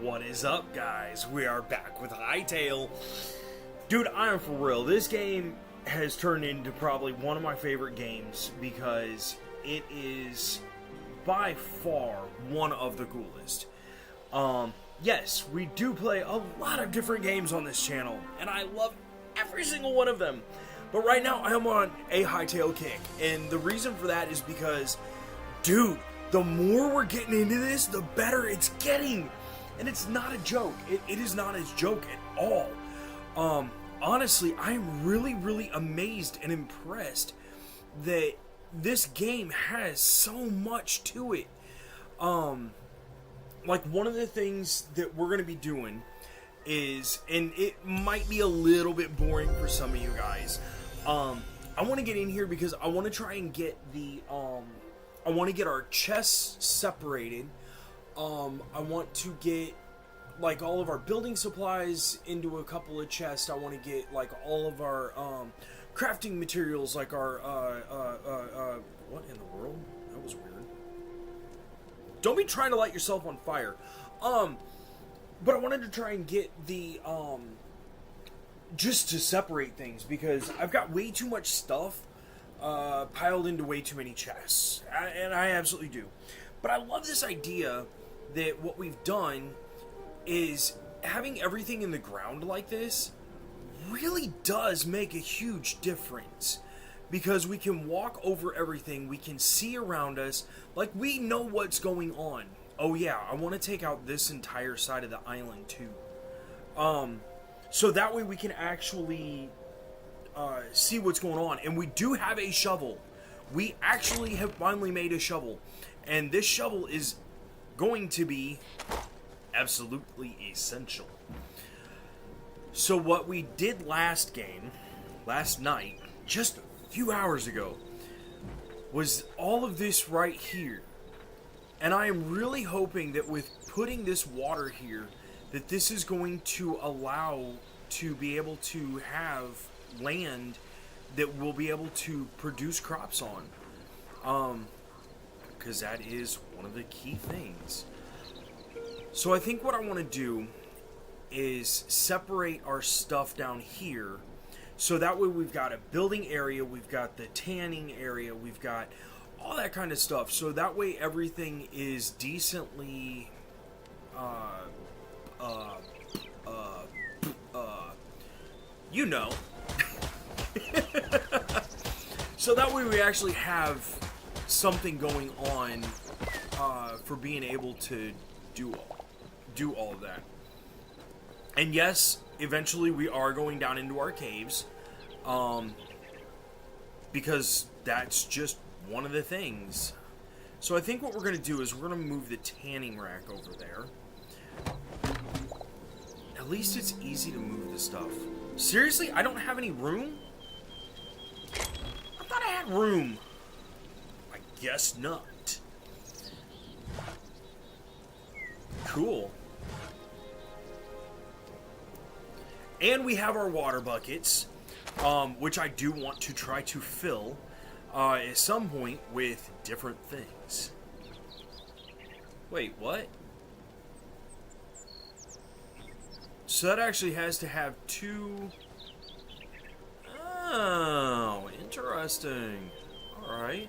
What is up, guys? We are back with Hytale. Dude, I am for real. This game has turned into probably one of my favorite games because it is by far one of the coolest. Yes, we do play a lot of different games on this channel, and I love every single one of them. But right now, I am on a Hytale kick, and the reason for that is because, dude, the more we're getting into this, the better it's getting. And it's not a joke. It is not a joke at all. Honestly, I am really amazed and impressed that this game has so much to it. Like, one of the things that we're going to be doing is, and it might be a little bit boring for some of you guys, I want to get in here because I want to try and get the, I want to get our chests separated. I want to get, like, all of our building supplies into a couple of chests. I want to get, like, all of our, crafting materials, like our, what in the world? That was weird. Don't be trying to light yourself on fire. But I wanted to try and get the, just to separate things, because I've got way too much stuff, piled into way too many chests. And I absolutely do. But I love this idea that what we've done is having everything in the ground like this really does make a huge difference, because we can walk over everything, we can see around us, like we know what's going on. Oh yeah, I want to take out this entire side of the island too, so that way we can actually see what's going on. And we do have a shovel. We actually have finally made a shovel, and this shovel is going to be absolutely essential. So what we did last night, just a few hours ago, was all of this right here. And I am really hoping that with putting this water here, that this is going to allow to be able to have land that we'll be able to produce crops on. Because that is one of the key things. So I think what I want to do is separate our stuff down here, so that way we've got a building area, we've got the tanning area, we've got all that kind of stuff, so that way everything is decently you know. So that way we actually have something going on for being able to do all of that. And yes, eventually we are going down into our caves, because that's just one of the things. So I think what we're going to do is we're going to move the tanning rack over there. At least it's easy to move the stuff. Seriously, I don't have any room? I thought I had room. I guess not. Cool. And we have our water buckets, which I do want to try to fill at some point with different things. Wait, what? So that actually has to have two... Oh, interesting. Alright.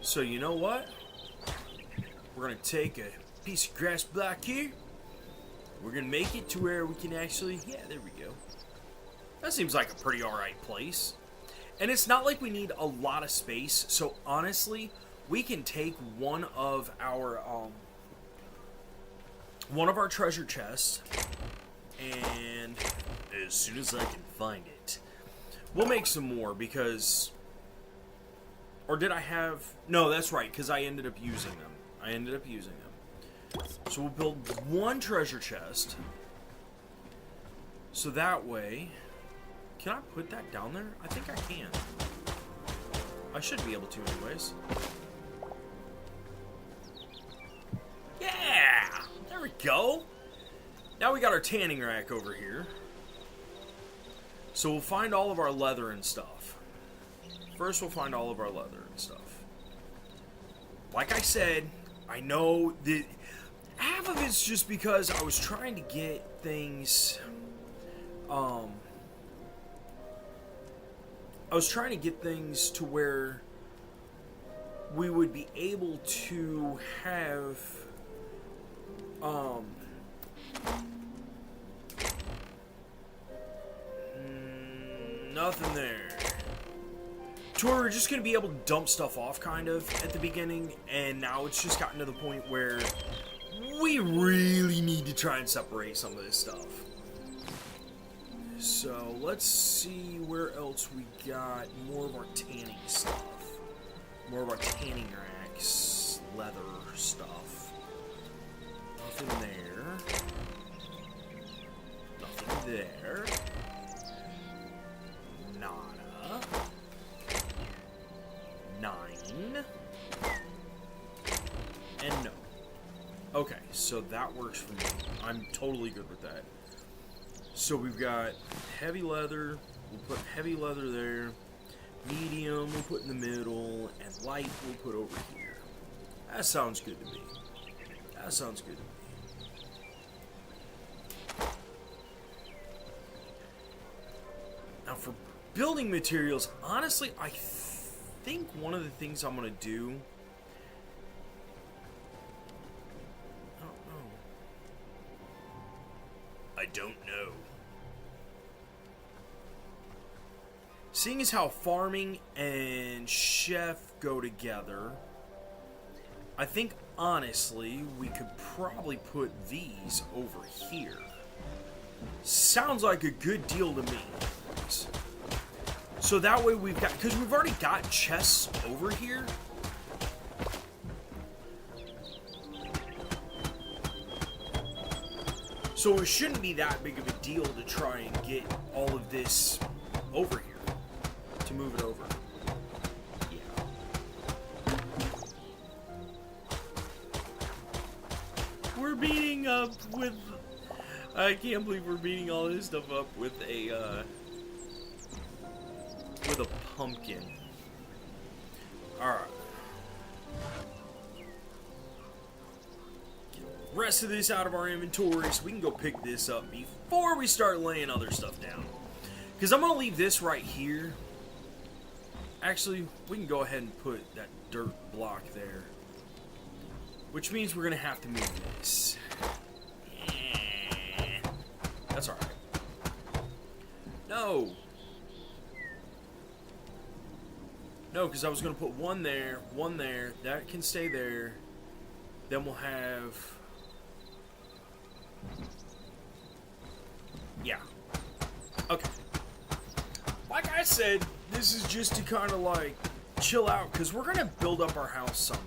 So you know what? We're going to take a piece of grass block here. We're going to make it to where we can actually... Yeah, there we go. That seems like a pretty alright place. And it's not like we need a lot of space. So honestly, we can take one of our treasure chests. And as soon as I can find it, we'll make some more, because... Or did I have... No, that's right, because I ended up using them. So we'll build one treasure chest. So that way... Can I put that down there? I think I can. I should be able to anyways. Yeah! There we go! Now we got our tanning rack over here. So we'll find all of our leather and stuff. First we'll find all of our leather and stuff. Like I said, I know that half of it's just because I was trying to get things, I was trying to get things to where we would be able to have, nothing there. To where we're just going to be able to dump stuff off, kind of, at the beginning, and now it's just gotten to the point where we really need to try and separate some of this stuff. So, let's see where else we got more of our tanning stuff. More of our tanning racks, leather stuff. Nothing there. Nothing there. Nada. 9. And no. Okay, so that works for me. I'm totally good with that. So we've got heavy leather. We'll put heavy leather there. Medium we'll put in the middle. And light we'll put over here. That sounds good to me. That sounds good to me. Now for building materials, honestly, I think one of the things I'm going to do... I don't know. Seeing as how farming and chef go together, I think honestly we could probably put these over here. Sounds like a good deal to me. So that way we've got, because we've already got chests over here. So it shouldn't be that big of a deal to try and get all of this over here. To move it over. Yeah. We're beating up with... I can't believe we're beating all this stuff up with a pumpkin. Alright. Rest of this out of our inventory so we can go pick this up before we start laying other stuff down. Because I'm going to leave this right here. Actually, we can go ahead and put that dirt block there. Which means we're going to have to move this. That's alright. No! No, because I was going to put one there. That can stay there. Then we'll have... Yeah. Okay. Like I said, this is just to kind of like chill out because we're going to build up our house some.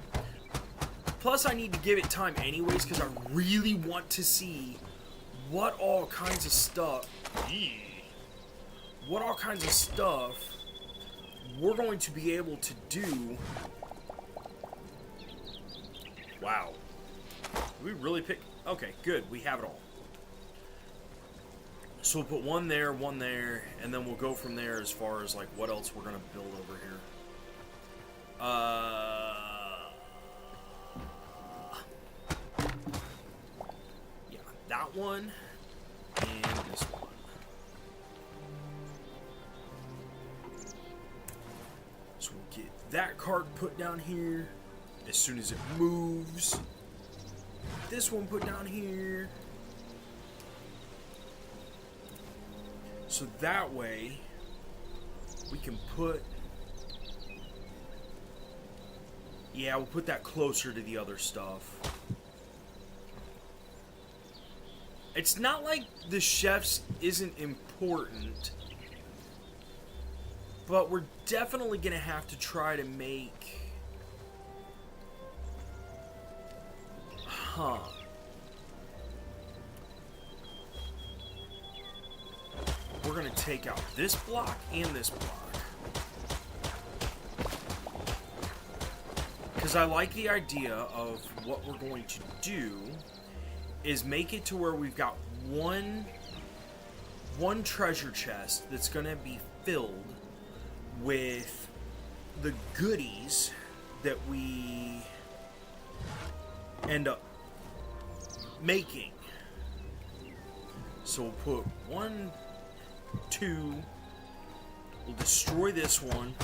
Plus I need to give it time anyways because I really want to see what all kinds of stuff we're going to be able to do. Wow. Did we really pick? Okay, good. We have it all. So we'll put one there, and then we'll go from there as far as like what else we're gonna build over here. Yeah, that one and this one. So we'll get that cart put down here as soon as it moves. This one put down here. So that way, we can put... Yeah, we'll put that closer to the other stuff. It's not like the chefs isn't important. But we're definitely going to have to try to make... Huh. We're going to take out this block and this block. Because I like the idea of what we're going to do is make it to where we've got one treasure chest that's going to be filled with the goodies that we end up making. So we'll put 1, 2. We'll destroy this one.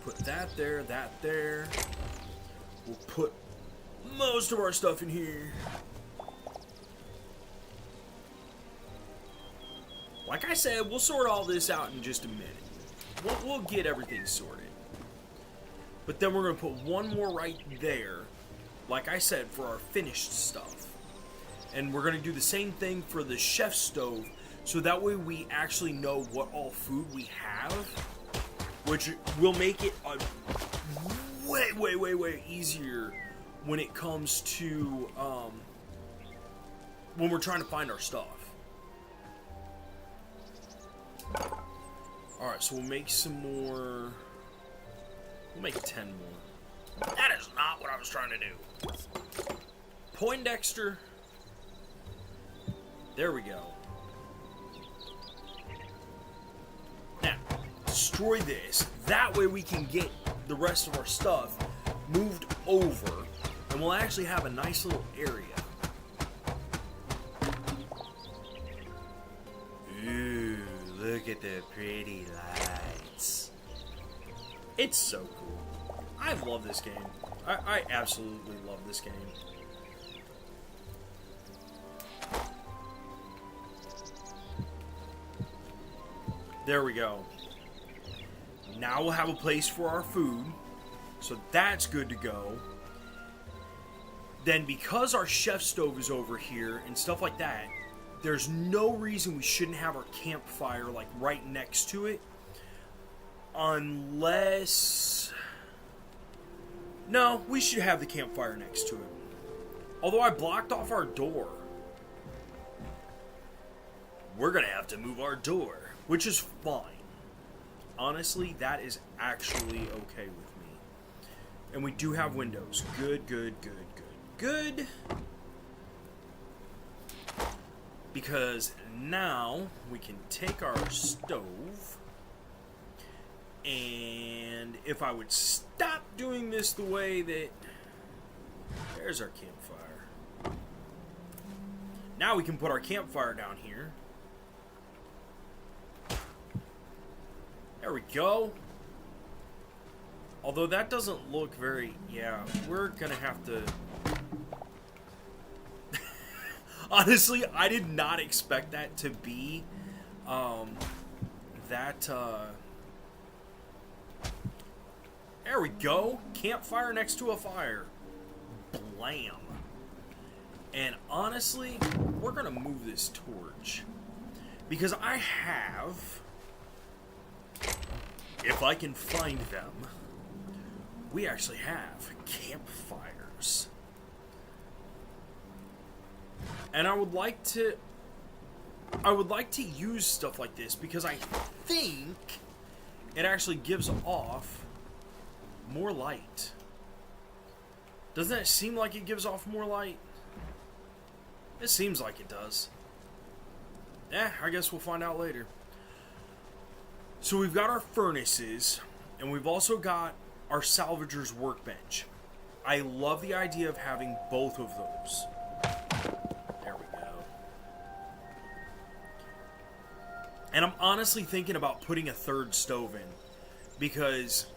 Put that there, that there. We'll put most of our stuff in here. Like I said, we'll sort all this out in just a minute. We'll get everything sorted. But then we're going to put one more right there, like I said, for our finished stuff. And we're going to do the same thing for the chef stove, so that way we actually know what all food we have, which will make it way easier when it comes to when we're trying to find our stuff. Alright, so we'll make some more. We'll make 10 more. That is not what I was trying to do. Poindexter. There we go. Now, destroy this. That way we can get the rest of our stuff moved over, and we'll actually have a nice little area. Ooh, look at the pretty lights. It's so cool. I love this game. I absolutely love this game. There we go. Now we'll have a place for our food. So that's good to go. Then because our chef stove is over here and stuff like that, there's no reason we shouldn't have our campfire like right next to it. Unless... No, we should have the campfire next to it. Although I blocked off our door. We're going to have to move our door, which is fine. Honestly, that is actually okay with me. And we do have windows. Good. Because now we can take our stove, and if I would stop doing this the way that... There's our campfire. Now we can put our campfire down here. There we go. Although that doesn't look very... Yeah, we're gonna have to... Honestly, I did not expect that to be There we go. Campfire next to a fire. Blam. And honestly, we're gonna move this torch because I have, if I can find them, we actually have campfires. And I would like to use stuff like this because I think it actually gives off more light. Doesn't it seem like it gives off more light? It seems like it does. I guess we'll find out later. So we've got our furnaces, and we've also got our salvager's workbench. I love the idea of having both of those. There we go. And I'm honestly thinking about putting a third stove in, because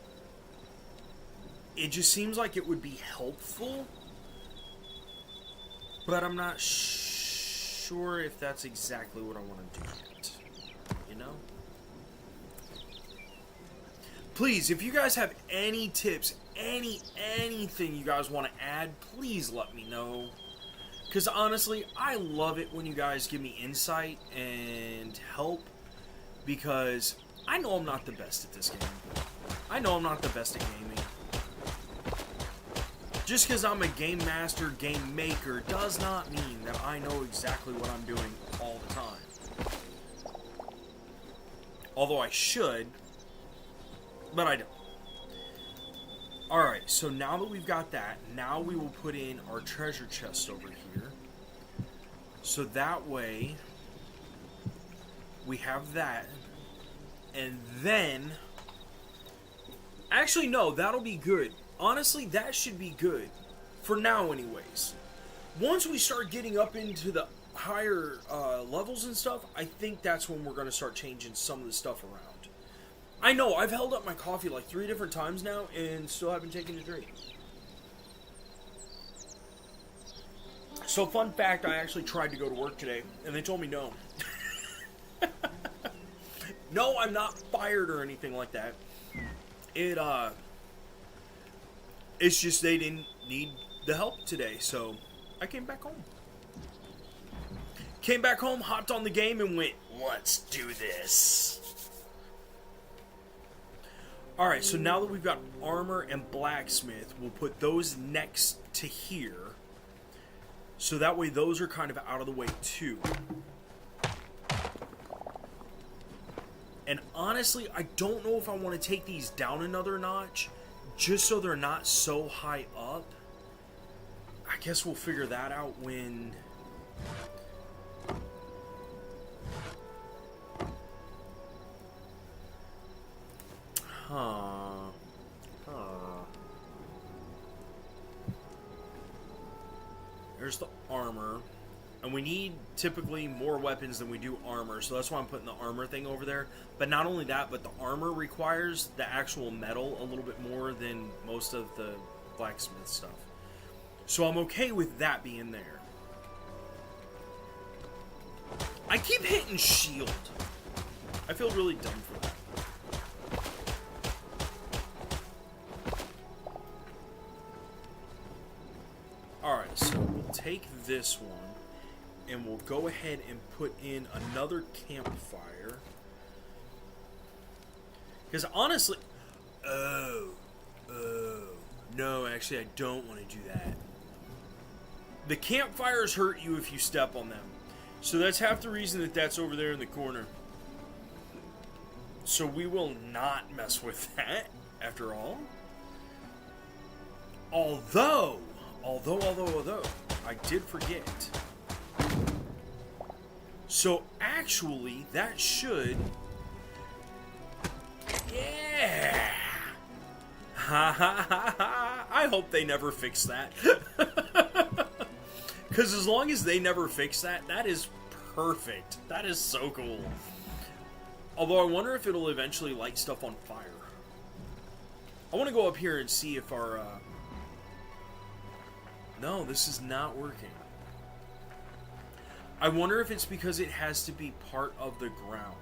it just seems like it would be helpful, but I'm not sure if that's exactly what I want to do yet. You know? Please, if you guys have any tips, anything you guys want to add, please let me know. Because honestly, I love it when you guys give me insight and help, because I know I'm not the best at this game. I know I'm not the best at gaming. Just because I'm a game master, game maker, does not mean that I know exactly what I'm doing all the time. Although I should, but I don't. Alright, so now that we've got that, now we will put in our treasure chest over here. So that way, We have that. And then... Actually, no, that'll be good. Honestly, that should be good. For now, anyways. Once we start getting up into the higher levels and stuff, I think that's when we're going to start changing some of the stuff around. I know, I've held up my coffee like 3 different times now and still haven't taken a drink. So, fun fact, I actually tried to go to work today, and they told me no. No, I'm not fired or anything like that. It's just they didn't need the help today, so I came back home. Came back home, hopped on the game, and went, let's do this. Alright, so now that we've got armor and blacksmith, we'll put those next to here. So that way those are kind of out of the way too. And honestly, I don't know if I want to take these down another notch, just so they're not so high up. I guess we'll figure that out when... There's the armor. And we need typically more weapons than we do armor, so that's why I'm putting the armor thing over there. But not only that, but the armor requires the actual metal a little bit more than most of the blacksmith stuff. So I'm okay with that being there. I keep hitting shield. I feel really dumb for that. Alright, so we'll take this one. And we'll go ahead and put in another campfire. Because honestly... No, actually I don't want to do that. The campfires hurt you if you step on them. So that's half the reason that that's over there in the corner. So we will not mess with that, after all. Although, I did forget... So, actually, that should... Yeah! Ha ha ha ha! I hope they never fix that. Because as long as they never fix that, that is perfect. That is so cool. Although, I wonder if it'll eventually light stuff on fire. I want to go up here and see if our... No, this is not working. I wonder if it's because it has to be part of the ground.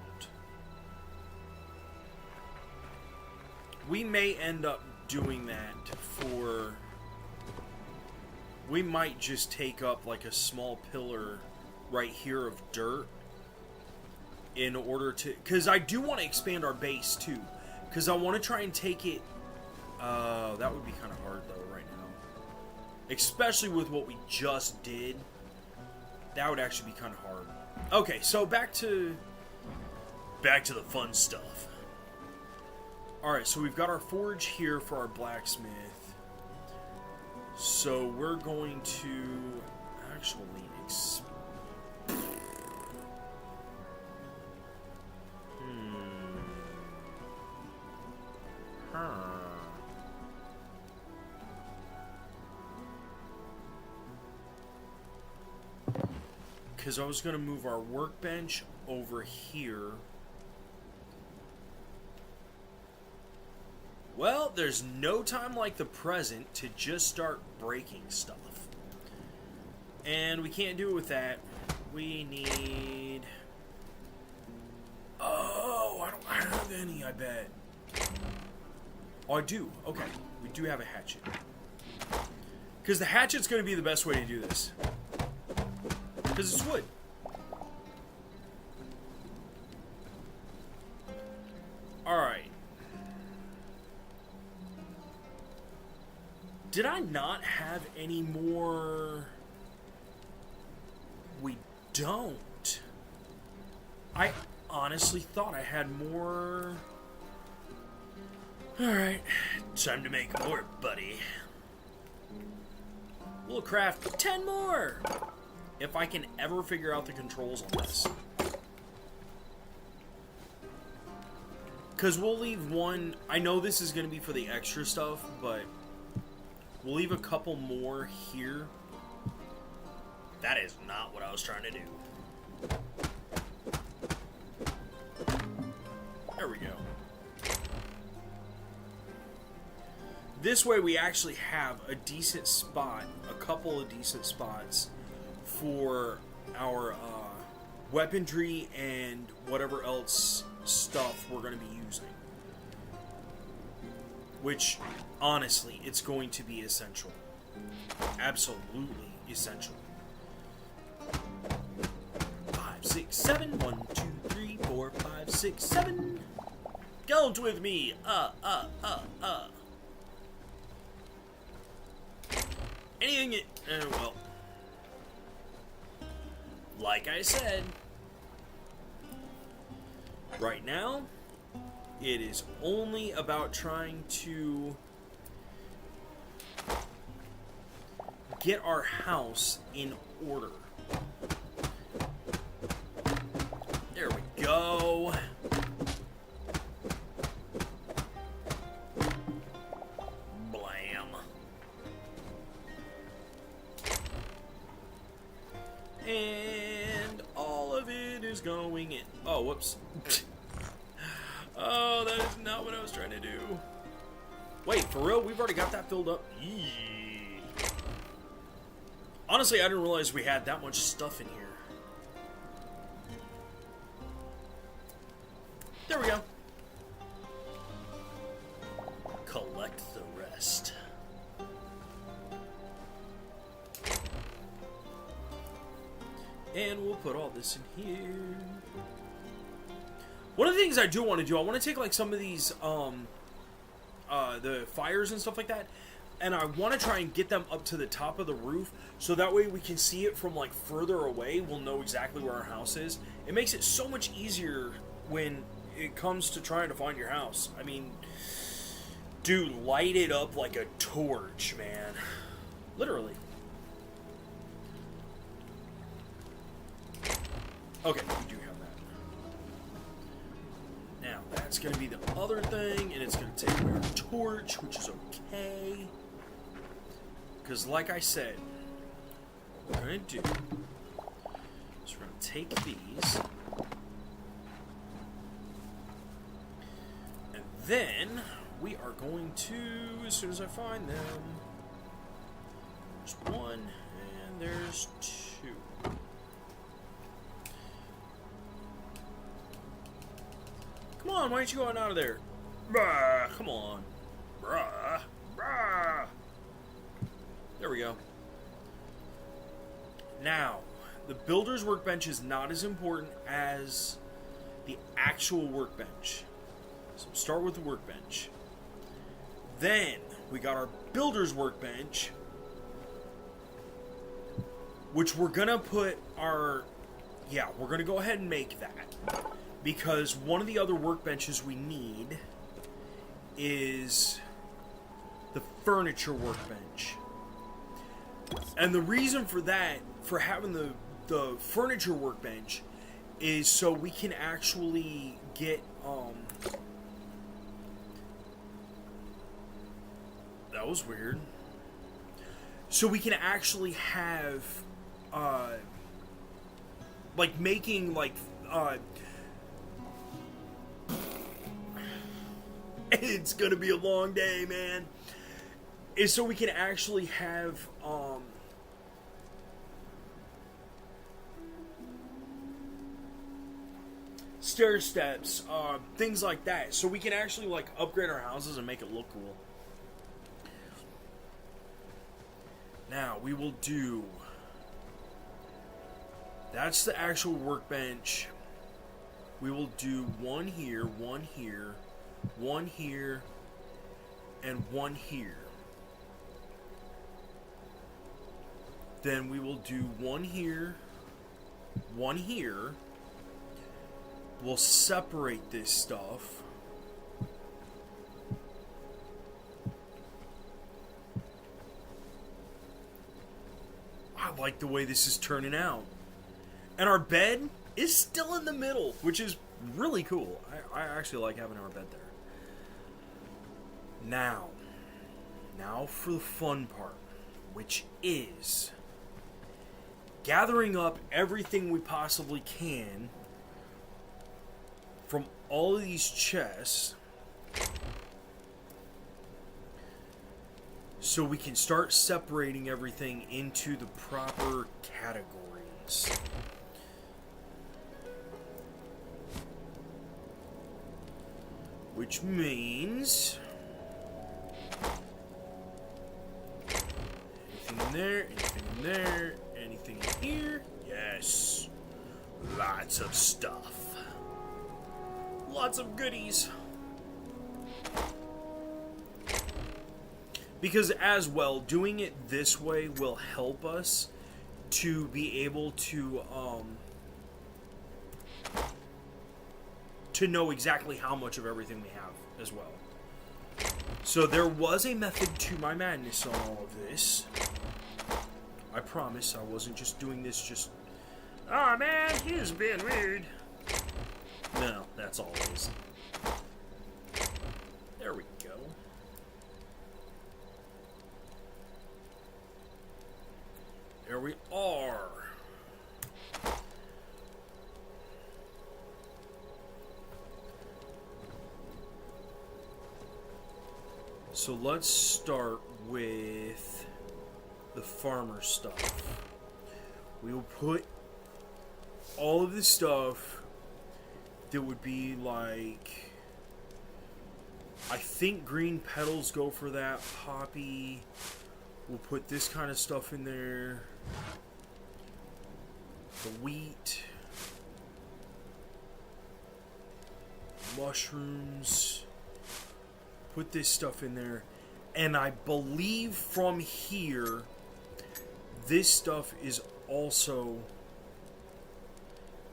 We may end up doing that for... We might just take up like a small pillar right here of dirt in order to... Because I do want to expand our base too. Because I want to try and take it... that would be kind of hard though right now. Especially with what we just did. That would actually be kind of hard. Okay, so back to the fun stuff. Alright, so we've got our forge here for our blacksmith. So we're going to actually because I was going to move our workbench over here. Well, there's no time like the present to just start breaking stuff. And we can't do it with that. We need... Oh, I don't have any, I bet. Oh, I do. Okay, we do have a hatchet. Because the hatchet's going to be the best way to do this. Because it's wood. Alright. Did I not have any more? We don't. I honestly thought I had more. Alright. Time to make more, buddy. We'll craft 10 more! If I can ever figure out the controls on this. Because we'll leave one... I know this is going to be for the extra stuff, but we'll leave a couple more here. That is not what I was trying to do. There we go. This way we actually have a decent spot, a couple of decent spots for our weaponry and whatever else stuff we're going to be using. Which, honestly, it's going to be essential. Absolutely essential. 5, 6, 7. 1, 2, 3, 4, 5, 6, 7. Count with me. Anything well, like I said, right now, it is only about trying to get our house in order. There we go. And all of it is going in. Oh, whoops. Oh, that is not what I was trying to do. Wait, for real? We've already got that filled up? Yee. Honestly, I didn't realize we had that much stuff in here. There we go. Collect the rest. And we'll put all this in here. One of the things I do want to do, I want to take like some of these, the fires and stuff like that, and I want to try and get them up to the top of the roof, so that way we can see it from like further away. We'll know exactly where our house is. It makes it so much easier when it comes to trying to find your house. I mean, dude, light it up like a torch, man. Literally. Okay, we do have that. Now, that's going to be the other thing, and it's going to take away our torch, which is okay. Because, like I said, what we're going to do is we're going to take these, and then we are going to, as soon as I find them, there's one, and there's two. Come on, why aren't you going out of there? Bruh, come on. Bruh. Bruh. There we go. Now, the builder's workbench is not as important as the actual workbench. So we'll start with the workbench. Then, we got our builder's workbench, which we're going to put our... Yeah, we're going to go ahead and make that. Because one of the other workbenches we need is the furniture workbench. And the reason for that, for having the furniture workbench, is so we can actually get, that was weird. So we can actually have, like, making, like, it's gonna be a long day, man. Is so we can actually have stair steps, things like that, so we can actually like upgrade our houses and make it look cool. Now we will do, that's the actual workbench. We will do one here, one here, one here, and one here. Then we will do one here, one here. We'll separate this stuff. I like the way this is turning out. And our bed is still in the middle, which is really cool. I actually like having our bed there. Now for the fun part, which is gathering up everything we possibly can from all of these chests so we can start separating everything into the proper categories. Which means anything in there, anything in there, anything in here. Yes. Lots of stuff. Lots of goodies. Because as well, doing it this way will help us to be able to know exactly how much of everything we have as well. So there was a method to my madness on all of this. I promise I wasn't just doing this just, oh man, he's being weird. No, that's all it is. There we go. There we are. So let's start with the farmer stuff. We will put all of this stuff that would be like, I think green petals go for that. Poppy. We'll put this kind of stuff in there. The wheat. Mushrooms. Put this stuff in there. And I believe from here, this stuff is also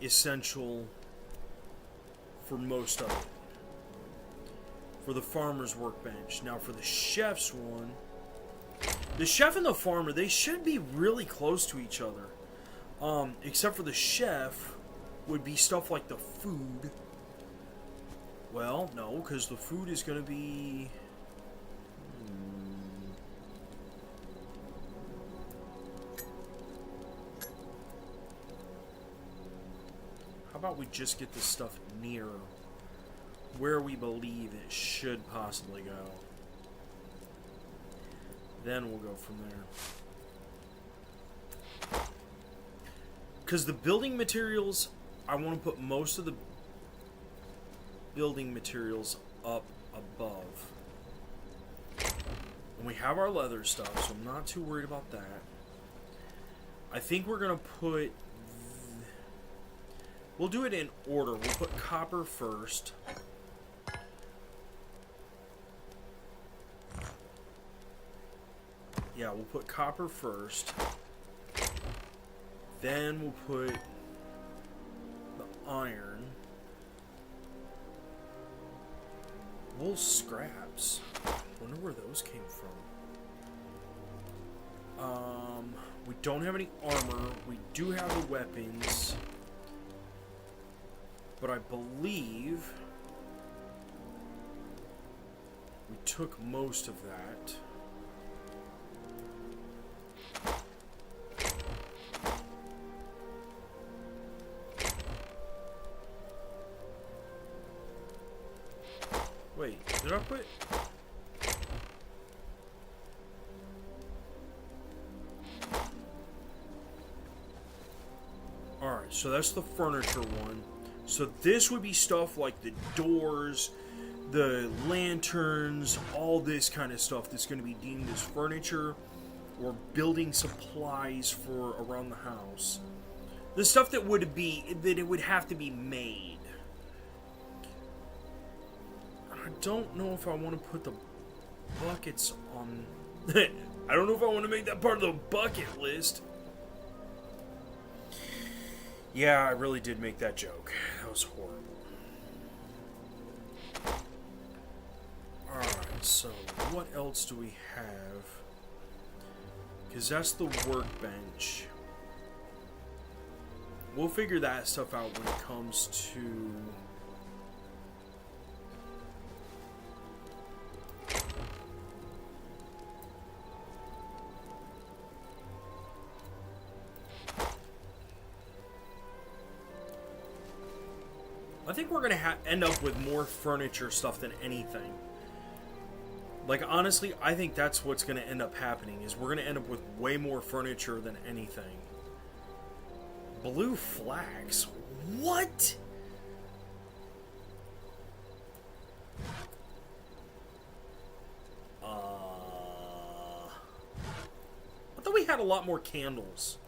essential for most of it. For the farmer's workbench. Now for the chef's one, the chef and the farmer, they should be really close to each other. Except for the chef would be stuff like the food. Well, no, because the food is going to be... How about we just get this stuff near where we believe it should possibly go. Then we'll go from there. Because the building materials, I want to put most of the building materials up above. And we have our leather stuff, so I'm not too worried about that. I think we're going to put... We'll do it in order. We'll put copper first. Yeah, we'll put copper first. Then we'll put the iron. Wool scraps. Wonder where those came from. We don't have any armor. We do have the weapons. But I believe we took most of that. Wait, did I put... Alright, so that's the furniture one. So this would be stuff like the doors, the lanterns, all this kind of stuff that's going to be deemed as furniture or building supplies for around the house. The stuff that would have to be made. I don't know if I want to put the buckets on... I don't know if I want to make that part of the bucket list. Yeah, I really did make that joke. That was horrible. Alright, so what else do we have? Because that's the workbench. We'll figure that stuff out when it comes to I think we're gonna end up with more furniture stuff than anything. Like, honestly, I think that's what's gonna end up happening, is we're gonna end up with way more furniture than anything. Blue flags? What? I thought we had a lot more candles.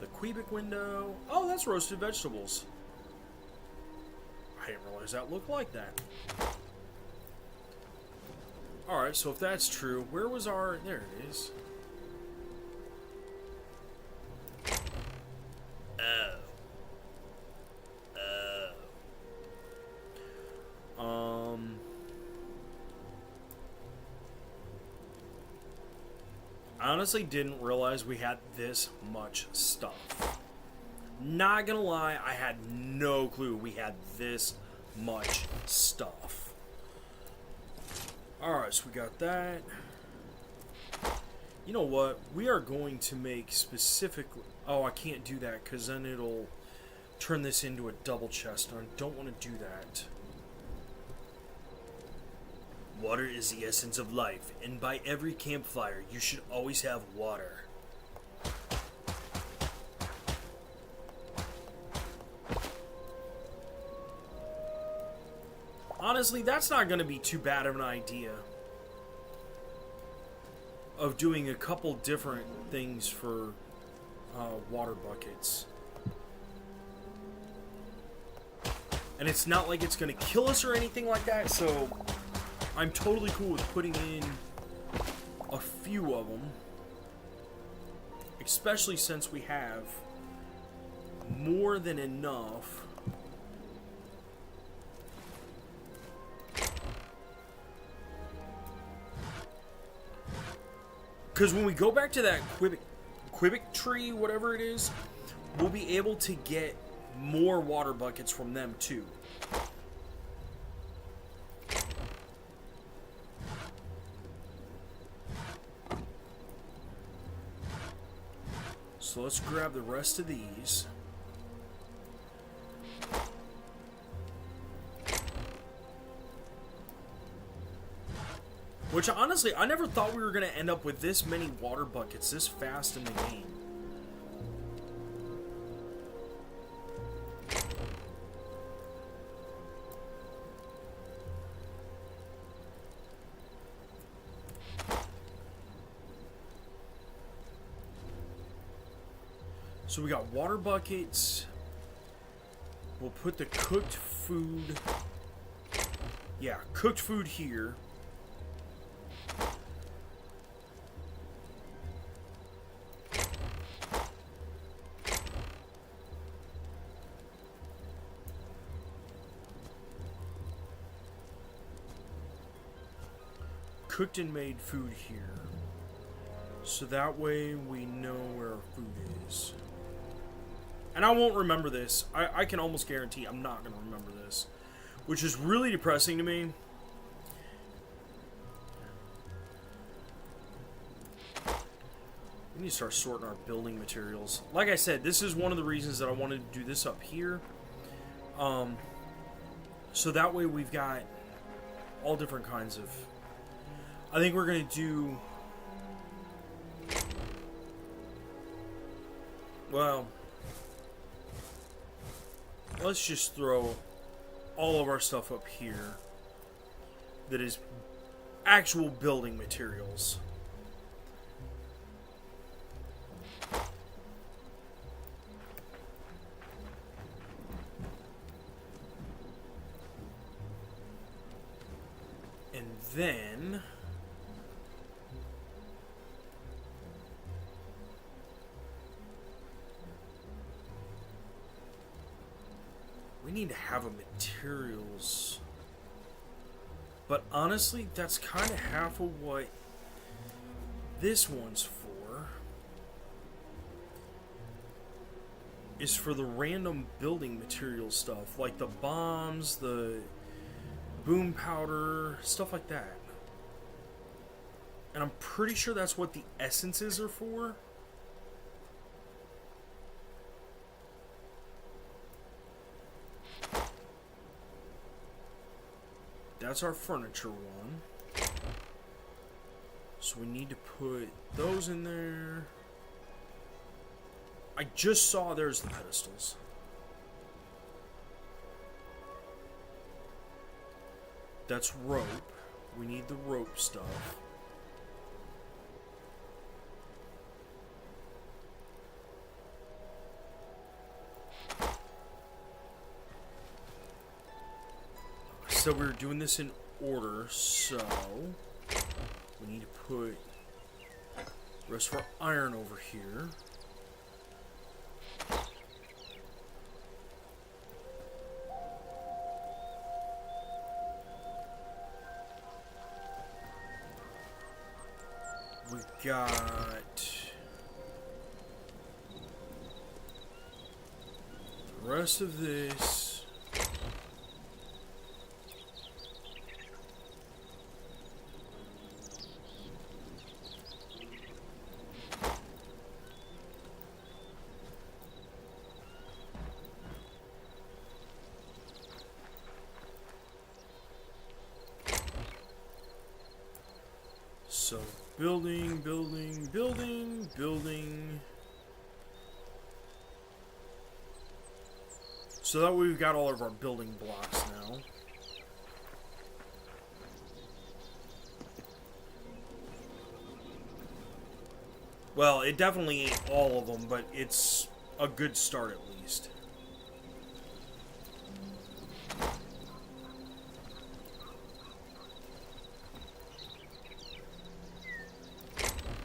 The cubic window. Oh, that's roasted vegetables. I didn't realize that looked like that. Alright, so if that's true, where was our... There it is. I honestly didn't realize we had this much stuff. Not gonna lie, I had no clue we had this much stuff. Alright, so we got that. You know what? We are going to make specifically... Oh, I can't do that because then it'll turn this into a double chest. I don't want to do that. Water is the essence of life, and by every campfire, you should always have water. Honestly, that's not going to be too bad of an idea. Of doing a couple different things for water buckets. And it's not like it's going to kill us or anything like that, so I'm totally cool with putting in a few of them. Especially since we have more than enough. Because when we go back to that cubic tree, whatever it is, we'll be able to get more water buckets from them too. So let's grab the rest of these. Which, honestly, I never thought we were going to end up with this many water buckets this fast in the game. So we got water buckets. We'll put the cooked food... Yeah, cooked food here. Cooked and made food here. So that way we know where our food is. And I won't remember this. I can almost guarantee I'm not going to remember this. Which is really depressing to me. We need to start sorting our building materials. Like I said, this is one of the reasons that I wanted to do this up here. So that way we've got all different kinds of... I think we're going to do... Well, let's just throw all of our stuff up here that is actual building materials. And then... we need to have a materials. But honestly, that's kind of half of what this one's for. Is for the random building material stuff. Like the bombs, the boom powder, stuff like that. And I'm pretty sure that's what the essences are for. that's our furniture one. So we need to put those in there. I just saw there's the pedestals. That's rope. We need the rope stuff. So we were doing this in order, so we need to put the rest of our iron over here. We got the rest of this. So, building, building, building, building. So that way we've got all of our building blocks now. Well, it definitely ain't all of them, but it's a good start at least.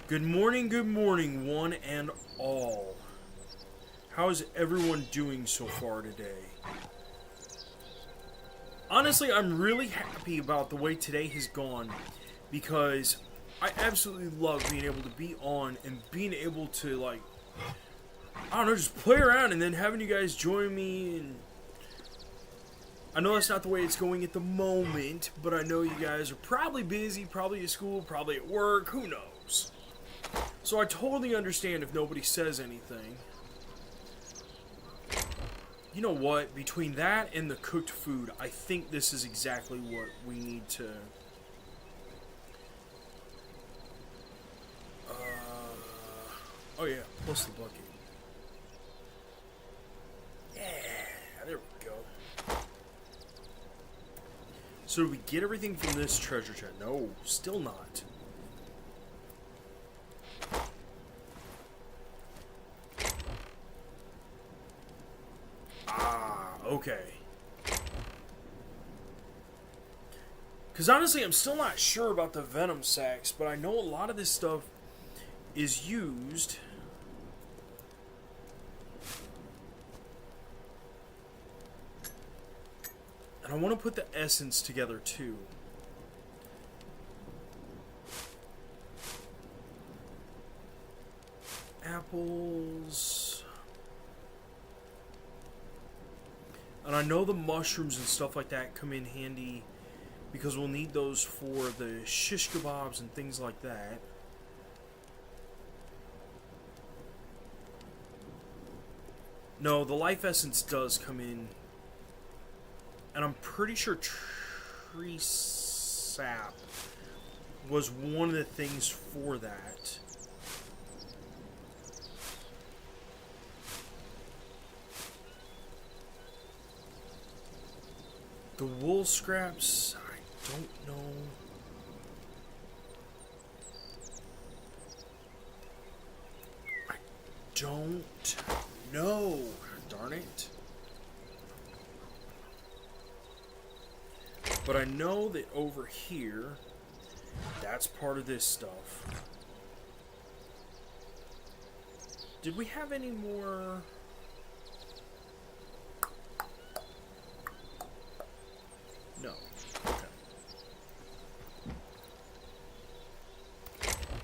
Good morning, one and all. How is everyone doing so far today? Honestly, I'm really happy about the way today has gone because I absolutely love being able to be on and being able to, like, I don't know, just play around and then having you guys join me. And I know that's not the way it's going at the moment, but I know you guys are probably busy, probably at school, probably at work, who knows. So I totally understand if nobody says anything. You know what? Between that and the cooked food, I think this is exactly what we need to... oh yeah, plus the bucket. Yeah, there we go. So do we get everything from this treasure chest? No, still not. Okay. Because honestly, I'm still not sure about the venom sacks, but I know a lot of this stuff is used. And I want to put the essence together too. Apples. And I know the mushrooms and stuff like that come in handy because we'll need those for the shish kebabs and things like that. No, the life essence does come in. And I'm pretty sure tree sap was one of the things for that. The wool scraps, I don't know. I don't know. Darn it. But I know that over here, that's part of this stuff. Did we have any more... No. Okay.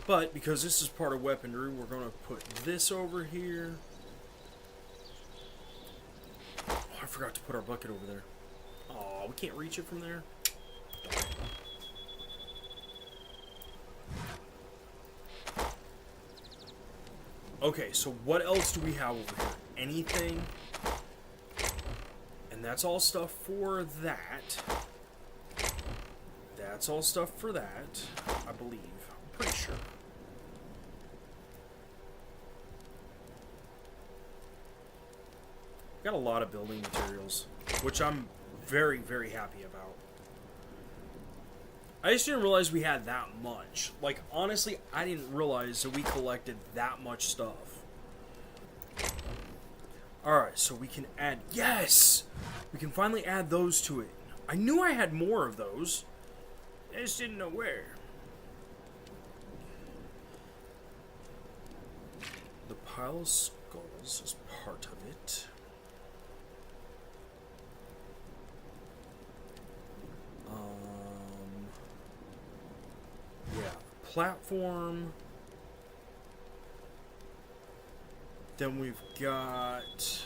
But because this is part of weaponry, we're going to put this over here. Oh, I forgot to put our bucket over there. Oh, we can't reach it from there. Okay, so what else do we have over here? Anything? And that's all stuff for that. That's all stuff for that, I believe. I'm pretty sure. Got a lot of building materials, which I'm very, very happy about. I just didn't realize we had that much. Like, honestly, I didn't realize that we collected that much stuff. Alright, so we can add... Yes! We can finally add those to it. I knew I had more of those. I just didn't know where. The pile of skulls is part of it. Yeah, platform. Then we've got...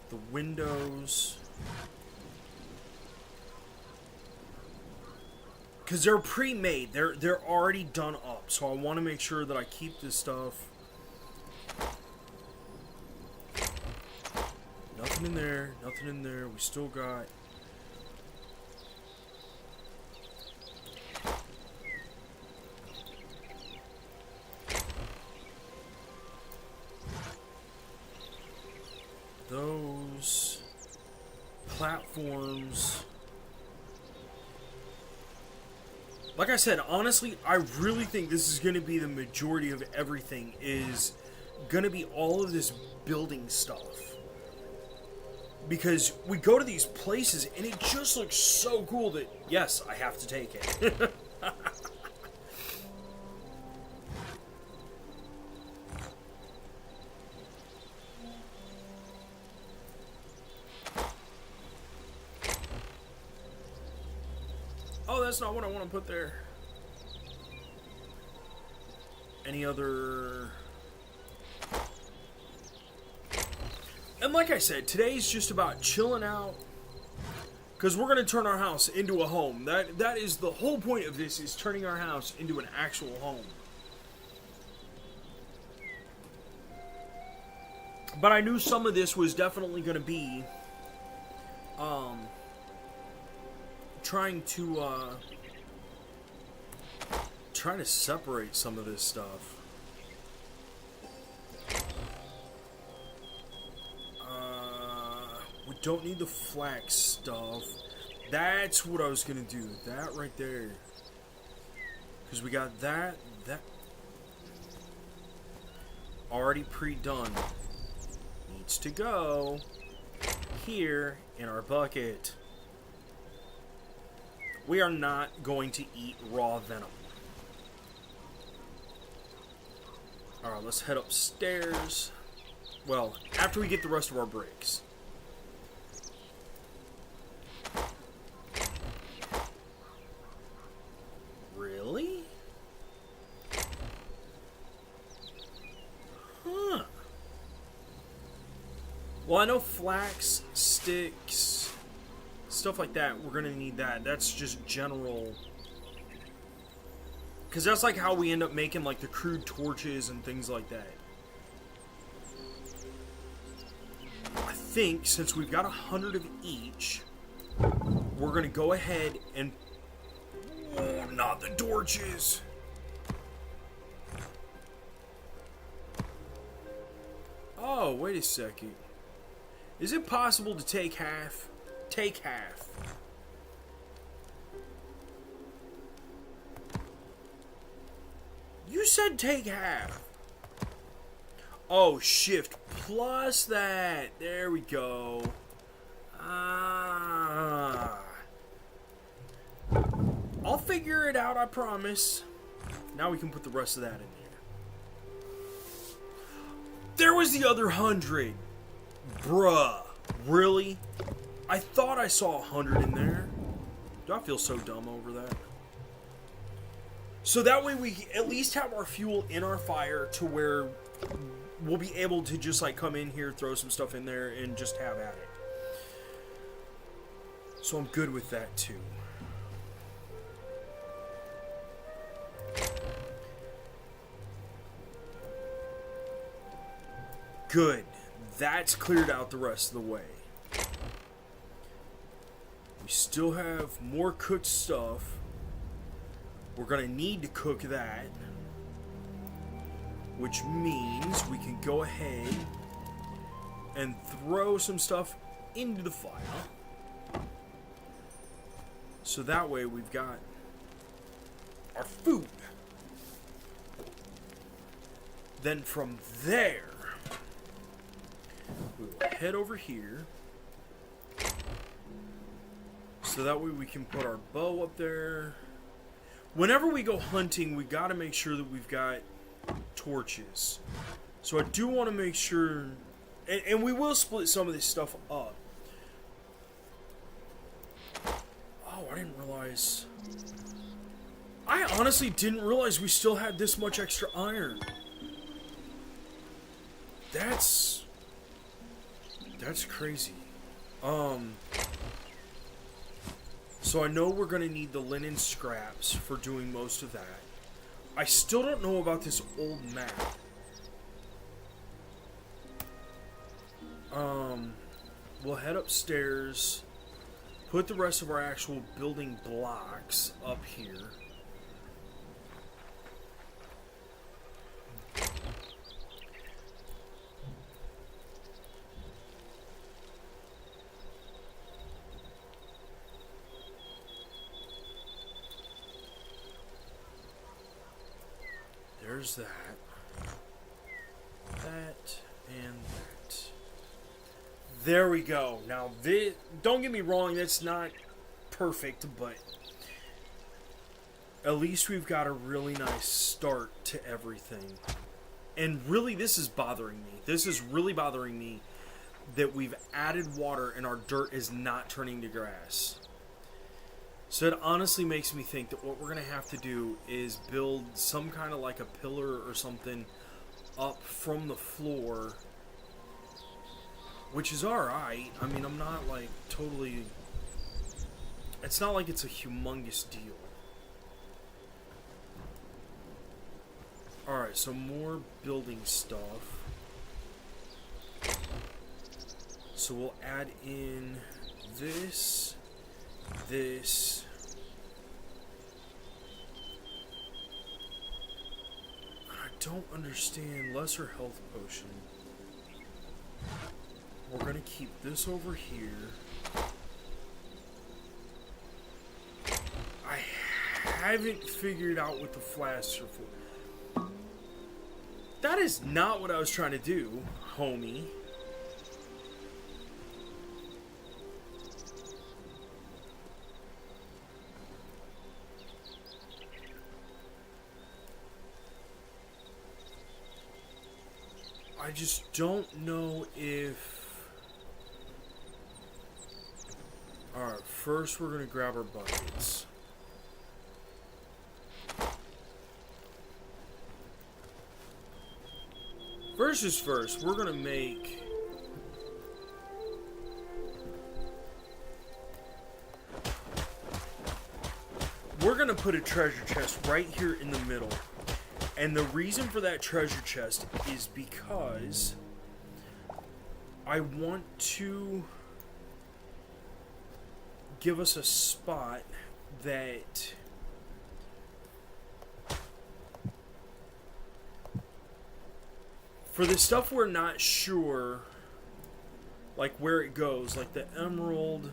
the windows. Because they're pre-made. They're already done up. So I want to make sure that I keep this stuff. Nothing in there. Nothing in there. We still got... those platforms. Like I said, honestly, I really think this is going to be the majority of everything is going to be all of this building stuff. Because we go to these places and it just looks so cool that, yes, I have to take it. Oh, that's not what I want to put there. Any other... And like I said, today's just about chilling out. Because we're going to turn our house into a home. That is the whole point of this, is turning our house into an actual home. But I knew some of this was definitely going to be... trying to separate some of this stuff. We don't need the flax stuff. That's what I was gonna do. That right there. Because we got that already pre-done. Needs to go here in our bucket. We are not going to eat raw venom. Alright, let's head upstairs. Well, after we get the rest of our bricks. Really? Huh. Well, I know flax, sticks... stuff like that, we're gonna need that. That's just general. Because that's like how we end up making like the crude torches and things like that. I think since we've got 100 of each, we're gonna go ahead and... oh, not the torches! Oh, wait a second. Is it possible to take half? Take half. You said take half. Oh, shift plus that. There we go. Ah. I'll figure it out, I promise. Now we can put the rest of that in here. There was the other 100. Bruh. Really? I thought I saw 100 in there. Do I feel so dumb over that? So that way we at least have our fuel in our fire to where we'll be able to just like come in here, throw some stuff in there, and just have at it. So I'm good with that too. Good. That's cleared out the rest of the way. We still have more cooked stuff. We're going to need to cook that. Which means we can go ahead and throw some stuff into the fire. So that way we've got our food. Then from there, we'll head over here. So that way we can put our bow up there. Whenever we go hunting, we got to make sure that we've got torches. So I do want to make sure, and we will split some of this stuff up. Oh, I didn't realize. I honestly didn't realize we still had this much extra iron. That's crazy. So I know we're gonna need the linen scraps for doing most of that. I still don't know about this old map. We'll head upstairs, put the rest of our actual building blocks up here. There's that. That and that. There we go. Now, don't get me wrong, that's not perfect, but at least we've got a really nice start to everything. And really, this is bothering me. This is really bothering me that we've added water and our dirt is not turning to grass. So it honestly makes me think that what we're going to have to do is build some kind of like a pillar or something up from the floor. Which is alright. I mean, I'm not like totally... It's not like it's a humongous deal. Alright, so more building stuff. So we'll add in this... This. I don't understand. Lesser health potion. We're going to keep this over here. I haven't figured out what the flasks are for. That is not what I was trying to do, homie. I just don't know if... Alright, first we're going to grab our buckets. First is first, we're going to make... We're going to put a treasure chest right here in the middle. And the reason for that treasure chest is because I want to give us a spot that for the stuff we're not sure, like where it goes, like the emerald,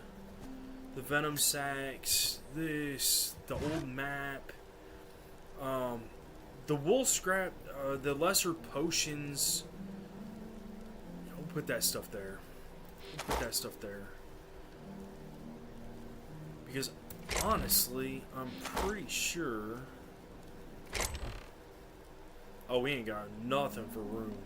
the venom sacks, this, the old map, the wool scrap, the lesser potions. We'll put that stuff there. We'll put that stuff there. Because, honestly, I'm pretty sure... Oh, we ain't got nothing for room.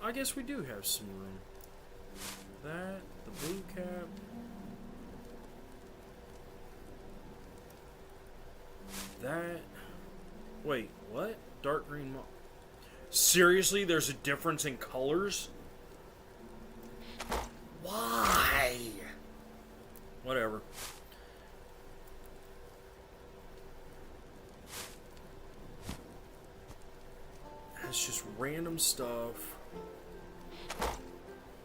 I guess we do have some room. That, the blue cap. That. Wait, what? Dark green. Seriously, there's a difference in colors? Why? Whatever. random stuff.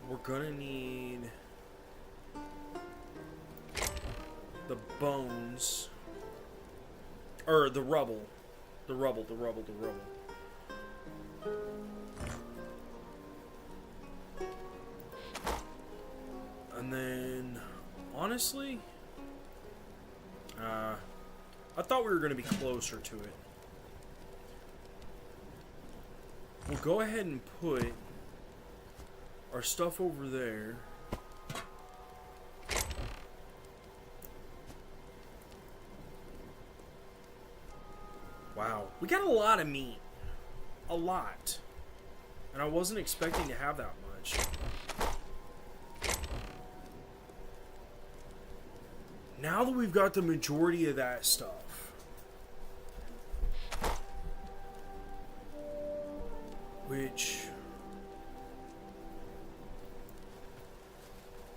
We're gonna need the bones. Or the rubble. The rubble. And then, honestly, I thought we were going to be closer to it. We'll go ahead and put our stuff over there. Wow, we got a lot of meat. A lot. And I wasn't expecting to have that much. Now that we've got the majority of that stuff, which,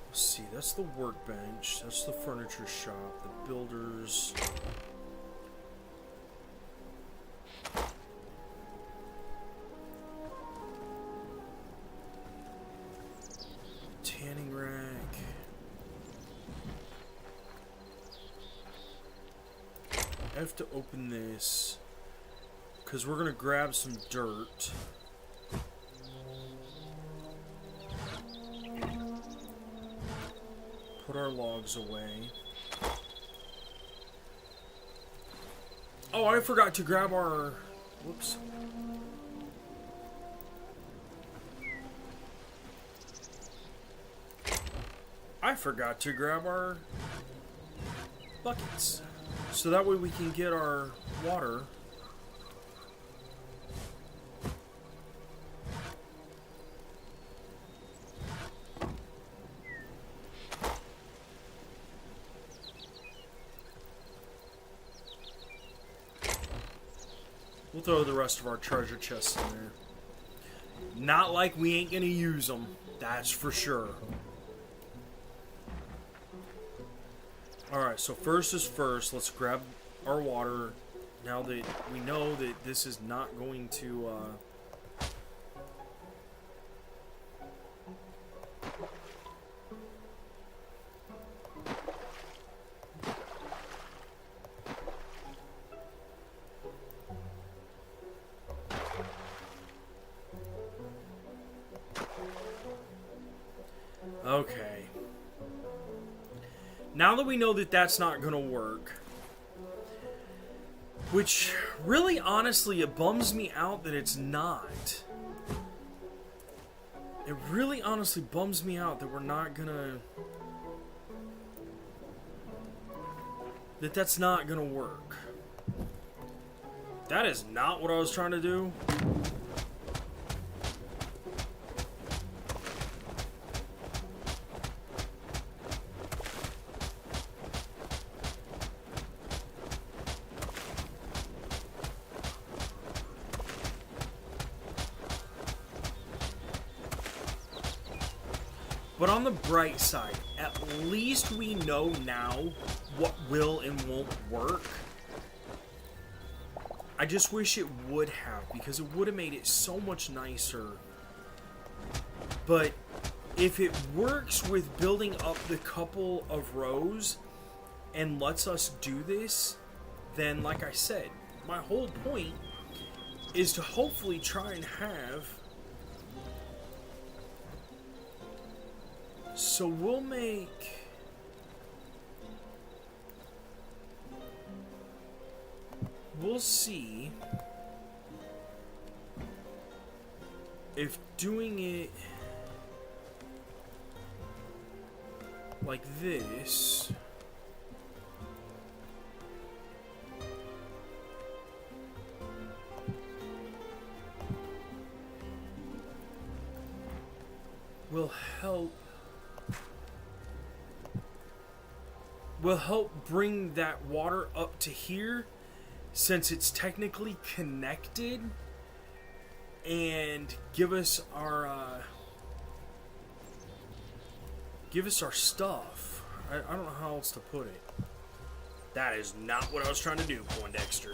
let's see, that's the workbench, that's the furniture shop, the builders. Tanning rack. I have to open this because we're gonna grab some dirt. Put our logs away. Oh, I forgot to grab our... Whoops. I forgot to grab our buckets. So that way we can get our water. We'll throw the rest of our treasure chests in there. Not like we ain't gonna use them, that's for sure. Alright, so first is first, let's grab our water now that we know that this is not going to, Okay. Now that we know that that's not going to work, which really, honestly, it bums me out that it's not. It really, honestly bums me out that we're not going to... That's not going to work. That is not what I was trying to do. But on the bright side, at least we know now what will and won't work. I just wish it would have, because it would have made it so much nicer. But if it works with building up the couple of rows and lets us do this, then like I said, my whole point is to hopefully try and have... So we'll make... We'll see if doing it like this will help bring that water up to here, since it's technically connected, and give us our stuff. I don't know how else to put it. That is not what I was trying to do, Poindexter.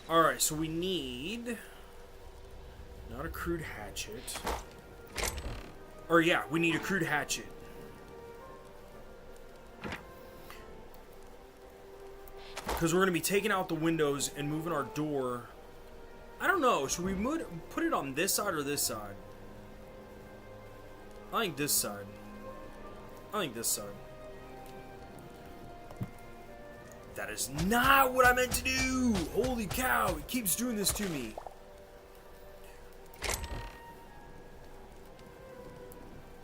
Alright, so we need... Not a crude hatchet. Or yeah, we need a crude hatchet. Because we're going to be taking out the windows and moving our door. I don't know. Should we put it on this side or this side? I think this side. I think this side. That is not what I meant to do! Holy cow, it keeps doing this to me.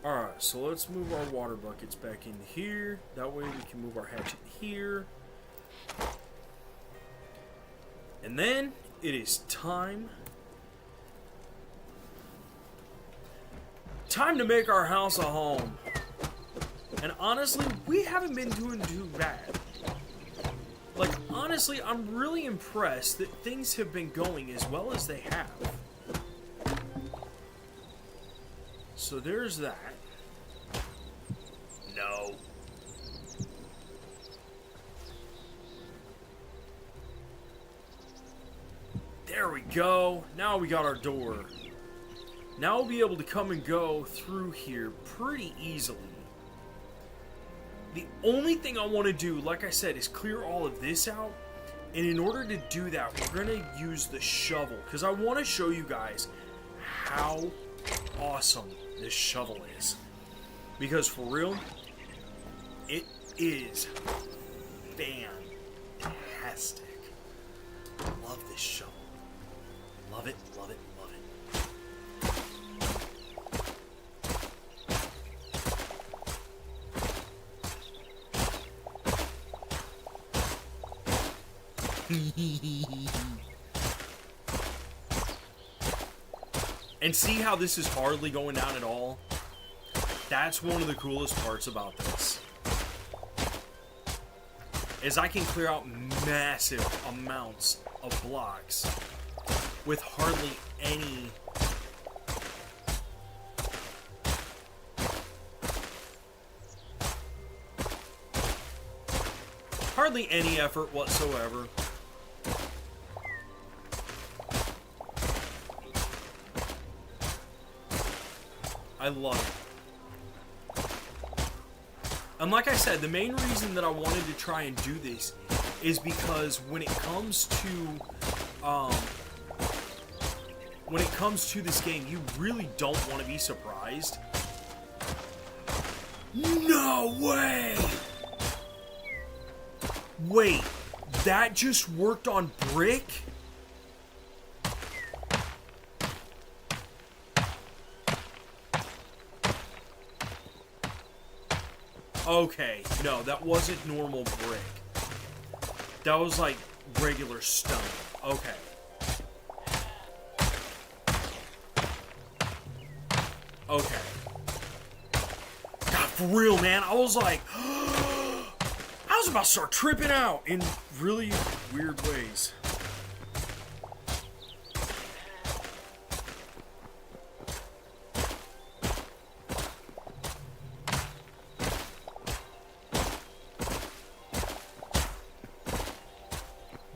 Alright, so let's move our water buckets back in here. That way we can move our hatchet here. And then it is time to make our house a home. And honestly, we haven't been doing too bad. Like, honestly, I'm really impressed that things have been going as well as they have. So there's that. No. There we go. Now we got our door. Now we'll be able to come and go through here pretty easily. The only thing I want to do, like I said, is clear all of this out. And in order to do that, we're going to use the shovel. Because I want to show you guys how awesome this shovel is. Because for real, it is fantastic. Love this shovel. Love it, love it, love it. And see how this is hardly going down at all? That's one of the coolest parts about this. Is I can clear out massive amounts of blocks with hardly any effort whatsoever. I love it. And like I said, the main reason that I wanted to try and do this is because when it comes to this game, you really don't want to be surprised. No way! Wait, that just worked on brick? Okay, no, that wasn't normal brick. That was like regular stone. Okay. Okay. God, for real, man, I was like... I was about to start tripping out in really weird ways.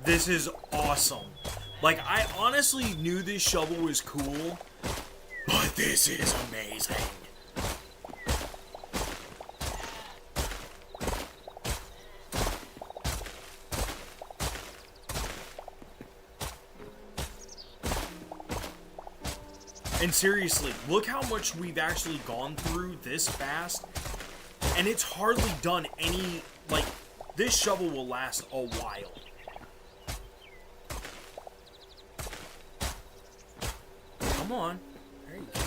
This is awesome. Like, I honestly knew this shovel was cool, but this is amazing. And seriously, look how much we've actually gone through this fast, and it's hardly done any, like, this shovel will last a while. Come on. There you go.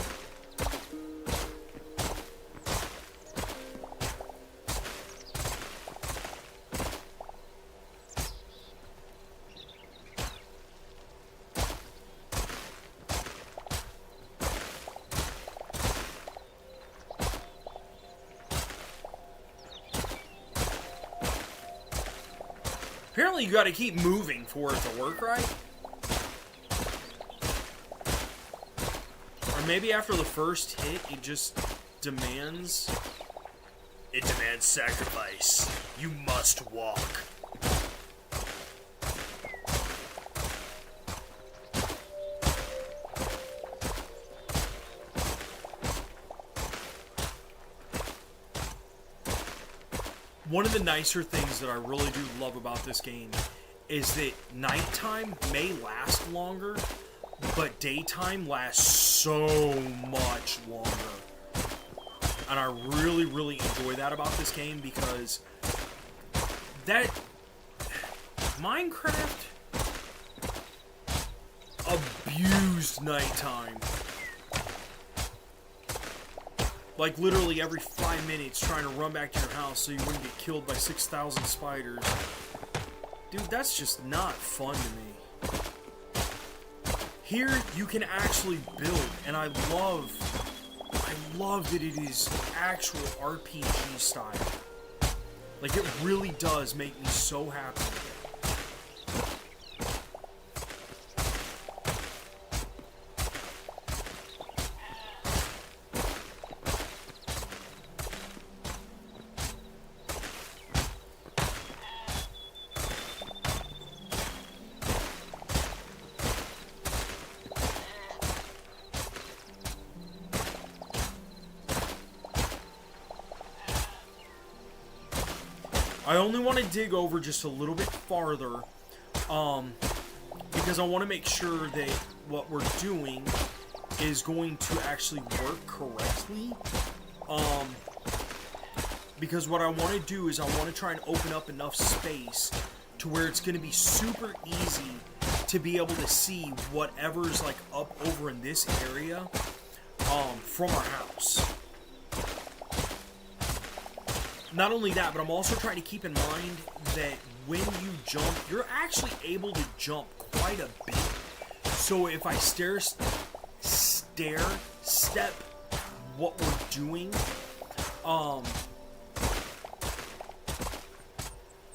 Apparently you gotta keep moving for it to work right. Or maybe after the first hit, it just demands... It demands sacrifice. You must walk. one of the nicer things that I really do love about this game is that nighttime may last longer, but daytime lasts so much longer. And I really, really enjoy that about this game, because that Minecraft abused nighttime. Like, literally every 5 minutes trying to run back to your house so you wouldn't get killed by 6,000 spiders. Dude, that's just not fun to me. Here, you can actually build, and I love that it is actual RPG style. Like, it really does make me so happy. I only want to dig over just a little bit farther, because I want to make sure that what we're doing is going to actually work correctly. Because what I want to do is I want to try and open up enough space to where it's going to be super easy to be able to see whatever's like up over in this area from our house. Not only that, but I'm also trying to keep in mind that when you jump, you're actually able to jump quite a bit. So if I step what we're doing,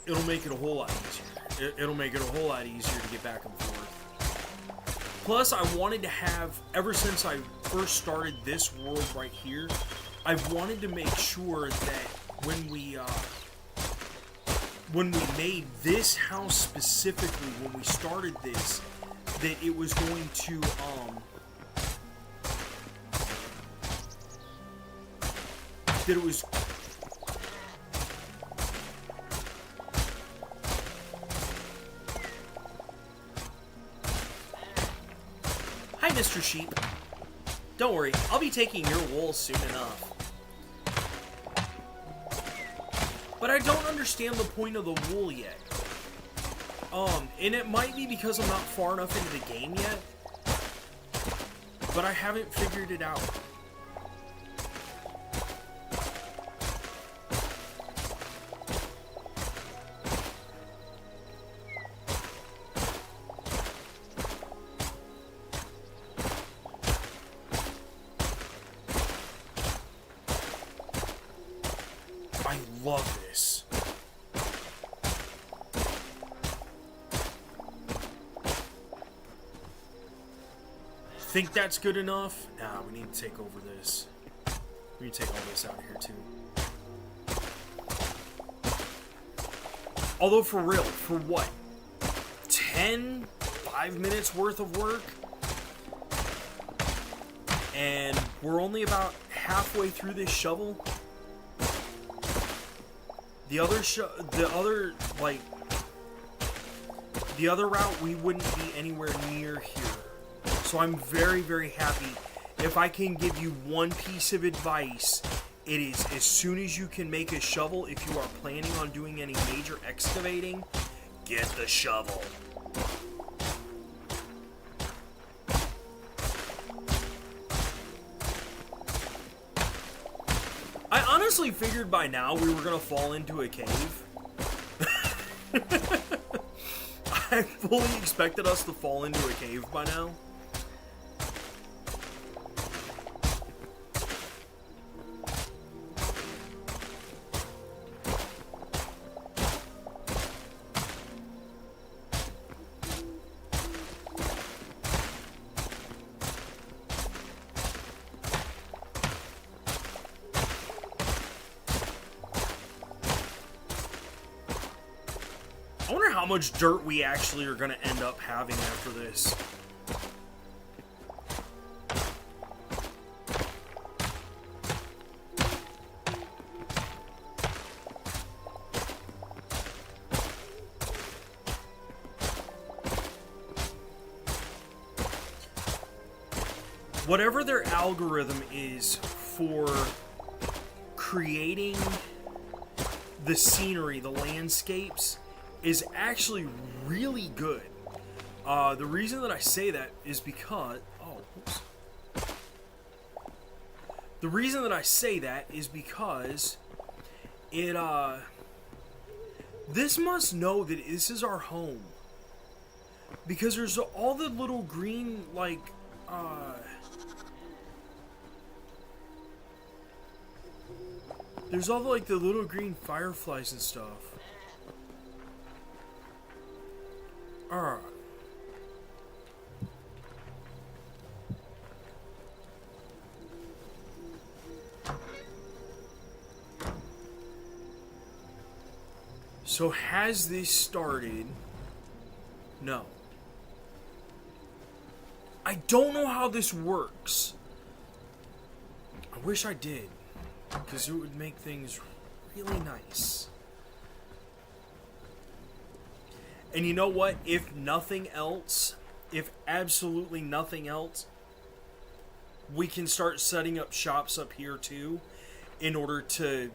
it'll make it a whole lot easier. It'll make it a whole lot easier to get back and forth. Plus, I wanted to have, ever since I first started this world right here, I've wanted to make sure that when we made this house specifically, when we started this, that it was going to that it was Hi, Mr. Sheep. Don't worry, I'll be taking your wool soon enough. But I don't understand the point of the wool yet. And it might be because I'm not far enough into the game yet, but I haven't figured it out. I love this. Think that's good enough? Nah, we need to take over this. We need to take all this out of here too. Although for real, for what? 5 minutes worth of work? And we're only about halfway through this shovel? The other route, we wouldn't be anywhere near here. So I'm very, very happy. If I can give you one piece of advice, it is as soon as you can make a shovel, if you are planning on doing any major excavating, get the shovel. I honestly figured by now we were going to fall into a cave. I fully expected us to fall into a cave by now. I wonder how much dirt we actually are going to end up having after this. whatever their algorithm is for creating the scenery, the landscapes, is actually really good. The reason that I say that is because... Oh, oops. The reason that I say that is because it, this must know that this is our home. Because there's all the little green, like, there's all the, like, the little green fireflies and stuff. Alright. So has this started? No. I don't know how this works. I wish I did, because it would make things really nice. And you know what? If nothing else, if absolutely nothing else, we can start setting up shops up here too, in order to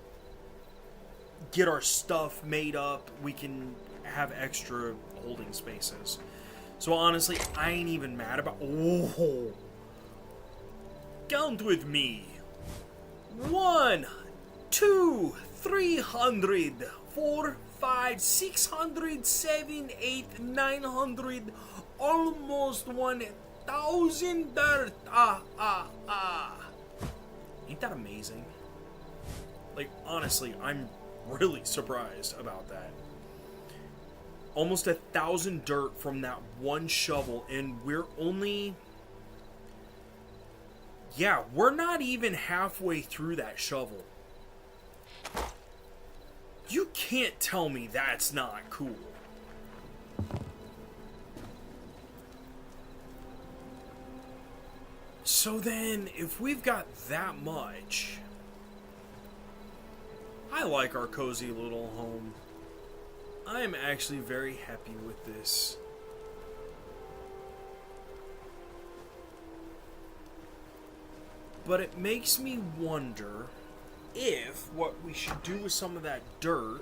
get our stuff made up. We can have extra holding spaces. So honestly, I ain't even mad about... Oh! Count with me. 1, 2, 300, 4, 5, 600, 7, 8, 900, almost 1,000 dirt. Ain't that amazing? Like, honestly, I'm really surprised about that. Almost 1,000 dirt from that one shovel, and we're only... Yeah, we're not even halfway through that shovel. You can't tell me that's not cool. So then, if we've got that much... I like our cozy little home. I am actually very happy with this. But it makes me wonder if what we should do with some of that dirt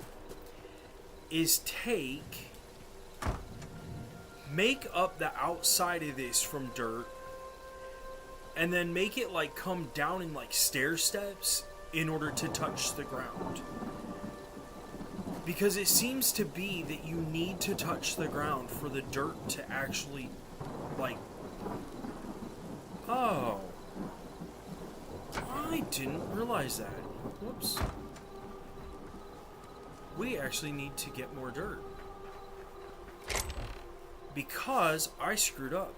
is make up the outside of this from dirt, and then make it like come down in like stair steps in order to touch the ground. Because it seems to be that you need to touch the ground for the dirt to actually, like... Oh. I didn't realize that. Whoops. We actually need to get more dirt. Because I screwed up.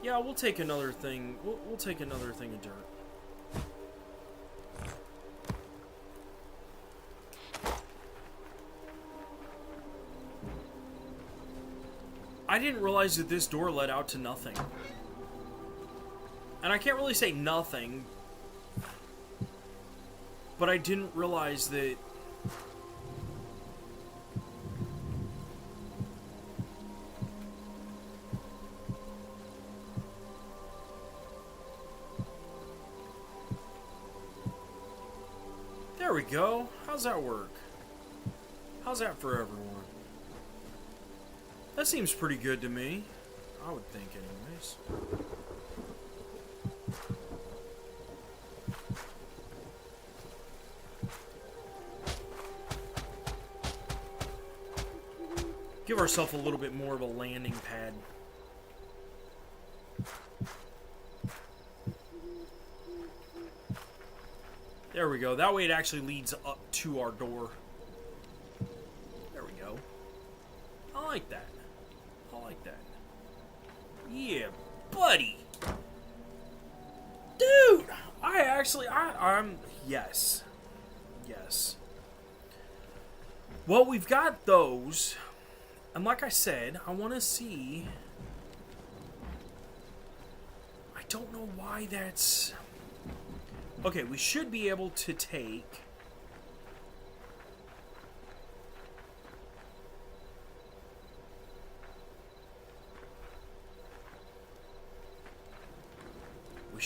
Yeah, we'll take another thing. We'll take another thing of dirt. I didn't realize that this door led out to nothing. And I can't really say nothing, but I didn't realize that... There we go. How's that work? How's that for everyone? That seems pretty good to me. I would think anyways. Give ourselves a little bit more of a landing pad. There we go. That way it actually leads up to our door. There we go. I like that. I like that. Yeah, buddy. Dude! I'm... Yes. Yes. Well, we've got those. And like I said, I want to see... I don't know why that's... Okay, we should be able to take...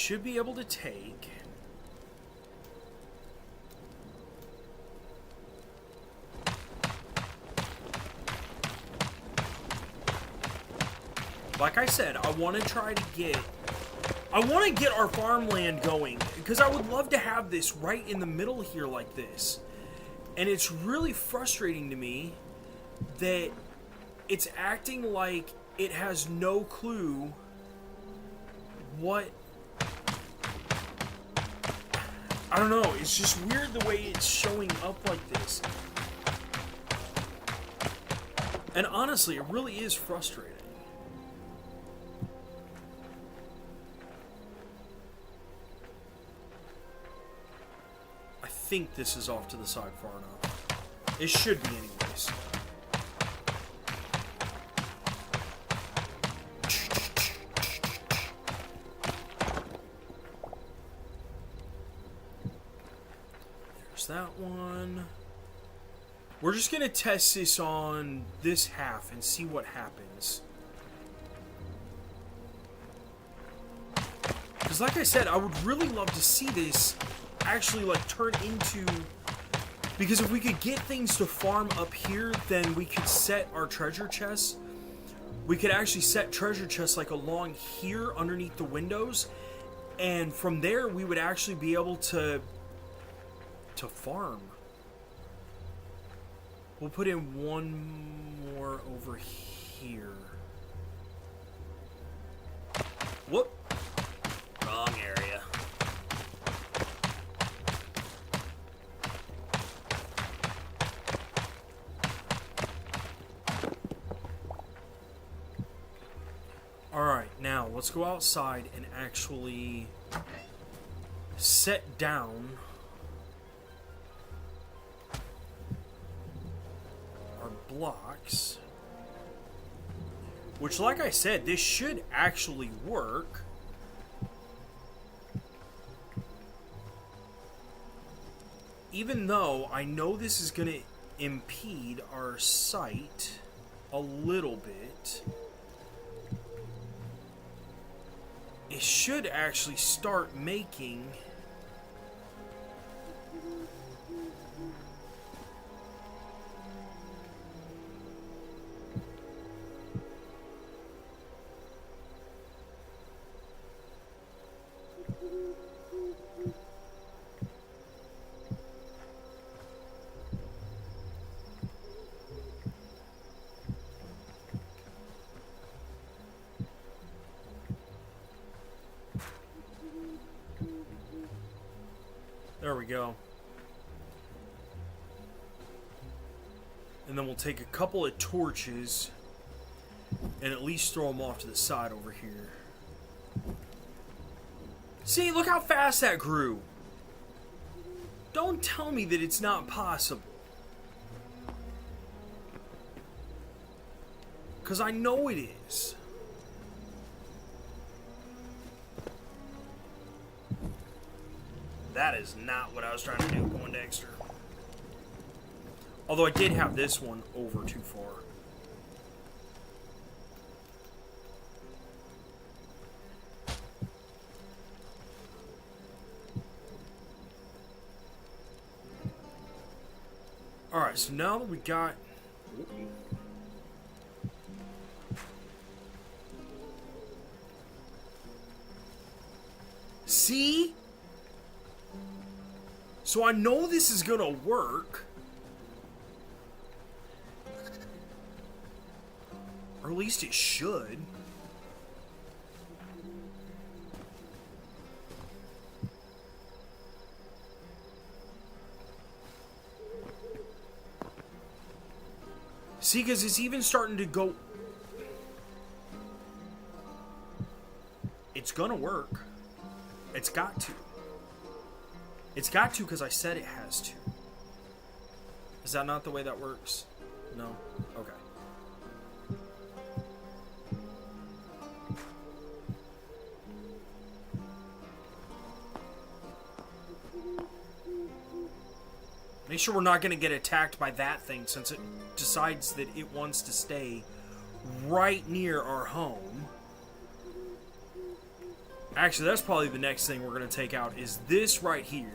should be able to take... Like I said, I want to try to get... I want to get our farmland going, because I would love to have this right in the middle here like this. And it's really frustrating to me that it's acting like it has no clue what... I don't know, it's just weird the way it's showing up like this. And honestly, it really is frustrating. I think this is off to the side far enough. It should be anyways. There's that one. We're just gonna test this on this half and see what happens. Because like I said, I would really love to see this actually like turn into, because if we could get things to farm up here, then we could set our treasure chests. We could actually set treasure chests like along here underneath the windows, and from there we would actually be able to farm. We'll put in one more over here. Whoop. Wrong area. Alright, now let's go outside and actually set down our blocks. Which, like I said, this should actually work. Even though I know this is going to impede our sight a little bit, it should actually start making There we go. And then we'll take a couple of torches and at least throw them off to the side over here. See, look how fast that grew. Don't tell me that it's not possible. Because I know it is. That is not what I was trying to do, going Dexter. Although I did have this one over too far. Alright, so now that we got... See? So I know this is gonna work. Or at least it should. See, because it's even starting to go... It's gonna work. It's got to. It's got to because I said it has to. Is that not the way that works? No? Okay. Make sure we're not going to get attacked by that thing since it decides that it wants to stay right near our home. Actually, that's probably the next thing we're going to take out is this right here.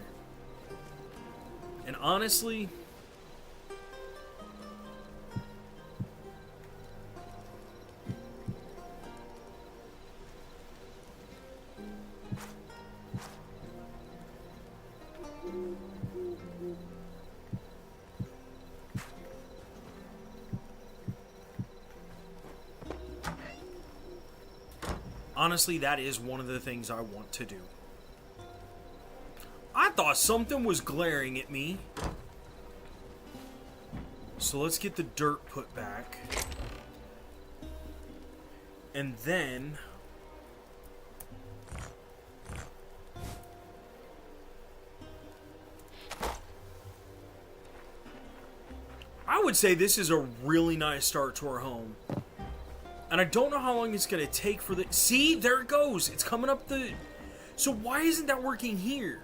And honestly... Honestly, that is one of the things I want to do. I thought something was glaring at me. So let's get the dirt put back. And then... I would say this is a really nice start to our home. And I don't know how long it's going to take for the... See? There it goes. It's coming up the... So why isn't that working here?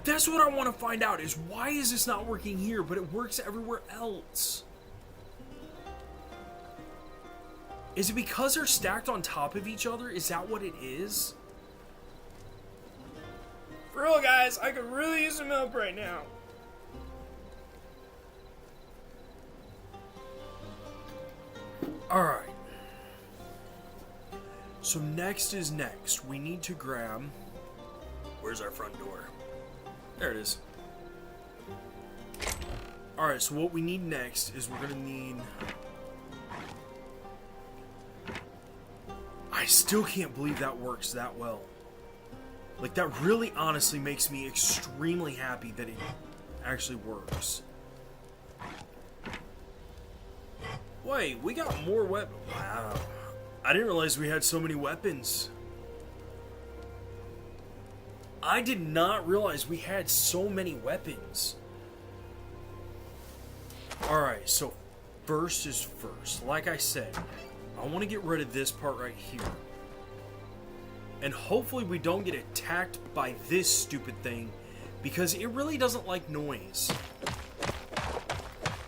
That's what I want to find out, is why is this not working here, but it works everywhere else? Is it because they're stacked on top of each other? Is that what it is? For real, guys, I could really use some help right now. Alright. So next is next. We need to grab... Where's our front door? There it is. Alright, so what we need next is we're going to need... I still can't believe that works that well. Like, that really honestly makes me extremely happy that it actually works. Wait, we got more weapons. Wow. I didn't realize we had so many weapons. I did not realize we had so many weapons. Alright, so first is first. Like I said, I want to get rid of this part right here. And hopefully we don't get attacked by this stupid thing, because it really doesn't like noise.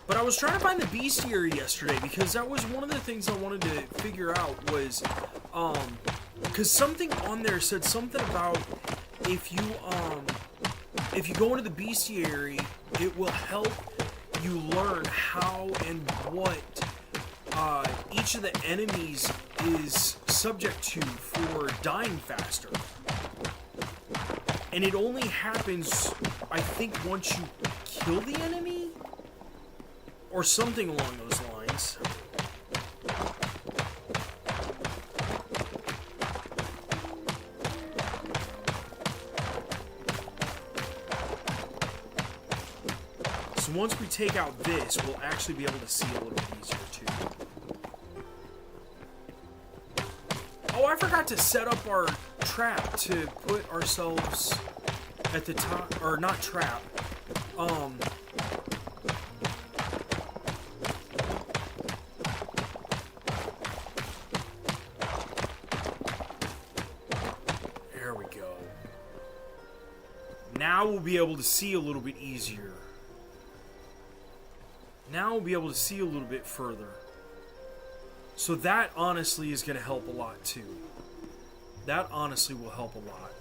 But I was trying to find the bestiary yesterday, because that was one of the things I wanted to figure out was, because something on there said something about if you go into the bestiary, it will help you learn how and what each of the enemies is subject to for dying faster. And it only happens, I think, once you kill the enemy? Or something along those lines. So once we take out this, we'll actually be able to see a little bit easier too. Oh, I forgot to set up our trap to put ourselves at the top, or not trap, there we go. Now we'll be able to see a little bit easier. Now we'll be able to see a little bit further. So that honestly is going to help a lot too. That honestly will help a lot.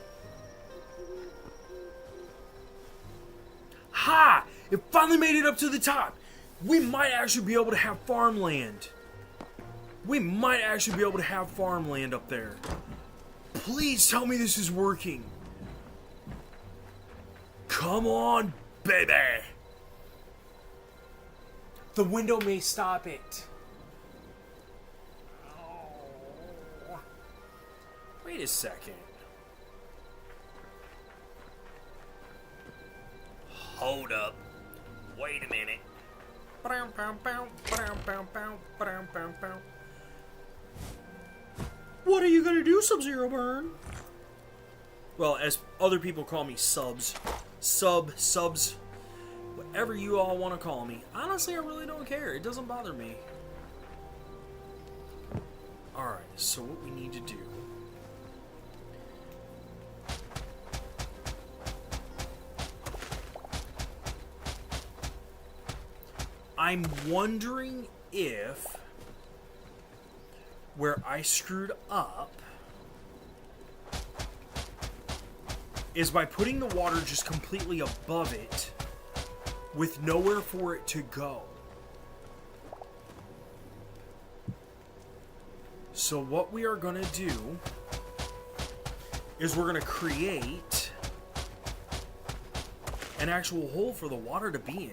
Ha! It finally made it up to the top! We might actually be able to have farmland. We might actually be able to have farmland up there. Please tell me this is working. Come on, baby! The window may stop it. Wait a second. Hold up. Wait a minute. What are you gonna do, Subzeroburn? Well, as other people call me, Subs. Subs. Whatever you all want to call me. Honestly, I really don't care. It doesn't bother me. Alright, so what we need to do... I'm wondering if where I screwed up is by putting the water just completely above it with nowhere for it to go. So what we are going to do is we're going to create an actual hole for the water to be in,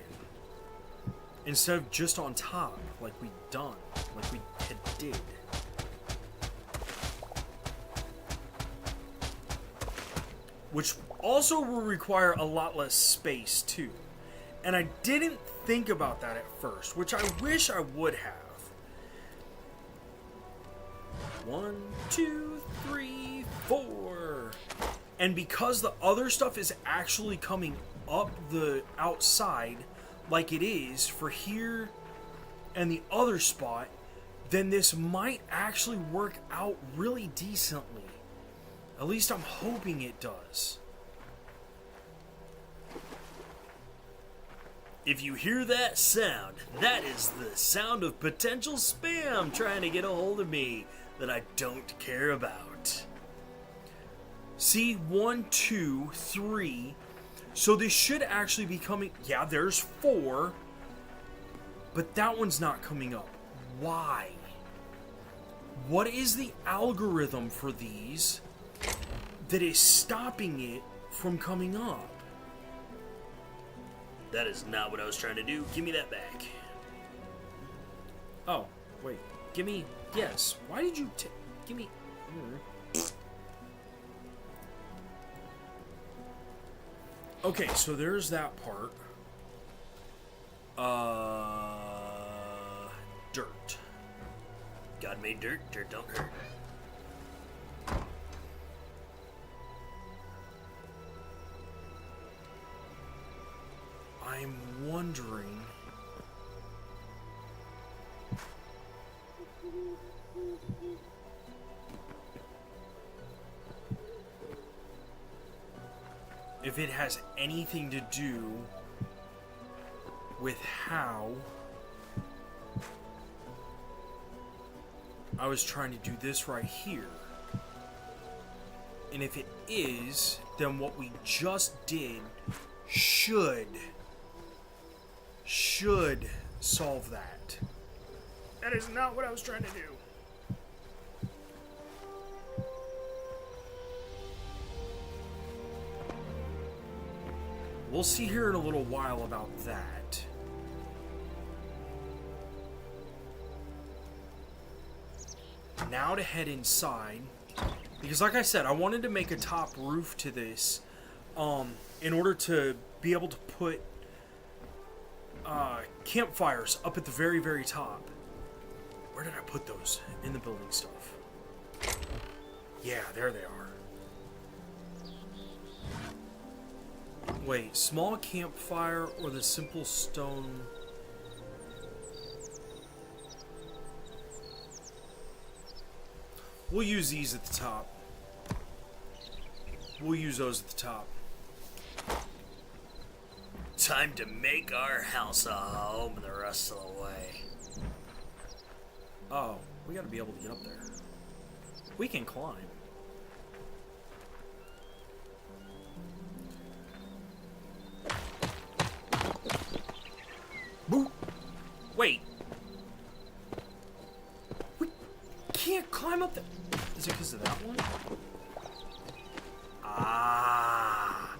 instead of just on top like we had did. Which also will require a lot less space too. And I didn't think about that at first, which I wish I would have. 1, 2, 3, 4. And because the other stuff is actually coming up the outside like it is for here and the other spot, then this might actually work out really decently. At least I'm hoping it does. If you hear that sound, that is the sound of potential spam trying to get a hold of me that I don't care about. See, 1, 2, 3. So this should actually be coming. Yeah, there's 4. But that one's not coming up. Why? What is the algorithm for these that is stopping it from coming up? That is not what I was trying to do. Give me that back. Oh, wait. Give me... Yes. Why did you give me... Okay, so there's that part. Dirt. God made dirt. Dirt don't hurt. I'm wondering... if it has anything to do with how I was trying to do this right here. And if it is, then what we just did should solve that. That is not what I was trying to do. We'll see here in a little while about that. Now to head inside, because like I said, I wanted to make a top roof to this in order to be able to put campfires up at the very, very top. Where did I put those? In the building stuff. Yeah, there they are. Wait, small campfire or the simple stone... We'll use these at the top. We'll use those at the top. Time to make our house a home the rest of the way. Oh, we gotta be able to get up there. We can climb. Boop. Wait. We can't climb up there. Is it because of that one? Ah.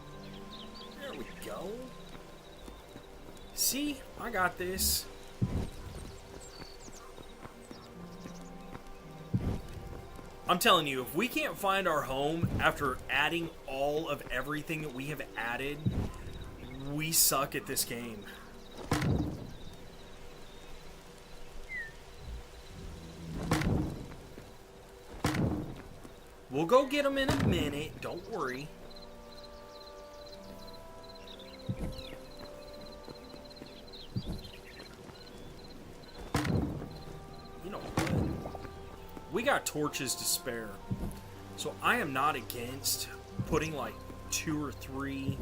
There we go. See? I got this. I'm telling you, if we can't find our home after adding all of everything that we have added, we suck at this game. We'll go get them in a minute. Don't worry. You know what? We got torches to spare. So I am not against putting like 2 or 3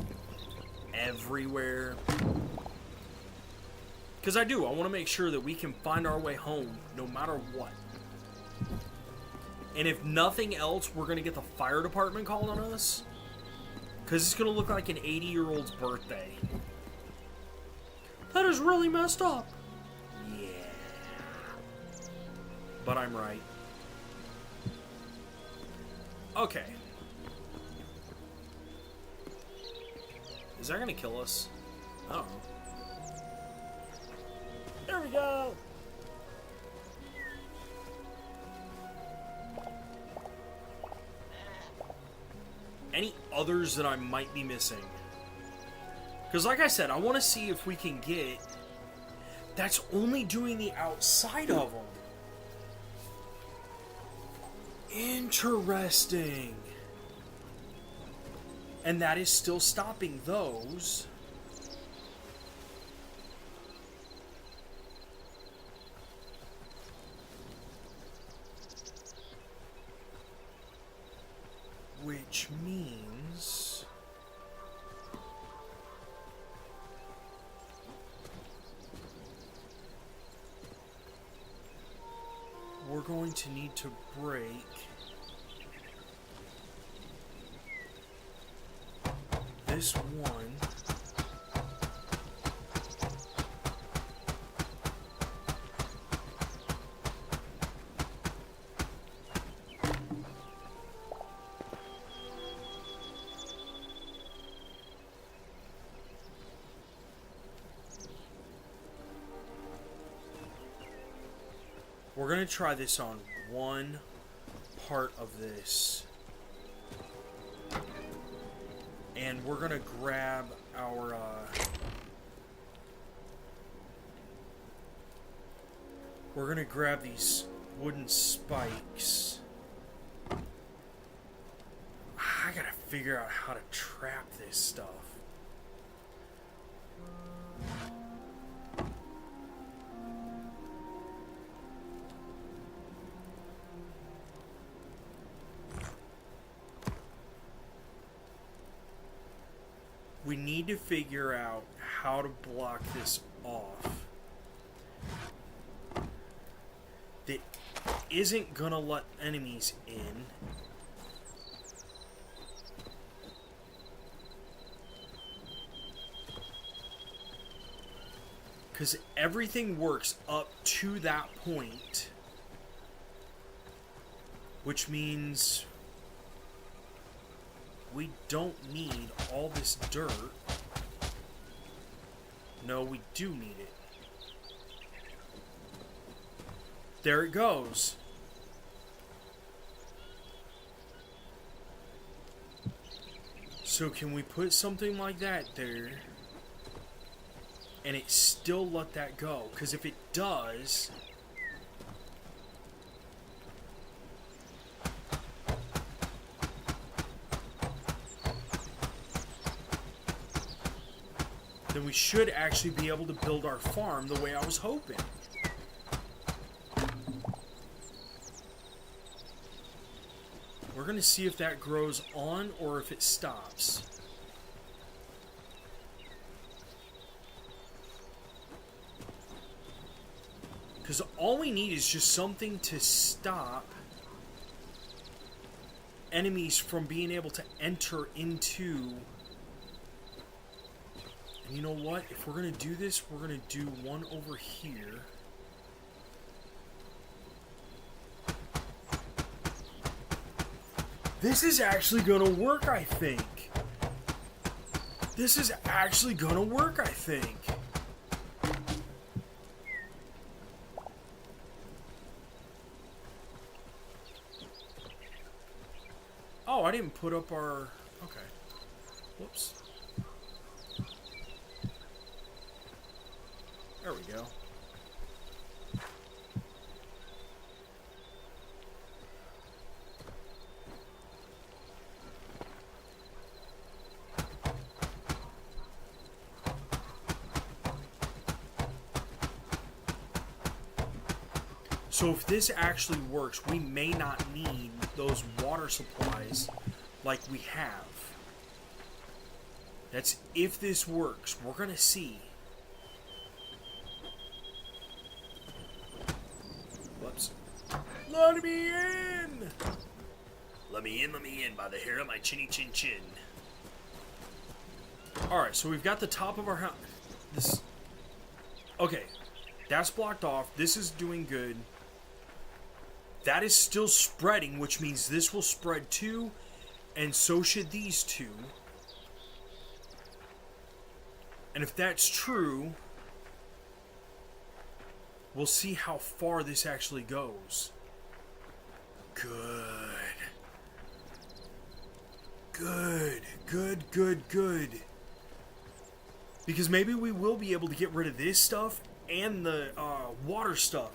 everywhere. Because I want to make sure that we can find our way home no matter what. And if nothing else, we're going to get the fire department called on us. Because it's going to look like an 80-year-old's birthday. That is really messed up. Yeah. But I'm right. Okay. Is that going to kill us? I don't know. There we go. Any others that I might be missing? Because like I said, I want to see if we can get... That's only doing the outside of them. Interesting. And that is still stopping those. Which means... we're going to need to break... this one. We're going to try this on one part of this. And we're going to grab our... we're going to grab these wooden spikes. I got to figure out how to trap this stuff. We need to figure out how to block this off that isn't gonna let enemies in. Because everything works up to that point, which means we don't need all this dirt. No, we do need it. There it goes. So can we put something like that there and it still let that go? Because if it does... then we should actually be able to build our farm the way I was hoping. We're going to see if that grows on or if it stops. Because all we need is just something to stop enemies from being able to enter into... And you know what? If we're going to do this, we're going to do one over here. This is actually going to work, I think. This is actually going to work, I think. Oh, I didn't put up our... Okay. Whoops. There we go. So if this actually works, we may not need those water supplies like we have. That's if this works. We're going to see. Whoops. Let me in! Let me in by the hair of my chinny chin chin. Alright, so we've got the top of our house. This. Okay. That's blocked off. This is doing good. That is still spreading, which means this will spread too. And so should these two. And if that's true, we'll see how far this actually goes. Good. Good. Good, good, good. Because maybe we will be able to get rid of this stuff and the water stuff.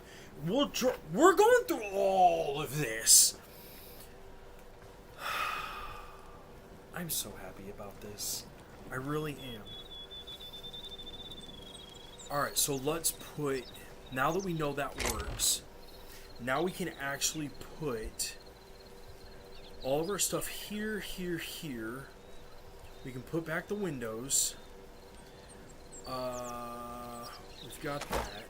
We're going through all of this. I'm so happy about this. I really am. Alright, so let's put... Now that we know that works, now we can actually put all of our stuff here, here, here. We can put back the windows. We've got that.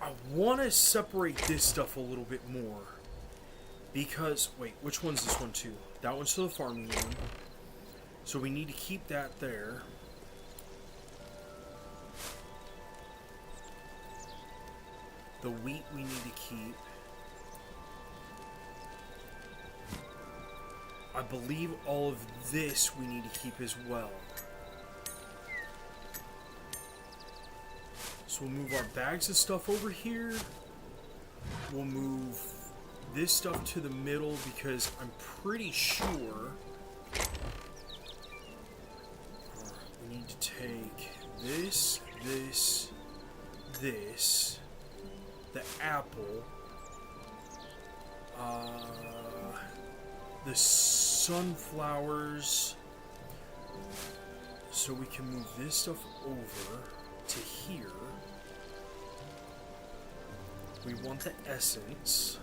I want to separate this stuff a little bit more. Because, wait, which one's this one too? That one's to the farming one. So we need to keep that there. The wheat we need to keep. I believe all of this we need to keep as well. So we'll move our bags of stuff over here. We'll move this stuff to the middle because I'm pretty sure we need to take this, this, this, the apple, the sunflowers, so we can move this stuff over to here. We want the essence.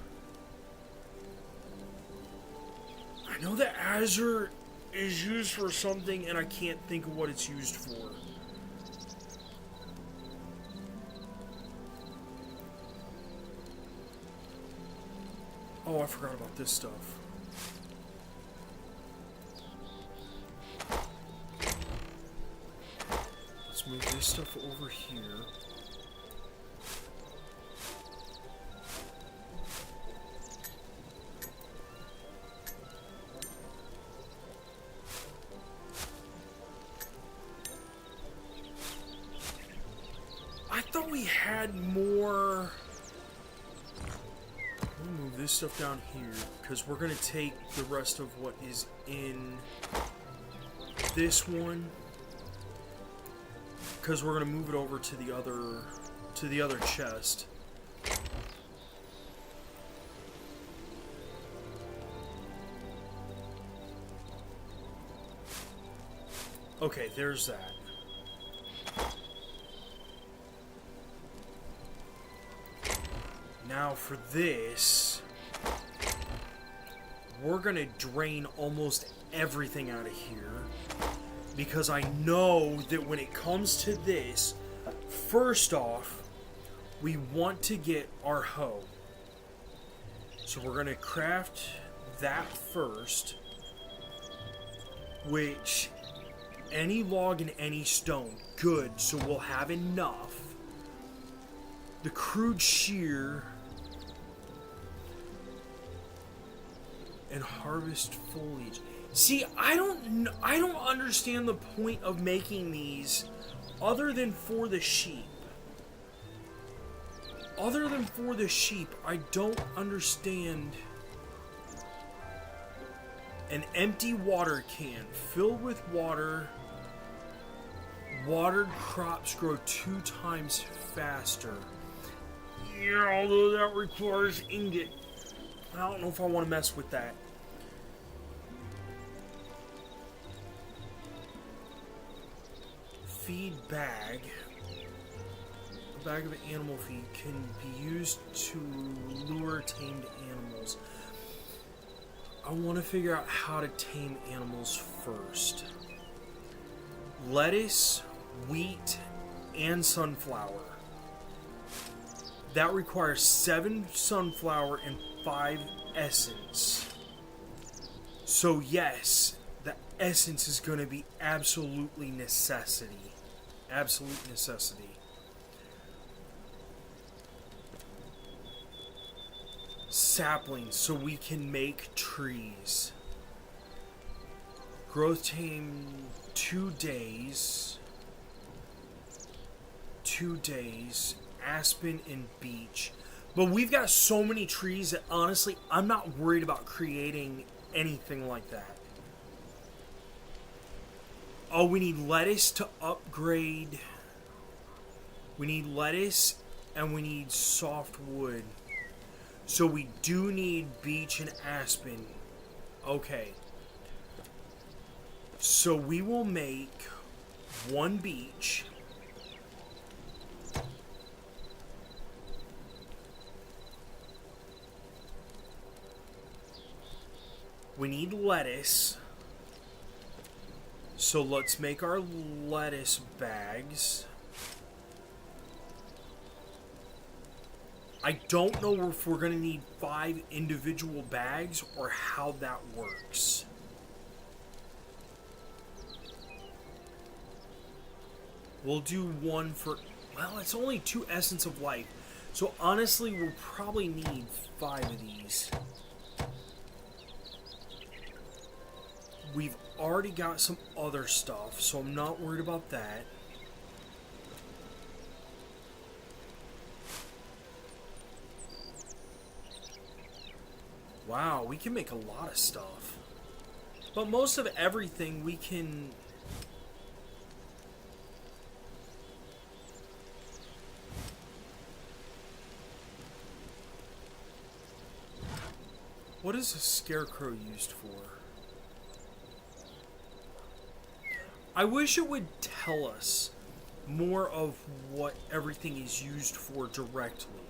I know that azure is used for something and I can't think of what it's used for. Oh, I forgot about this stuff. Let's move this stuff over here. I thought we had more... We'll move this stuff down here, because we're going to take the rest of what is in this one, because we're going to move it over to the other chest. Okay, there's that. Now for this, we're going to drain almost everything out of here, because I know that when it comes to this, first off, we want to get our hoe. So we're going to craft that first, which any log and any stone, good, so we'll have enough. The crude shear and harvest foliage. See, I don't understand the point of making these other than for the sheep. Other than for the sheep, I don't understand. An empty water can filled with water. Watered crops grow 2 times faster. Yeah, although that requires ingot. I don't know if I want to mess with that. Feed bag. A bag of animal feed can be used to lure tamed animals. I want to figure out how to tame animals first. Lettuce, wheat, and sunflower. That requires 7 sunflower and 5 essence. So yes, essence is going to be absolutely necessity. Absolute necessity. Saplings so we can make trees. Growth time 2 days. 2 days. Aspen and beech. But we've got so many trees that honestly, I'm not worried about creating anything like that. Oh, we need lettuce to upgrade. We need lettuce and we need softwood. So we do need beech and aspen. Okay. So we will make 1 beech. We need lettuce. So let's make our lettuce bags. I don't know if we're going to need 5 individual bags or how that works. We'll do 1 for... Well, it's only 2 Essence of Life. So honestly, we'll probably need 5 of these. We've already got some other stuff, so I'm not worried about that. Wow, we can make a lot of stuff. But most of everything we can... What is a scarecrow used for? I wish it would tell us more of what everything is used for directly.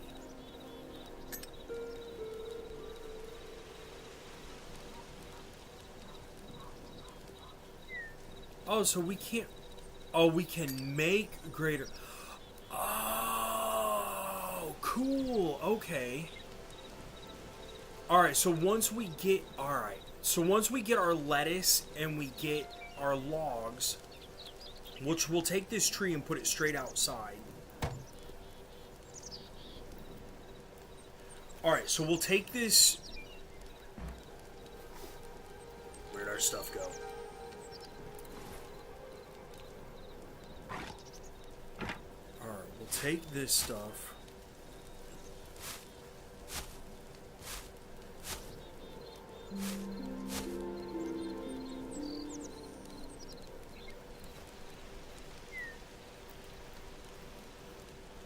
Oh, so we can't... Oh, we can make greater... Oh, cool. Okay. Alright, so once we get... Alright. So once we get our lettuce and we get our logs, which we'll take this tree and put it straight outside. Alright, so we'll take this... Where'd our stuff go? Alright, we'll take this stuff.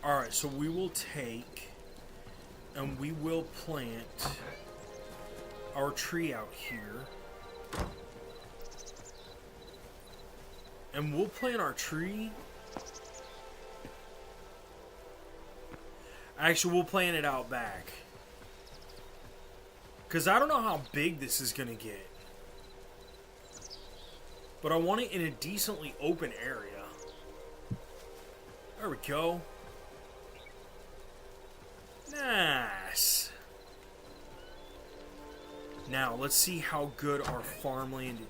Alright, so we will take and we will plant our tree out here. And we'll plant our tree. Actually, we'll plant it out back. Because I don't know how big this is going to get. But I want it in a decently open area. There we go. Nice. Now, let's see how good our farmland is.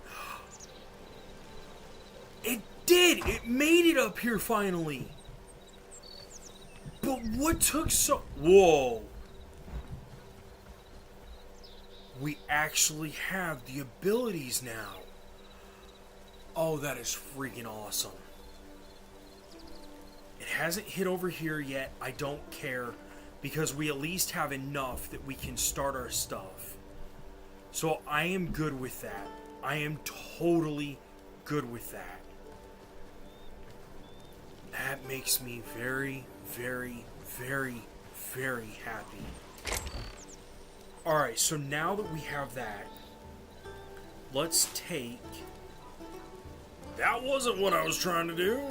It did! It made it up here finally! But what took so... Whoa! We actually have the abilities now. Oh, that is freaking awesome. It hasn't hit over here yet. I don't care. Because we at least have enough that we can start our stuff. So I am good with that. I am totally good with that. That makes me very, very, very, very happy. Alright, so now that we have that, let's take... That wasn't what I was trying to do.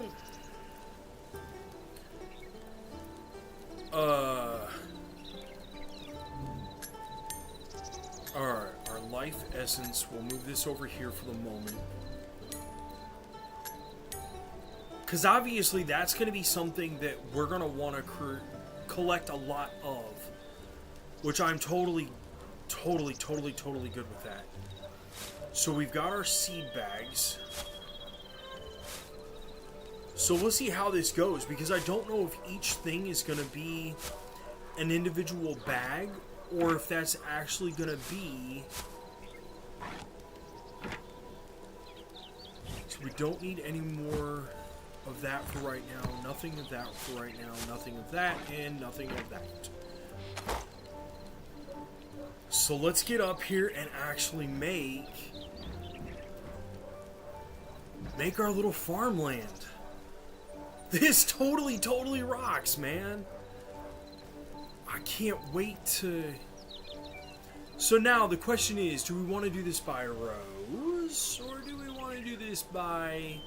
Alright, our life essence, we'll move this over here for the moment. Because obviously that's going to be something that we're going to want to collect a lot of. Which I'm totally good with that. So we've got our seed bags. So we'll see how this goes, because I don't know if each thing is going to be an individual bag, or if that's actually going to be... So we don't need any more of that for right now. Nothing of that for right now. Nothing of that, and nothing of that. So let's get up here and actually make our little farmland. This totally rocks, man. I can't wait to... So now the question is, do we want to do this by rows, or do we want to do this by...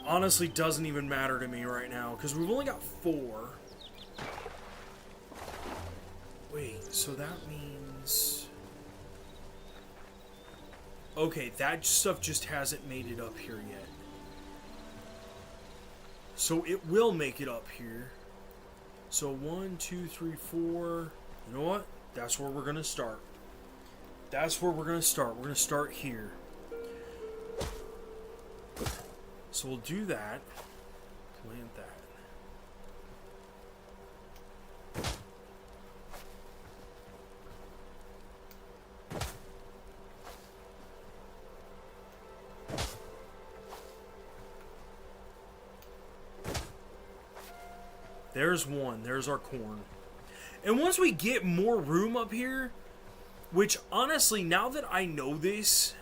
Honestly, doesn't even matter to me right now, because we've only got 4. Wait, so that means... Okay, that stuff just hasn't made it up here yet. So it will make it up here. So 1, 2, 3, 4. You know what? That's where we're going to start. That's where we're going to start. We're going to start here. So we'll do that. Plant that. There's one. There's our corn. And once we get more room up here, which honestly, now that I know this,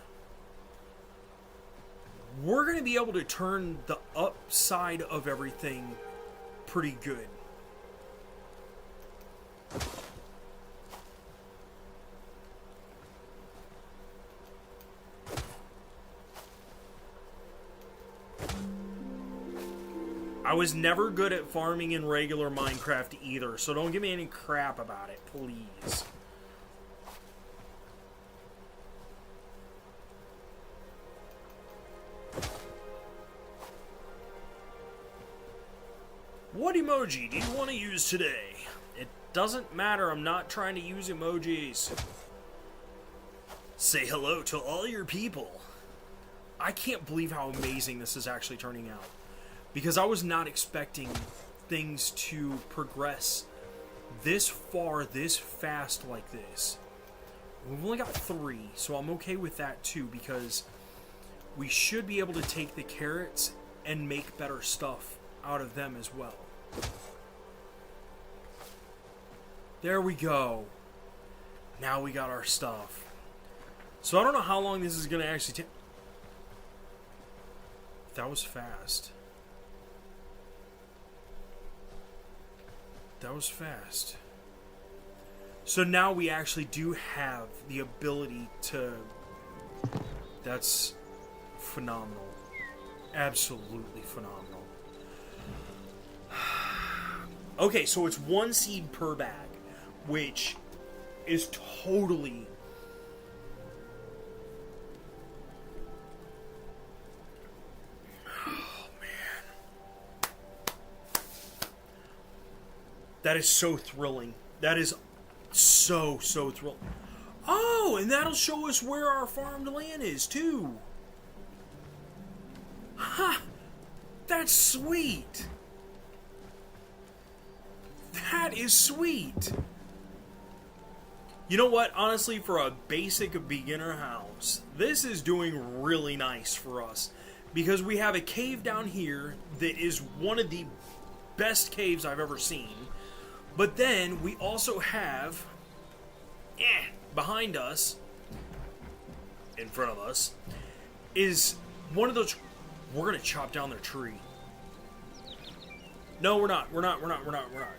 we're going to be able to turn the upside of everything pretty good. I was never good at farming in regular Minecraft either, so don't give me any crap about it, please. What emoji do you want to use today? It doesn't matter, I'm not trying to use emojis. Say hello to all your people. I can't believe how amazing this is actually turning out. Because I was not expecting things to progress this far, this fast like this. We've only got 3, so I'm okay with that too, because we should be able to take the carrots and make better stuff out of them as well. There we go. Now we got our stuff. So I don't know how long this is going to actually take. That was fast. That was fast. So now we actually do have the ability to... That's phenomenal. Absolutely phenomenal. Okay, so it's 1 seed per bag, which is totally... That is so thrilling. That is so thrilling. Oh, and that'll show us where our farmed land is, too. Ha! That's sweet. That is sweet. You know what? Honestly, for a basic beginner house, this is doing really nice for us. Because we have a cave down here that is one of the best caves I've ever seen. But then we also have, behind us, in front of us, is one of those. We're gonna chop down their tree. No, we're not. We're not.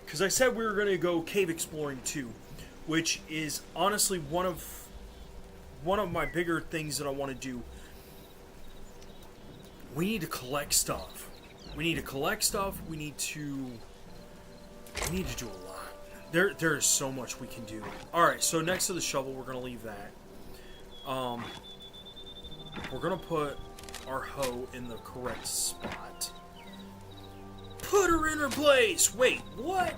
Because I said we were gonna go cave exploring too, which is honestly one of my bigger things that I want to do. We need to collect stuff. We need to do a lot. There is so much we can do. Alright, so next to the shovel, we're going to leave that. We're going to put our hoe in the correct spot. Put her in her place! Wait, what?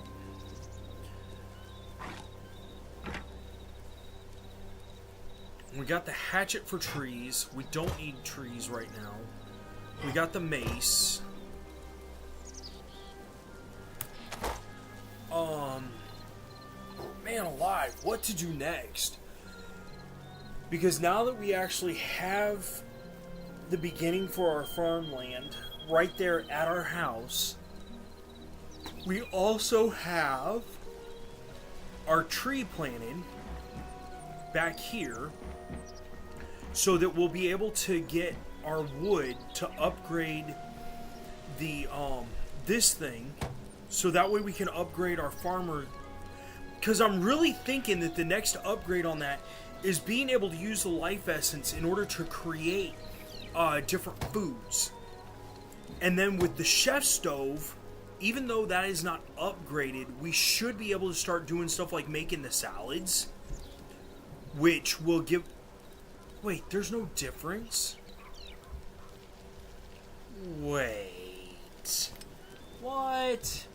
We got the hatchet for trees. We don't need trees right now. We got the mace. Man alive, what to do next? Because now that we actually have the beginning for our farmland right there at our house, we also have our tree planted back here so that we'll be able to get our wood to upgrade the this thing, so that way we can upgrade our farmer, because I'm really thinking that the next upgrade on that is being able to use the life essence in order to create different foods. And then with the chef stove, even though that is not upgraded, we should be able to start doing stuff like making the salads, which will give... Wait, there's no difference? Wait. What?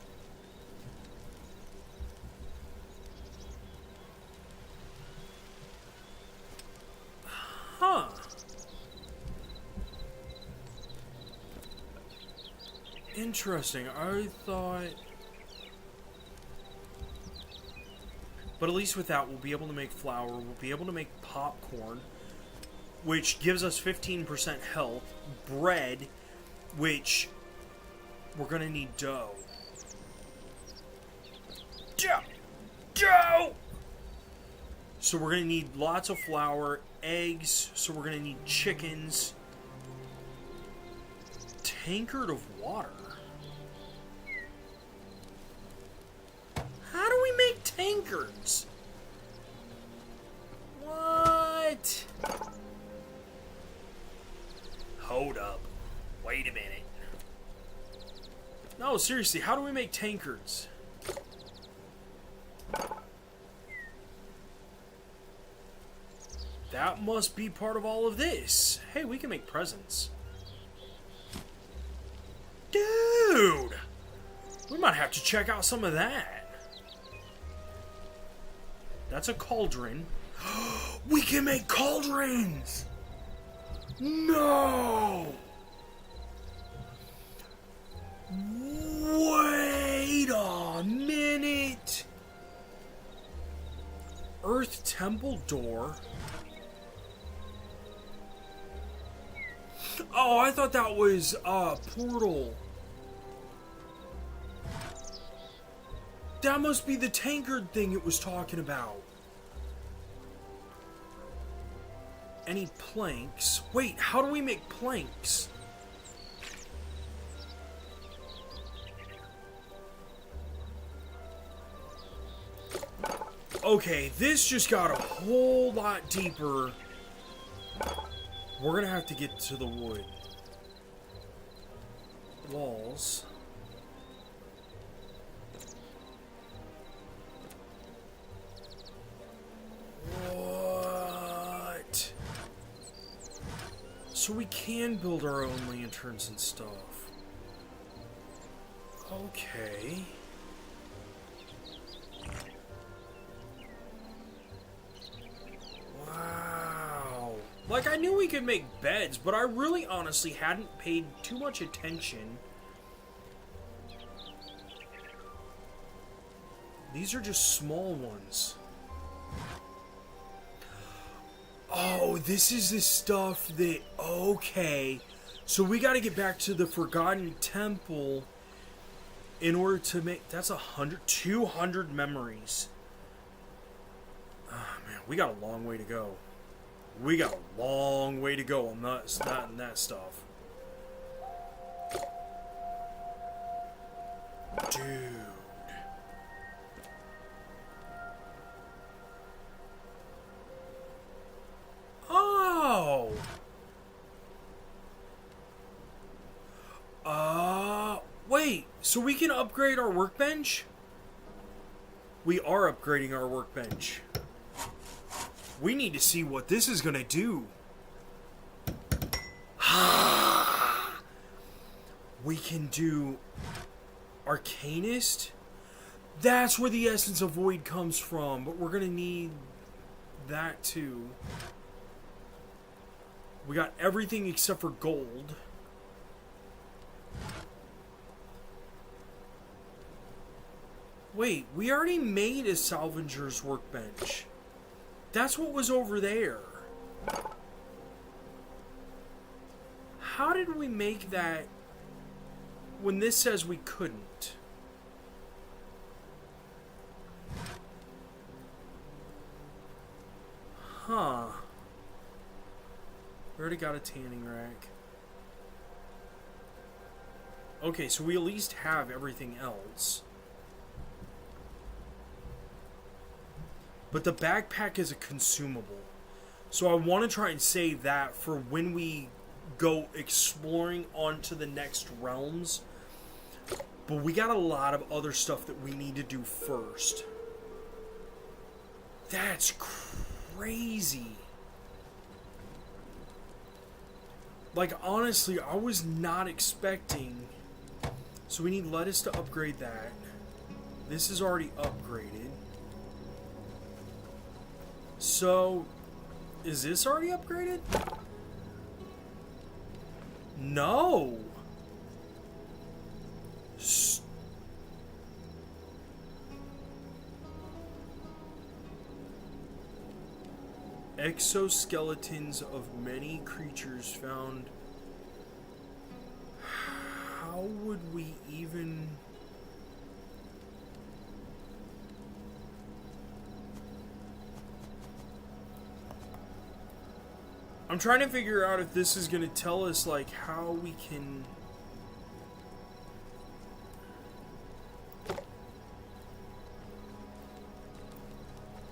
Huh. Interesting. I thought... But at least with that, we'll be able to make flour. We'll be able to make popcorn, which gives us 15% health. Bread, which we're going to need dough. Dough! So we're going to need lots of flour, eggs, so we're going to need chickens. Tankard of water. How do we make tankards? What? Hold up. Wait a minute. No, seriously, how do we make tankards? That must be part of all of this. Hey, we can make presents. Dude! We might have to check out some of that. That's a cauldron. We can make cauldrons! No! Wait a minute! Earth Temple door? Oh, I thought that was a portal. That must be the tankard thing it was talking about. Any planks? Wait, how do we make planks? Okay, this just got a whole lot deeper. We're gonna have to get to the wood. Walls. What? So we can build our own lanterns and stuff. Okay. Wow. Like, I knew we could make beds, but I really honestly hadn't paid too much attention. These are just small ones. Oh, this is the stuff that... Okay. So we gotta get back to the Forgotten Temple in order to make... That's 200 memories. Oh, man, we got a long way to go. We got a long way to go on that stuff. Dude. Oh! Wait, so we can upgrade our workbench? We are upgrading our workbench. We need to see what this is gonna do. We can do Arcanist. That's where the Essence of Void comes from, but we're gonna need that too. We got everything except for gold. Wait, we already made a salvager's workbench. That's what was over there. How did we make that when this says we couldn't? Huh. We already got a tanning rack. Okay, so we at least have everything else. But the backpack is a consumable. So I want to try and save that for when we go exploring onto the next realms. But we got a lot of other stuff that we need to do first. That's crazy. Like, honestly, I was not expecting... So we need lettuce to upgrade that. This is already upgraded. So, is this already upgraded? No! Exoskeletons of many creatures found. How would we even... I'm trying to figure out if this is going to tell us, like, how we can...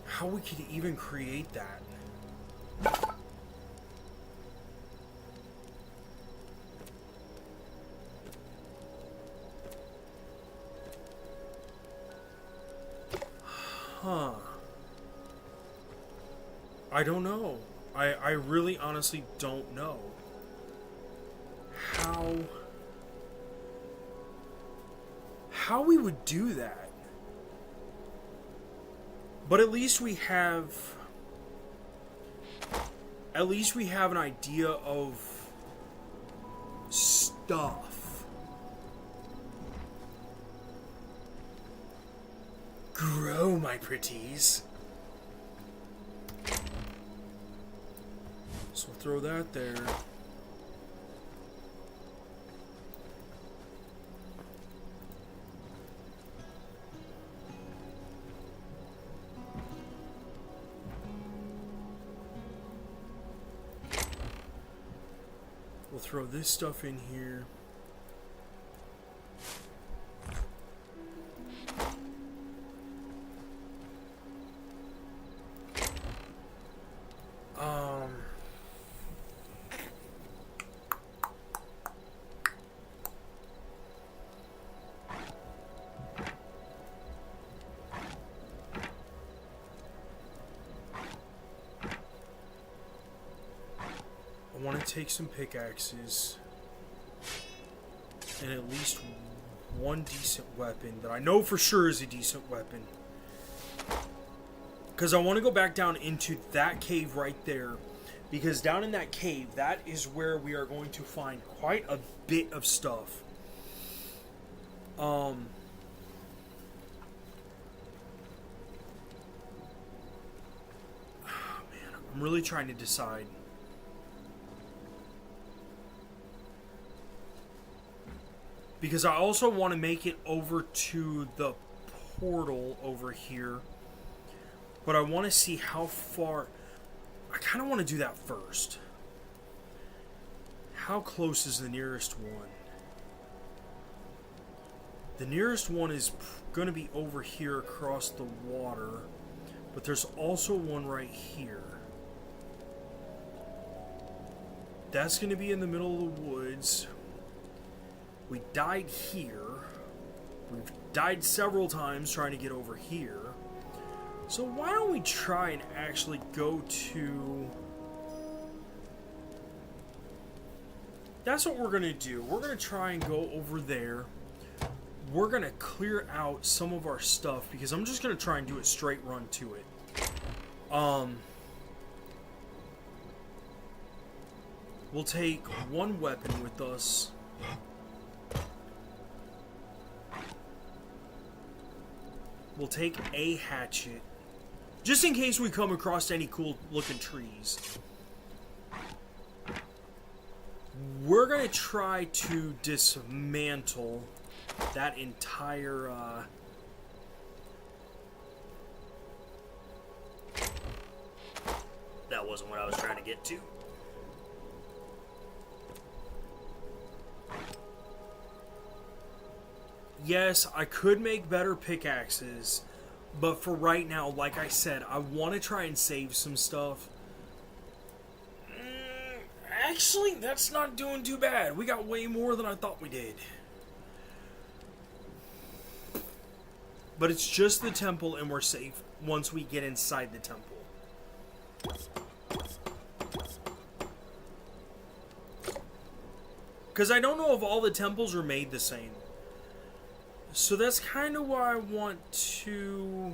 How we could even create that. Huh. I don't know. I really honestly don't know how we would do that. But at least we have an idea of stuff. Grow, my pretties. So throw that there. We'll throw this stuff in here. I want to take some pickaxes and at least one decent weapon that I know for sure is a decent weapon, because I want to go back down into that cave right there, because down in that cave, that is where we are going to find quite a bit of stuff. Man, I'm really trying to decide. Because I also want to make it over to the portal over here. But I want to see how far... I kind of want to do that first. How close is the nearest one? The nearest one is going to be over here across the water. But there's also one right here. That's going to be in the middle of the woods. We died here. We've died several times trying to get over here. So why don't we try and actually go to... That's what we're going to do. We're going to try and go over there. We're going to clear out some of our stuff, because I'm just going to try and do a straight run to it. We'll take one weapon with us. We'll take a hatchet. Just in case we come across any cool looking trees. We're gonna try to dismantle that entire, that wasn't what I was trying to get to. Yes, I could make better pickaxes, but for right now, like I said, I want to try and save some stuff. Actually, that's not doing too bad. We got way more than I thought we did. But it's just the temple, and we're safe once we get inside the temple. Because I don't know if all the temples are made the same. So that's kind of why I want to...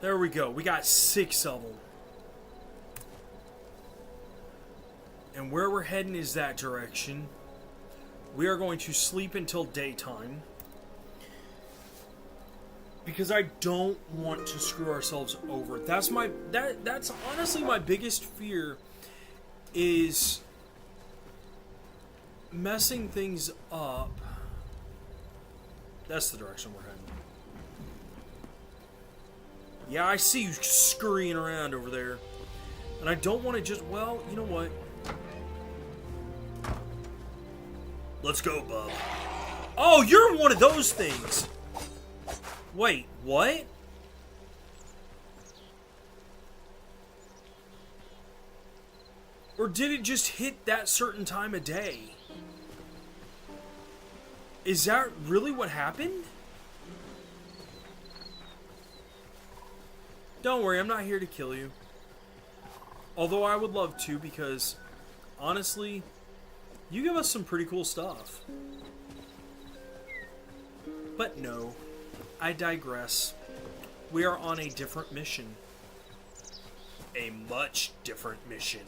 There we go. We got 6 of them. And where we're heading is that direction. We are going to sleep until daytime. Because I don't want to screw ourselves over. That's honestly my biggest fear, is messing things up. That's the direction we're heading. Yeah, I see you scurrying around over there. And I don't want to just... Well, you know what? Let's go, bub. Oh, you're one of those things! Wait, what? Or did it just hit that certain time of day? Is that really what happened? Don't worry, I'm not here to kill you. Although I would love to, because honestly, you give us some pretty cool stuff. But no, I digress. We are on a different mission. A much different mission.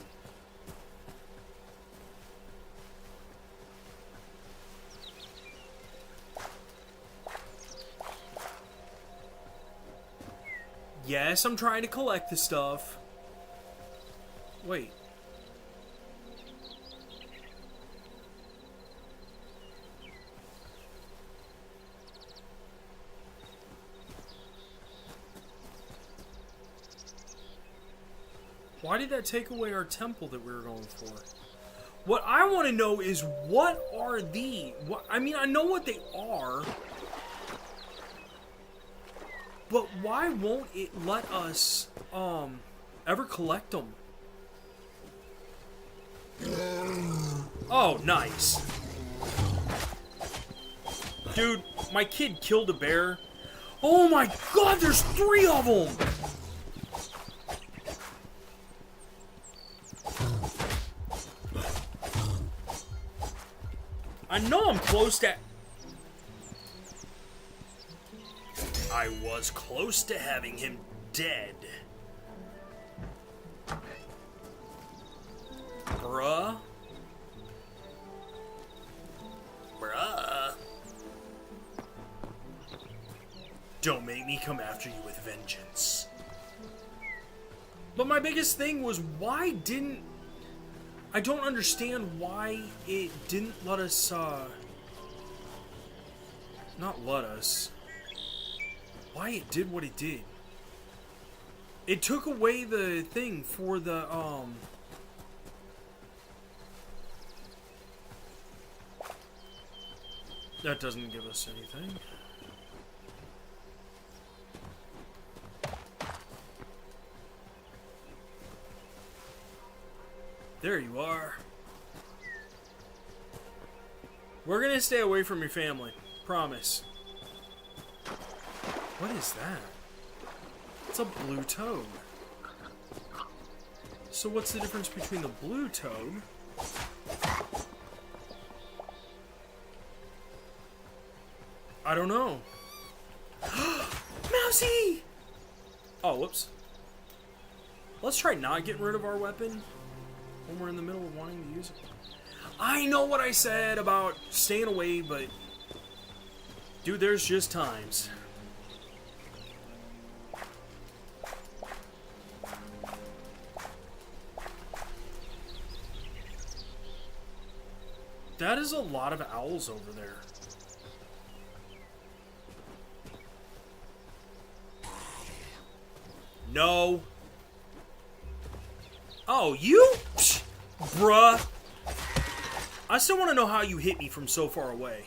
Yes, I'm trying to collect the stuff. Wait. Why did that take away our temple that we were going for? What I want to know is, what are the... I mean, I know what they are. But why won't it let us, ever collect them? Oh, nice. Dude, my kid killed a bear. Oh my god, there's 3 of them! I know I'm close to... I was close to having him dead. Bruh. Bruh. Don't make me come after you with vengeance. But my biggest thing was, why didn't... I don't understand why it didn't let us, not let us... Why it did what it did. It took away the thing for the, That doesn't give us anything. There you are. We're gonna stay away from your family. Promise. What is that? It's a blue toad. So what's the difference between the blue toad I don't know. Mousy! Oh, whoops. Let's try not getting rid of our weapon when we're in the middle of wanting to use it. I know what I said about staying away, but... Dude, there's just times. That is a lot of owls over there. No. Oh, you? Psh, bruh. I still want to know how you hit me from so far away.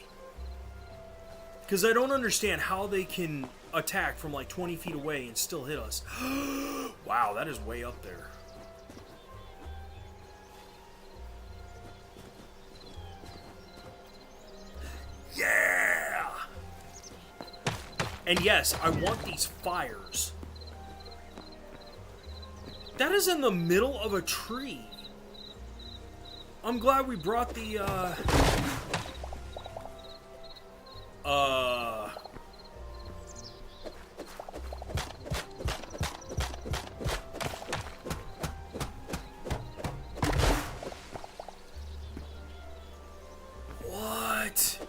Because I don't understand how they can attack from like 20 feet away and still hit us. Wow, that is way up there. Yeah! And yes, I want these fires. That is in the middle of a tree. I'm glad we brought the, What?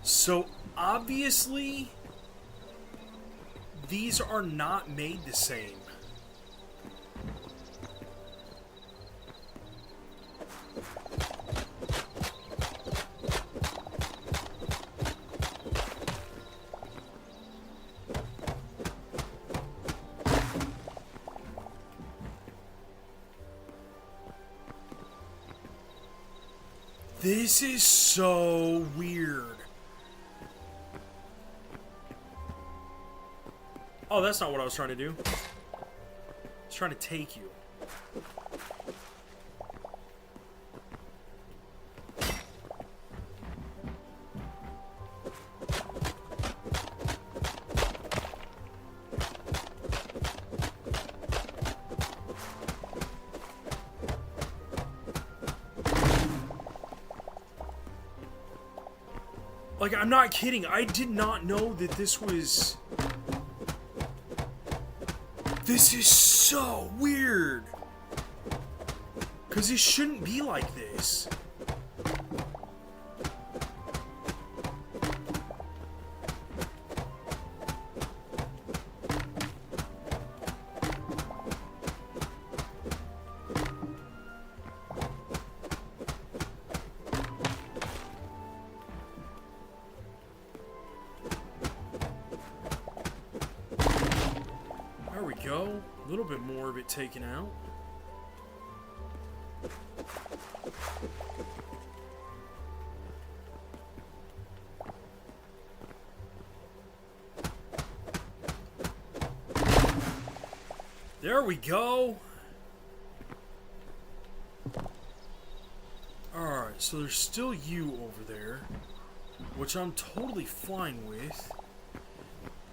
So, obviously, these are not made the same. This is so weird. Oh, that's not what I was trying to do. I was trying to take you. Like, I'm not kidding. I did not know that this was... This is so weird. Because it shouldn't be like this. There we go. A little bit more of it taken out. There we go. Alright, so there's still you over there, which I'm totally fine with,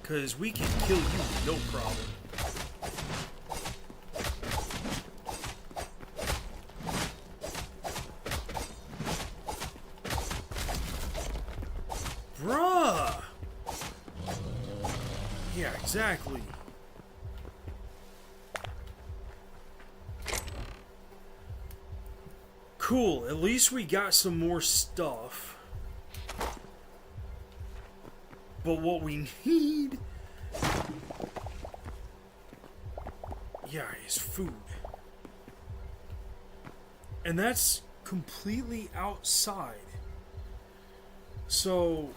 because we can kill you no problem. Bruh! Yeah, exactly. Cool, at least we got some more stuff. But what we need... yeah, is food. And that's completely outside. So...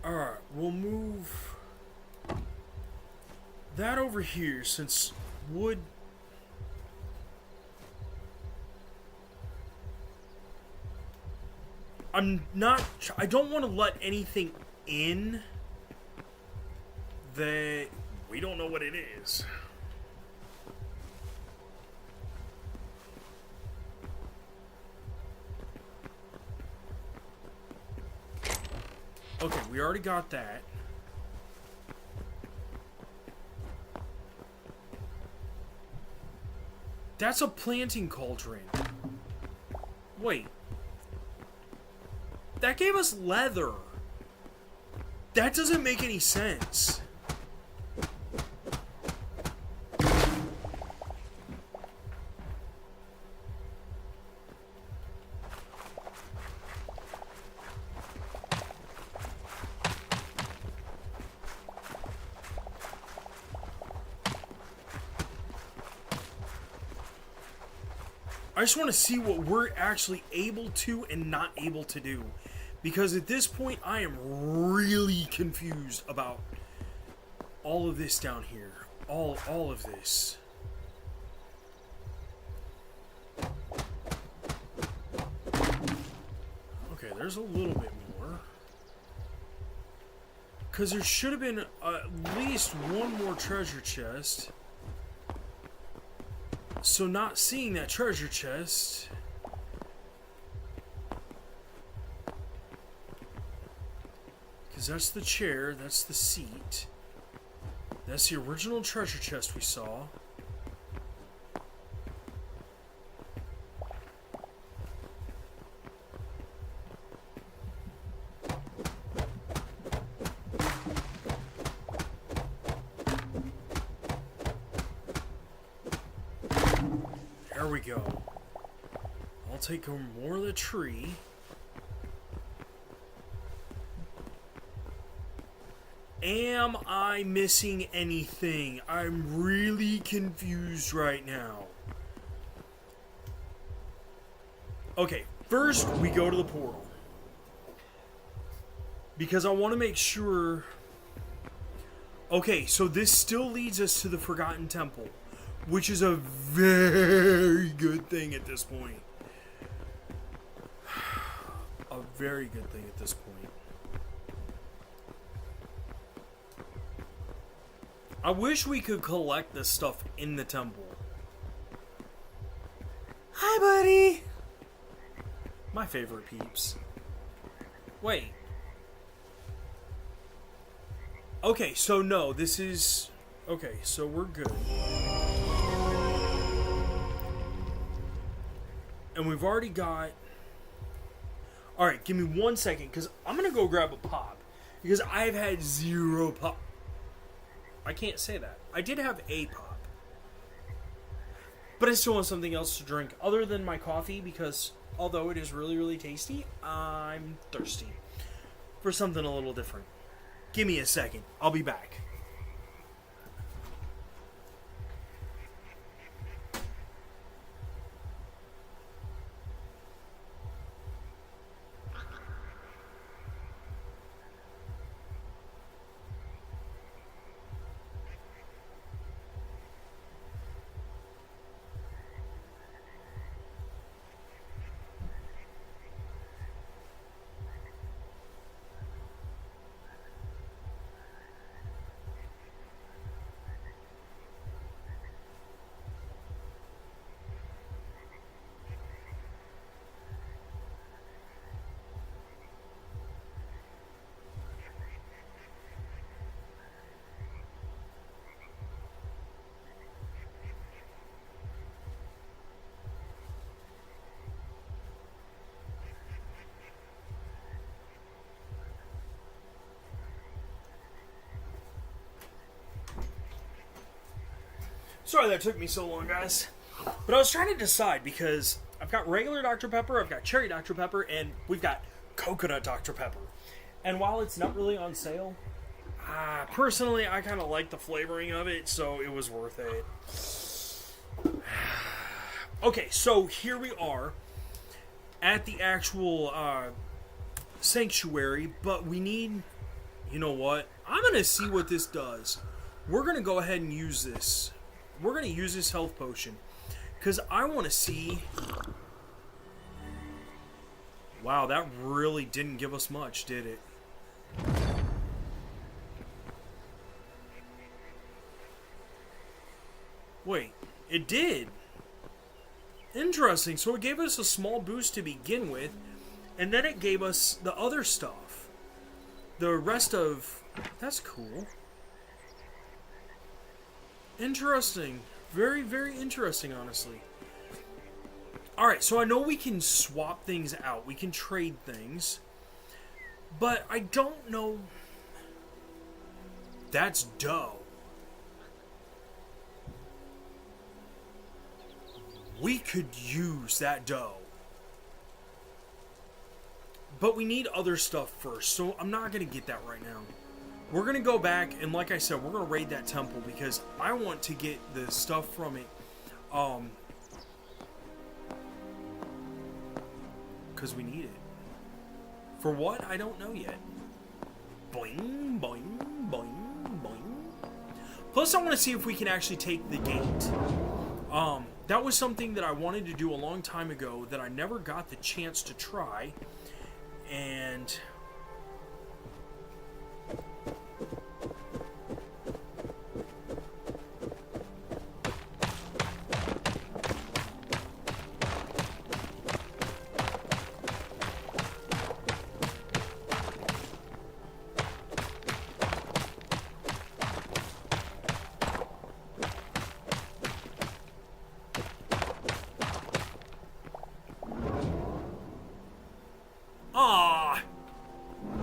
alright, we'll move that over here since wood... I don't want to let anything in that we don't know what it is. Okay, we already got that. That's a planting cauldron. Wait. That gave us leather. That doesn't make any sense. I just want to see what we're actually able to and not able to do. Because at this point, I am really confused about all of this down here. All of this. Okay, there's a little bit more. Because there should have been at least one more treasure chest. So not seeing that treasure chest... Because that's the chair, that's the seat. That's the original treasure chest we saw. There we go. I'll take more of the tree. Am I missing anything? I'm really confused right now. Okay, first we go to the portal. Because I want to make sure... Okay, so this still leads us to the Forgotten Temple. Which is a very good thing at this point. A very good thing at this point. I wish we could collect this stuff in the temple. Hi, buddy! My favorite peeps. Wait. Okay, so no, this is... Okay, so we're good. And we've already got... Alright, give me 1 second, because I'm going to go grab a pop. Because I've had 0 pop. I can't say that. I did have a pop. But I still want something else to drink other than my coffee, because although it is really, really tasty, I'm thirsty for something a little different. Give me a second. I'll be back. Sorry that took me so long, guys. But I was trying to decide because I've got regular Dr. Pepper, I've got cherry Dr. Pepper, and we've got coconut Dr. Pepper. And while it's not really on sale, personally, I kind of like the flavoring of it, so it was worth it. Okay, so here we are at the actual sanctuary, but we need... You know what? I'm going to see what this does. We're going to go ahead and use this. We're going to use this health potion. Because I want to see... Wow, that really didn't give us much, did it? Wait, it did. Interesting. So it gave us a small boost to begin with, and then it gave us the other stuff. the rest of... That's cool. Interesting. Very, very interesting, honestly. Alright, so I know we can swap things out. We can trade things. But I don't know... That's dough. We could use that dough. But we need other stuff first, so I'm not going to get that right now. We're going to go back, and like I said, we're going to raid that temple, because I want to get the stuff from it, because we need it. For what? I don't know yet. Boing, boing, boing, boing. Plus, I want to see if we can actually take the gate. That was something that I wanted to do a long time ago that I never got the chance to try. And...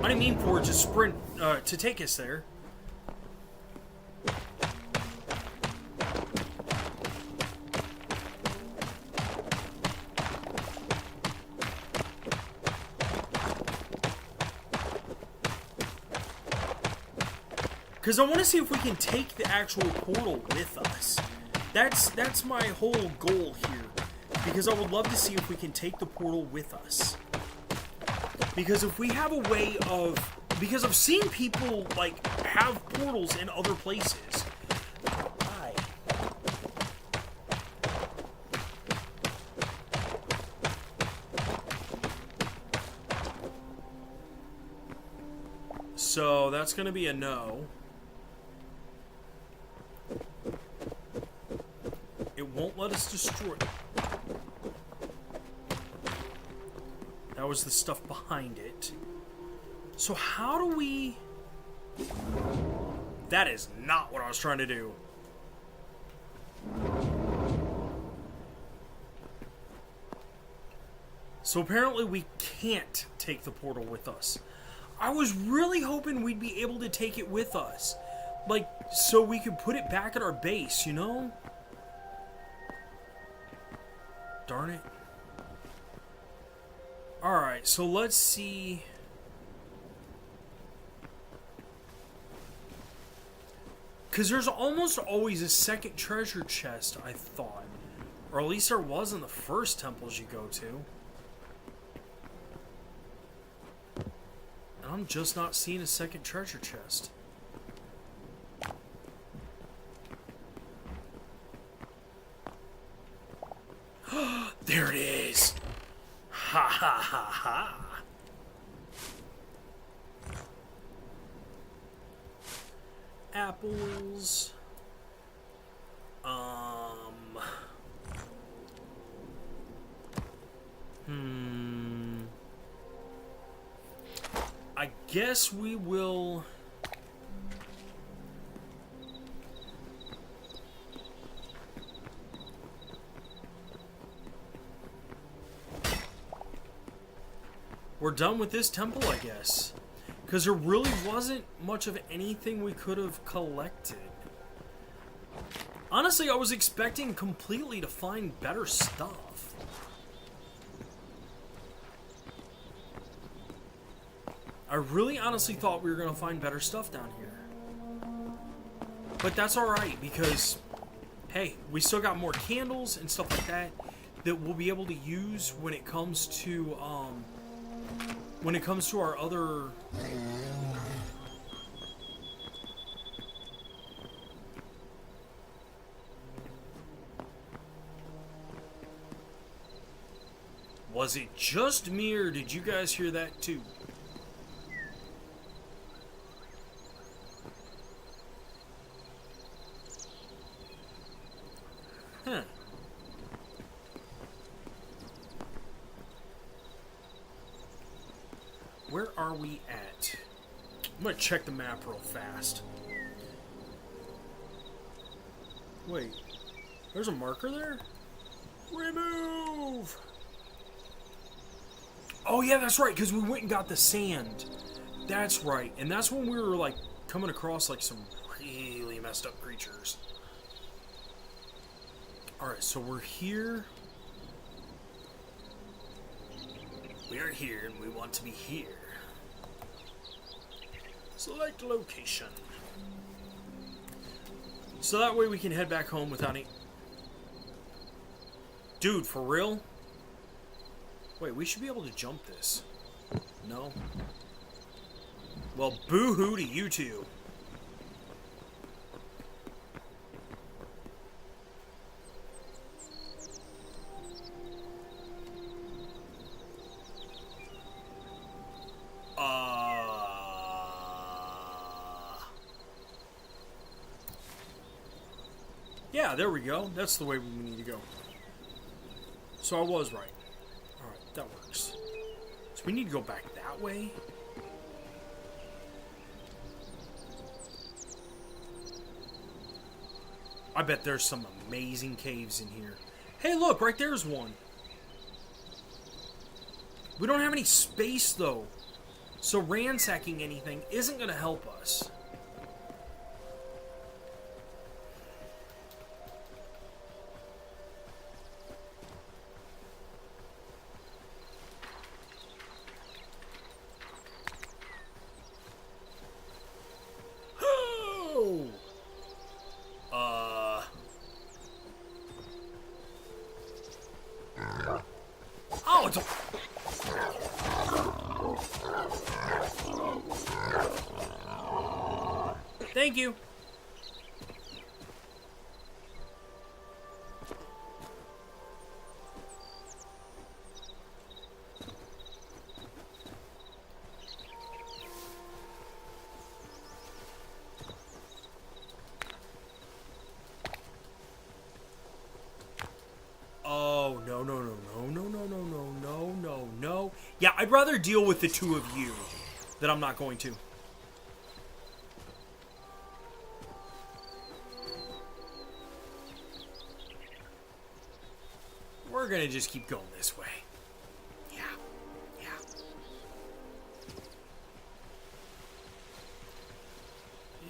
I didn't mean for it to sprint, to take us there. Because I want to see if we can take the actual portal with us. That's my whole goal here. Because I would love to see if we can take the portal with us. Because if we have a way of... Because I've seen people, like, have portals in other places. Hi. So, that's going to be a no. It won't let us destroy it. That was the stuff behind it. So how do we... That is not what I was trying to do. So apparently we can't take the portal with us. I was really hoping we'd be able to take it with us. Like, so we could put it back at our base, you know? Darn it. Alright, so let's see. Because there's almost always a second treasure chest, I thought. Or at least there was in the first temples you go to. And I'm just not seeing a second treasure chest. There it is! Ha ha ha ha! Apples. I guess we will... We're done with this temple, I guess. Because there really wasn't much of anything we could have collected. Honestly, I was expecting completely to find better stuff. I really honestly thought we were going to find better stuff down here. But that's alright, because, hey, we still got more candles and stuff like that that we'll be able to use when it comes to, our other... Was it just me, or did you guys hear that too? Huh. Where are we at? I'm gonna check the map real fast. Wait, there's a marker there? Remove! Oh yeah, that's right, because we went and got the sand. That's right, and that's when we were like coming across like some really messed up creatures. Alright, so we're here. We are here and we want to be here. Select location. So that way we can head back home without any... Dude, for real? Wait, we should be able to jump this. No? Well, boo-hoo to you two. Yeah, there we go. That's the way we need to go. So I was right. Alright, that works. So we need to go back that way? I bet there's some amazing caves in here. Hey, look, right there's one. We don't have any space, though. So ransacking anything isn't going to help us. Oh, it's a... Thank you. Oh, no, no, no, no, no, no, no, no, no, no, no. Yeah, I'd rather deal with the two of you than I'm not going to. We're gonna just keep going this way. Yeah, yeah.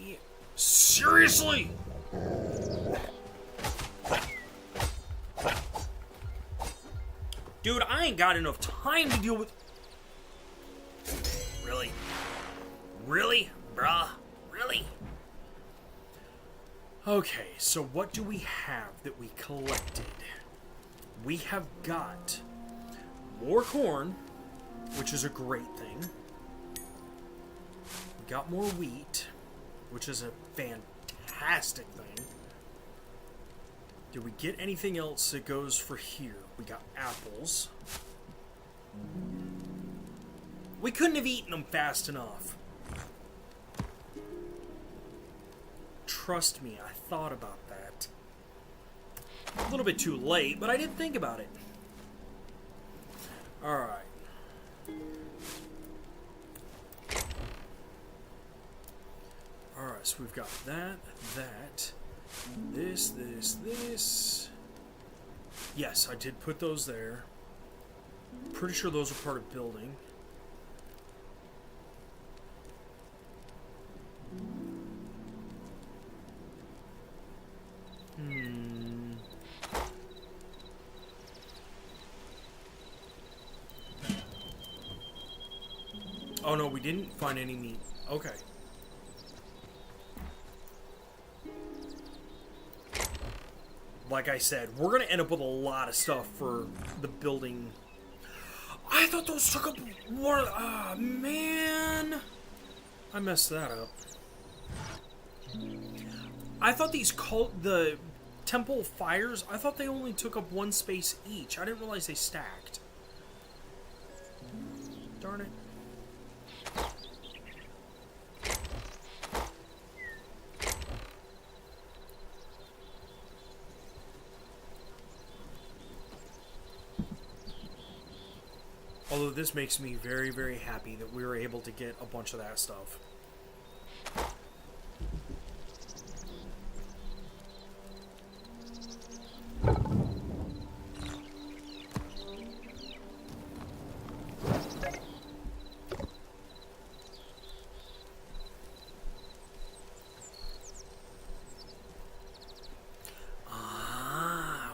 Yeah. Seriously? Dude, I ain't got enough time to deal with... Really? Really? Bruh? Really? Okay, so what do we have that we collected? We have got more corn, which is a great thing. We got more wheat, which is a fantastic thing. Did we get anything else that goes for here? We got apples. We couldn't have eaten them fast enough. Trust me, I thought about that. A little bit too late, but I did think about it. Alright. Alright, so we've got that, this. Yes, I did put those there. Pretty sure those are part of building. Oh no, we didn't find any meat. Okay. Like I said, we're going to end up with a lot of stuff for the building. I thought those took up more... Ah, man. I messed that up. I thought the temple fires, I thought they only took up one space each. I didn't realize they stacked. Darn it. Although this makes me very, very happy that we were able to get a bunch of that stuff.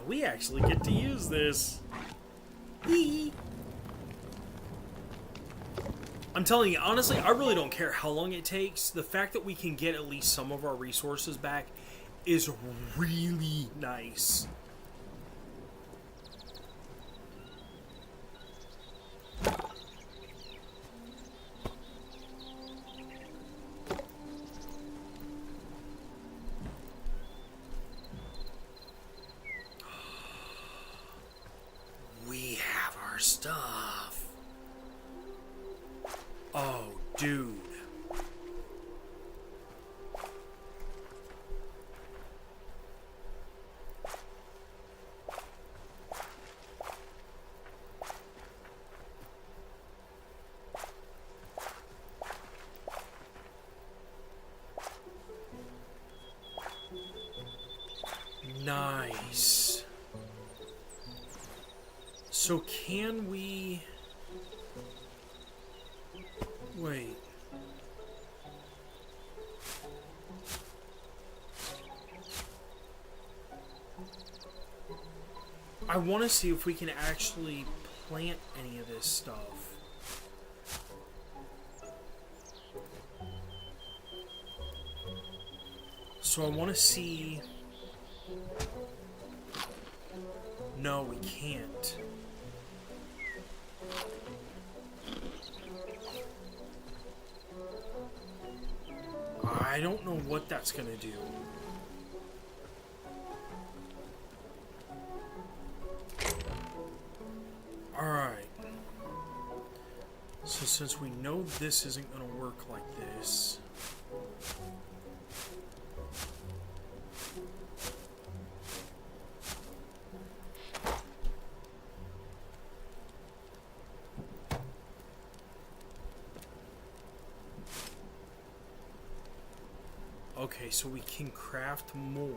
We actually get to use this. Hee. I'm telling you, honestly, I really don't care how long it takes. The fact that we can get at least some of our resources back is really nice. We have our stuff. Oh, dude. Nice. So can we... Wait. I want to see if we can actually plant any of this stuff. So I want to see... No, we can't. I don't know what that's going to do. Alright. So since we know this isn't going to work like this... Okay, so we can craft more.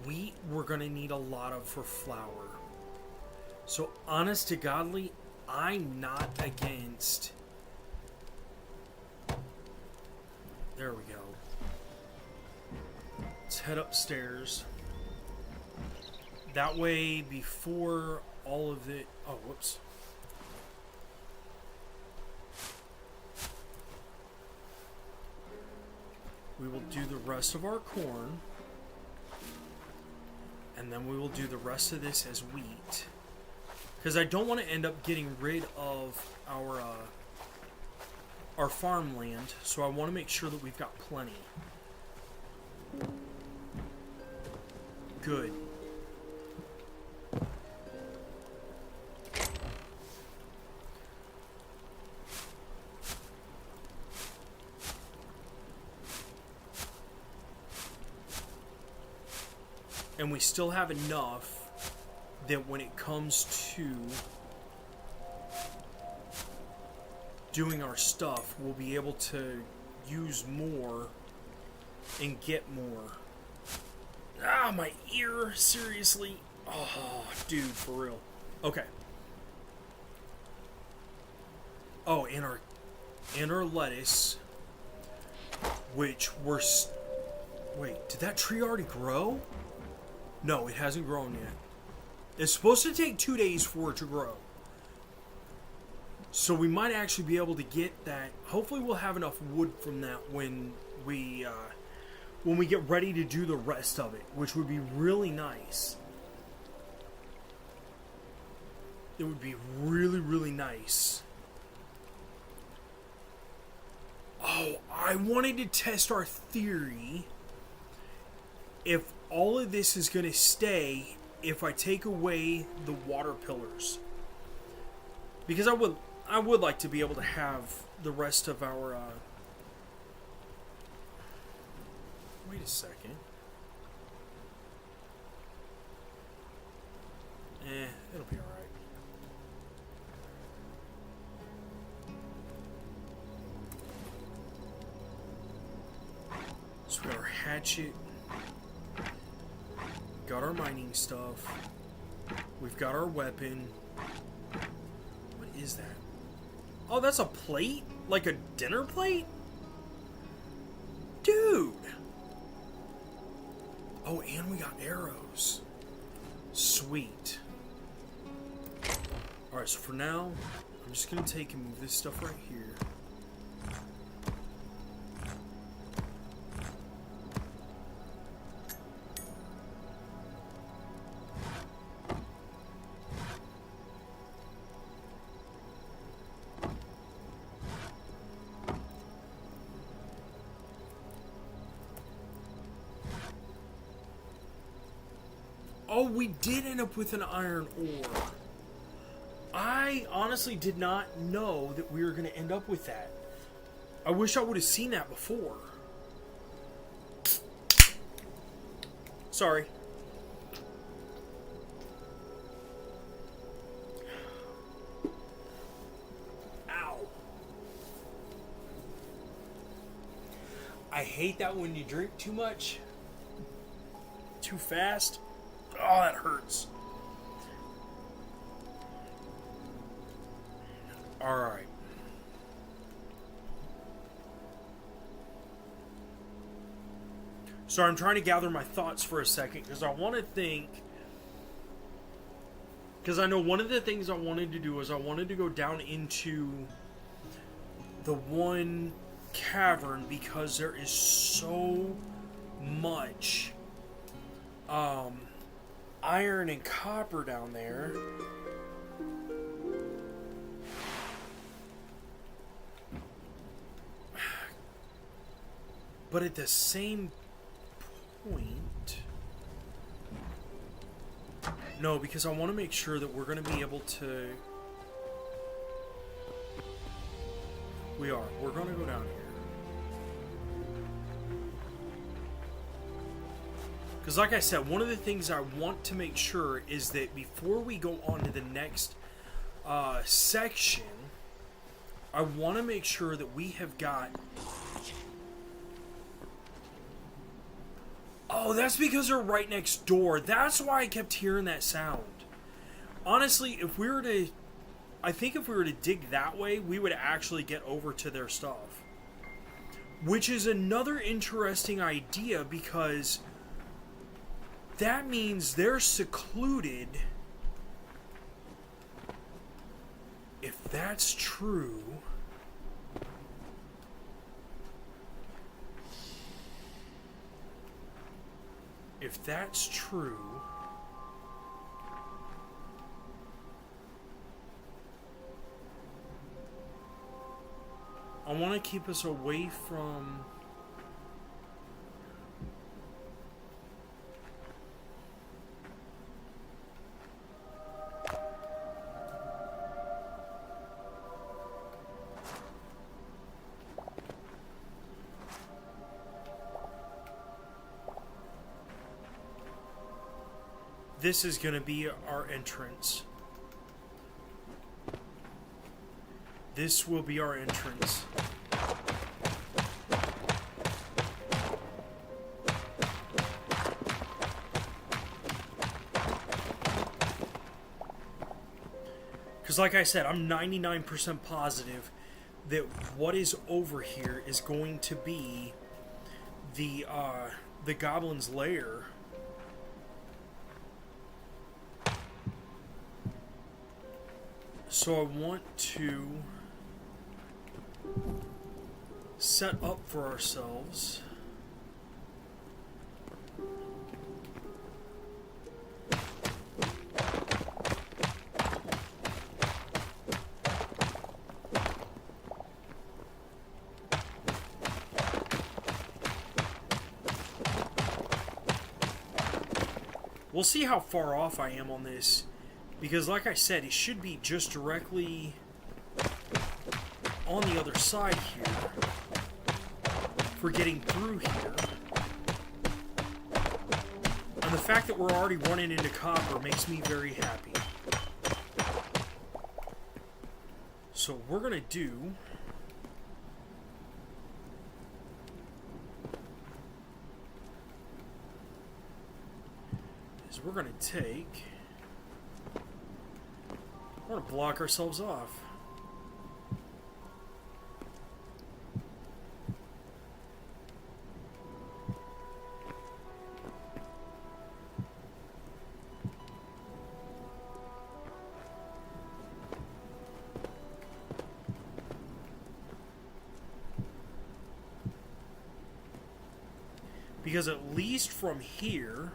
Wheat, we're gonna need a lot of for flour. So, honest to godly, I'm not against... There we go. Let's head upstairs. That way, before all of the... Oh, whoops. We will do the rest of our corn. And then we will do the rest of this as wheat. Because I don't want to end up getting rid of our farmland. So I want to make sure that we've got plenty. Good. And we still have enough that when it comes to doing our stuff, we'll be able to use more and get more. Ah, my ear, seriously. Oh, dude, for real. Okay. Oh, and our lettuce, which we're... Wait, did that tree already grow? No, it hasn't grown yet. It's supposed to take 2 days for it to grow. So we might actually be able to get that. Hopefully we'll have enough wood from that when we get ready to do the rest of it, which would be really nice. It would be really, really nice. Oh, I wanted to test our theory. If all of this is going to stay, if I take away the water pillars. Because I would like to be able to have the rest of our... Wait a second. It'll be alright. So we got our hatchet. Got our mining stuff. We've got our weapon. What is that? Oh, that's a plate? Like a dinner plate? Dude! Oh, and we got arrows. Sweet. Alright, so for now, I'm just going to take and move this stuff right here. Oh, we did end up with an iron ore. I honestly did not know that we were going to end up with that. I wish I would have seen that before. Sorry. Ow. I hate that when you drink too much. Too fast. Oh, that hurts. Alright. So I'm trying to gather my thoughts for a second because I want to think. Because I know one of the things I wanted to do is I wanted to go down into the one cavern because there is so much iron and copper down there. But at the same point, no, because I want to make sure that we're going to be able to. We're going to go down here. Because like I said, one of the things I want to make sure is that before we go on to the next section, I want to make sure that we have got... Oh, that's because they're right next door. That's why I kept hearing that sound. Honestly, if we were to... I think if we were to dig that way, we would actually get over to their stuff. Which is another interesting idea because... that means they're secluded. If that's true... If that's true... I want to keep us away from... This is going to be our entrance. This will be our entrance. Because like I said, I'm 99% positive that what is over here is going to be the goblin's lair. So I want to set up for ourselves we'll see how far off I am on this. Because, like I said, it should be just directly on the other side here for getting through here. And the fact that we're already running into copper makes me very happy. So we're going to do... is we're going to take... we're going to block ourselves off. Because at least from here...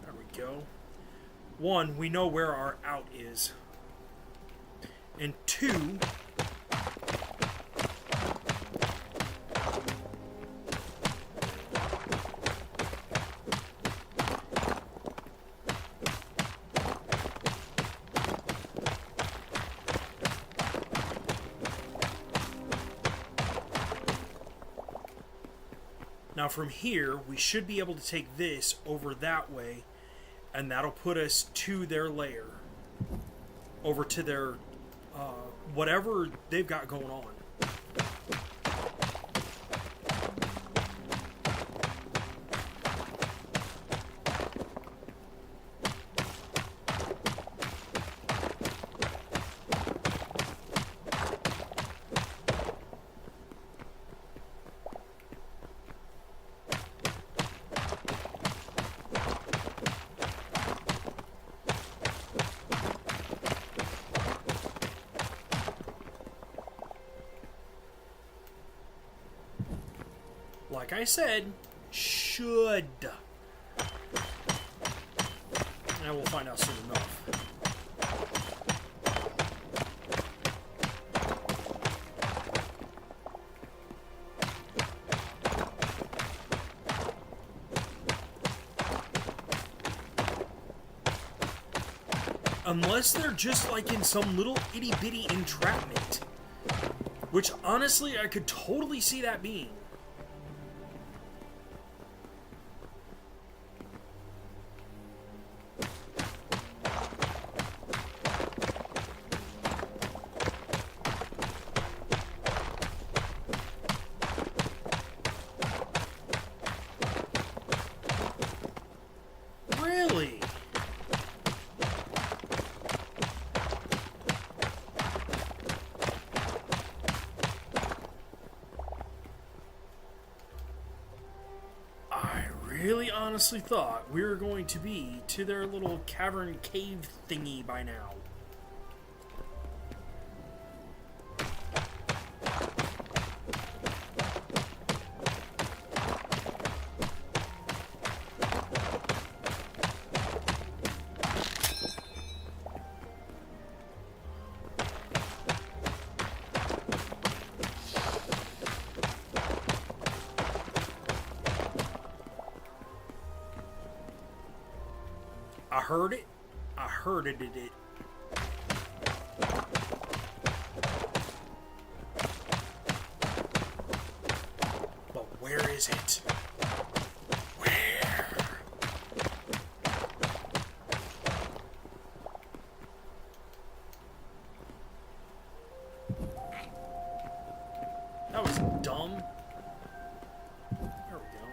there we go. One, we know where our out is. And two... now from here, we should be able to take this over that way, and that'll put us to their lair. Over to their, whatever they've got going on. Like I said, should. And we'll find out soon enough. Unless they're just like in some little itty-bitty entrapment. Which honestly, I could totally see that being. Really honestly thought we were going to be to their little cavern cave thingy by now. I heard it. I heard it. But where is it? Where? That was dumb. There we go.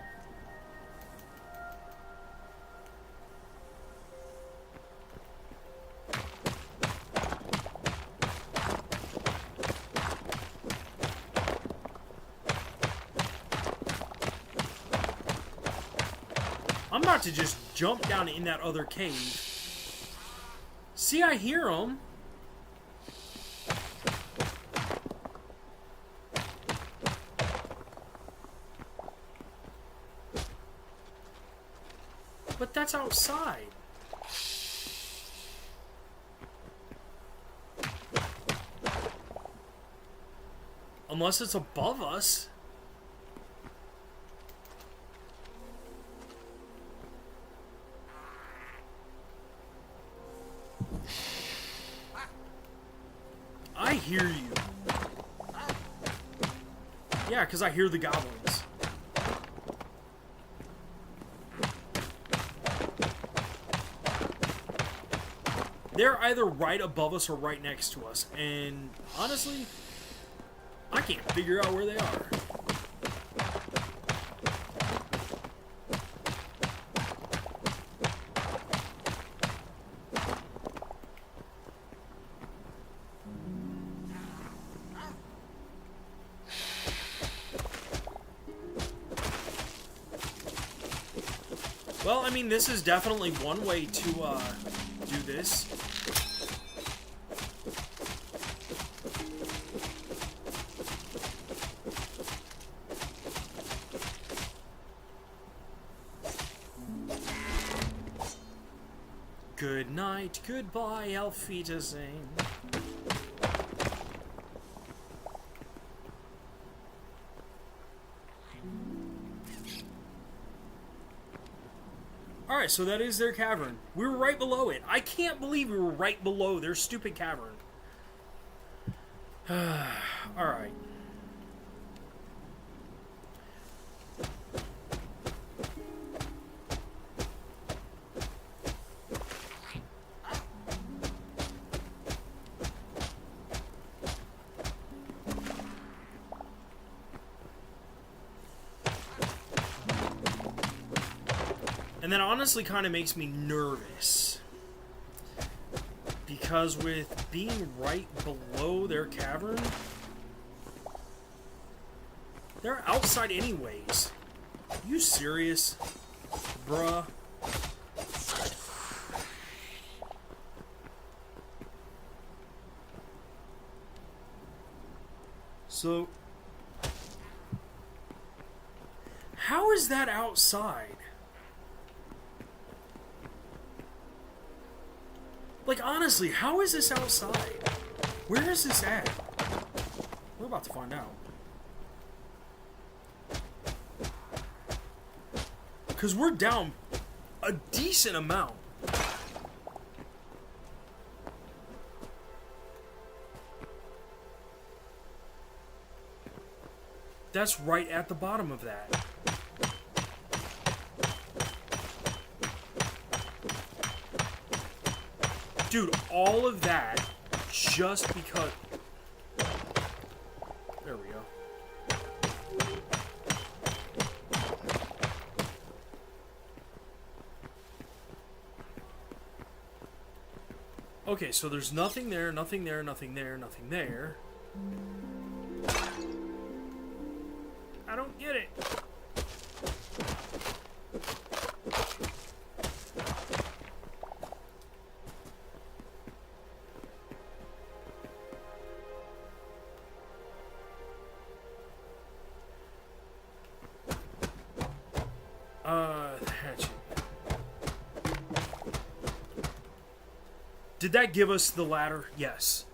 I'm about to just jump down in that other cave. See, I hear them. But that's outside. Unless it's above us. I hear you. Yeah, because I hear the goblins. They're either right above us or right next to us. And honestly, I can't figure out where they are. Well, I mean, this is definitely one way to do this. Good night, goodbye, Auf Wiedersehen. Alright, so that is their cavern. We were right below it. I can't believe we were right below their stupid cavern. Alright. And that honestly kind of makes me nervous. Because with being right below their cavern, they're outside anyways. Are you serious? Bruh. So, how is that outside? Like, honestly, how is this outside? Where is this at? We're about to find out. Because we're down a decent amount. That's right at the bottom of that. Dude, all of that just because... There we go. Okay, so there's nothing there, nothing there, nothing there, nothing there. I don't get it. Hatchet. Did that give us the ladder? Yes.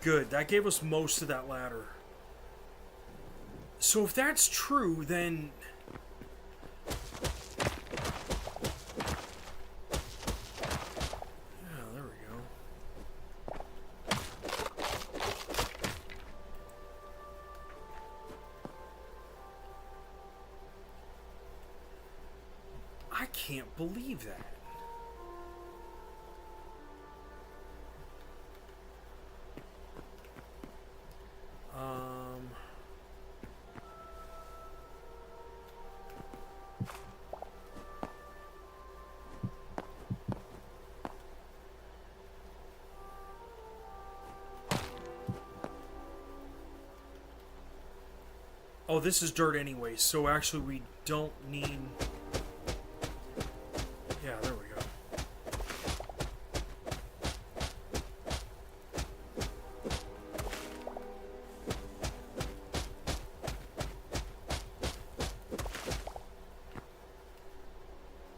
Good, that gave us most of that ladder. So if that's true, then... Yeah, there we go. I can't believe that. Oh, this is dirt anyway, so actually we don't need... Yeah, there we go.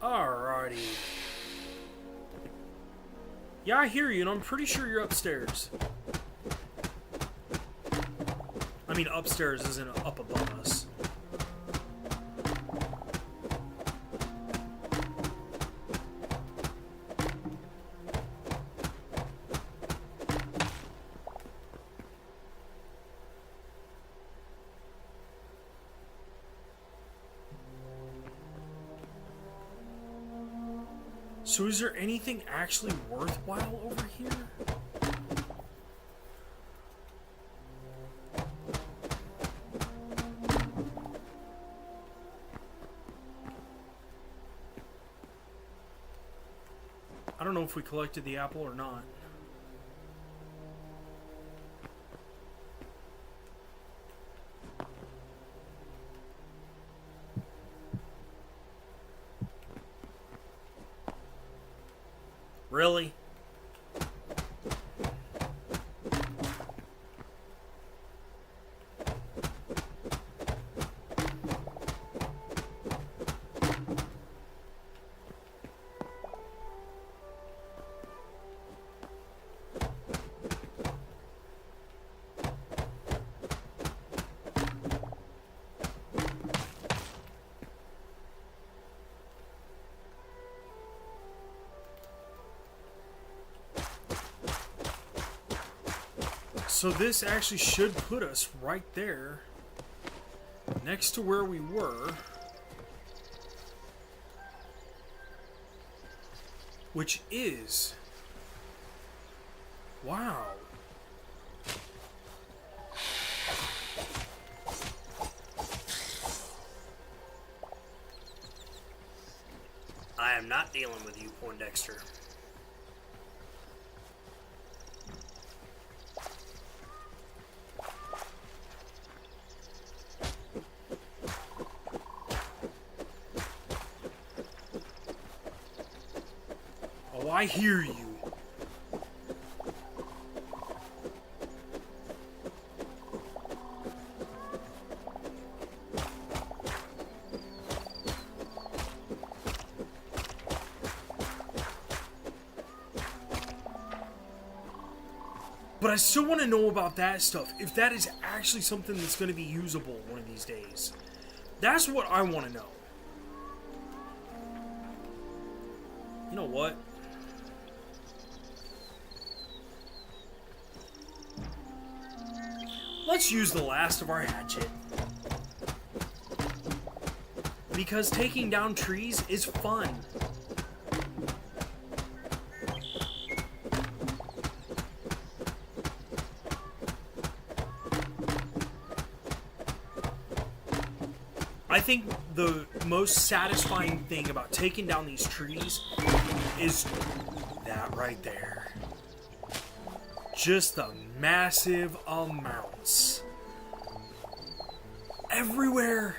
Alrighty. Yeah, I hear you, and I'm pretty sure you're upstairs. I mean, upstairs isn't up above us. So is there anything actually worthwhile over here? I don't know if we collected the apple or not. Really? So this actually should put us right there, next to where we were, which is, wow. I am not dealing with you, Poindexter. I hear you. But I still want to know about that stuff. If that is actually something that's going to be usable one of these days. That's what I want to know. You know what? Let's use the last of our hatchet. Because taking down trees is fun. I think the most satisfying thing about taking down these trees is that right there. Just the massive amounts. Everywhere.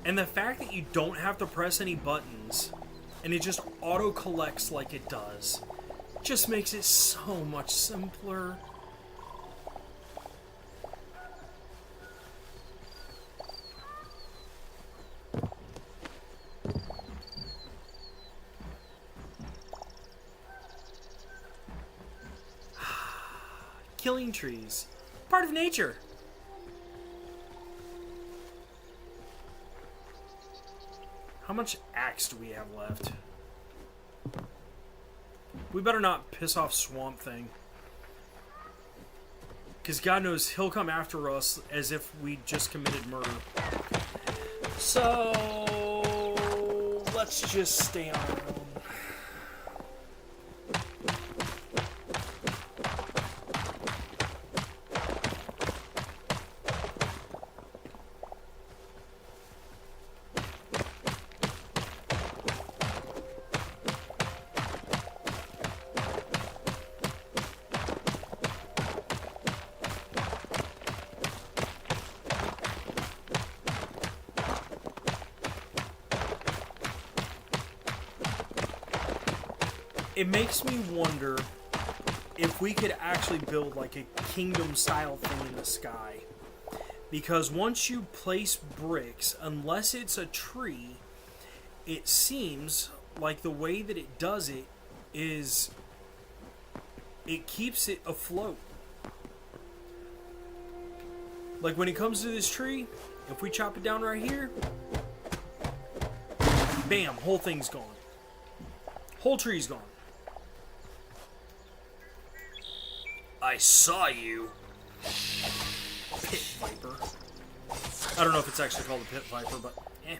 And the fact that you don't have to press any buttons and it just auto collects like it does just makes it so much simpler. Killing trees. Part of nature. How much axe do we have left? We better not piss off Swamp Thing. Because God knows he'll come after us as if we just committed murder. So let's just stay on our own. It makes me wonder if we could actually build like a kingdom style thing in the sky. Because once you place bricks, unless it's a tree, it seems like the way that it does it is it keeps it afloat. Like when it comes to this tree, if we chop it down right here, bam, whole thing's gone. Whole tree's gone. I saw you. Pit viper. I don't know if it's actually called a pit viper, but eh.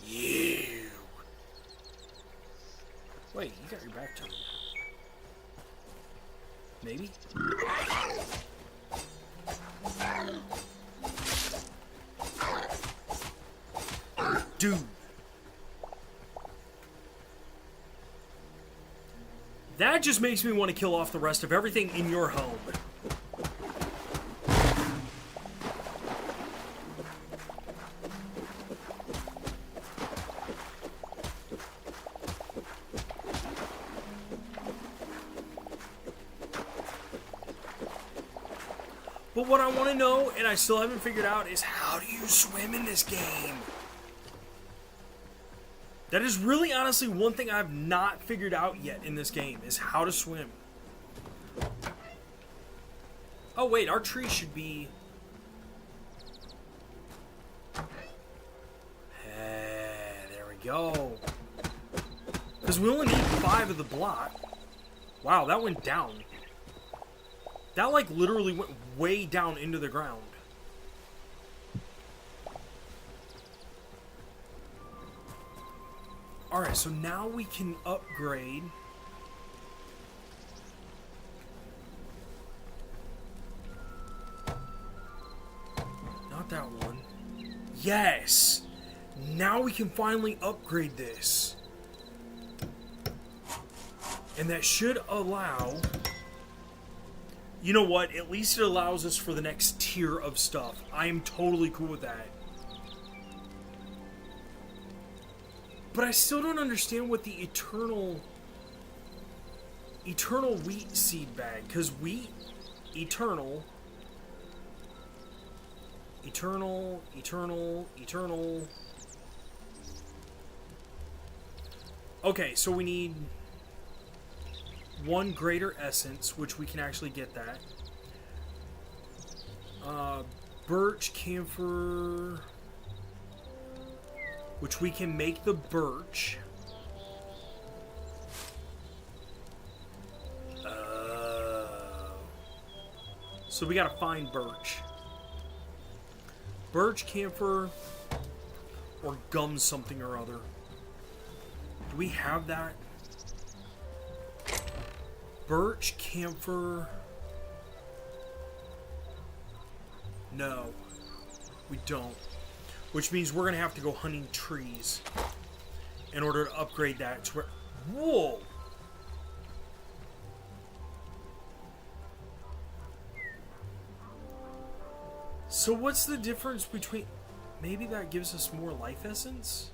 You. Wait, you got your back turned. Maybe? Dude. That just makes me want to kill off the rest of everything in your home. But what I want to know, and I still haven't figured out, is how do you swim in this game? That is really honestly one thing I've not figured out yet in this game, is how to swim. Oh wait, our tree should be... there we go. Because we only need 5 of the block. Wow, that went down. That like literally went way down into the ground. Alright, so now we can upgrade. Not that one. Yes! Now we can finally upgrade this. And that should allow... You know what? At least it allows us for the next tier of stuff. I am totally cool with that. But I still don't understand what the eternal wheat seed bag, because wheat, eternal. Okay, so we need 1 greater essence, which we can actually get that. Birch, camphor, which we can make the birch. So we gotta find birch. Birch, camphor, or gum something or other. Do we have that? Birch, camphor... No. We don't. Which means we're going to have to go hunting trees in order to upgrade that to where... Whoa! So what's the difference between... Maybe that gives us more life essence?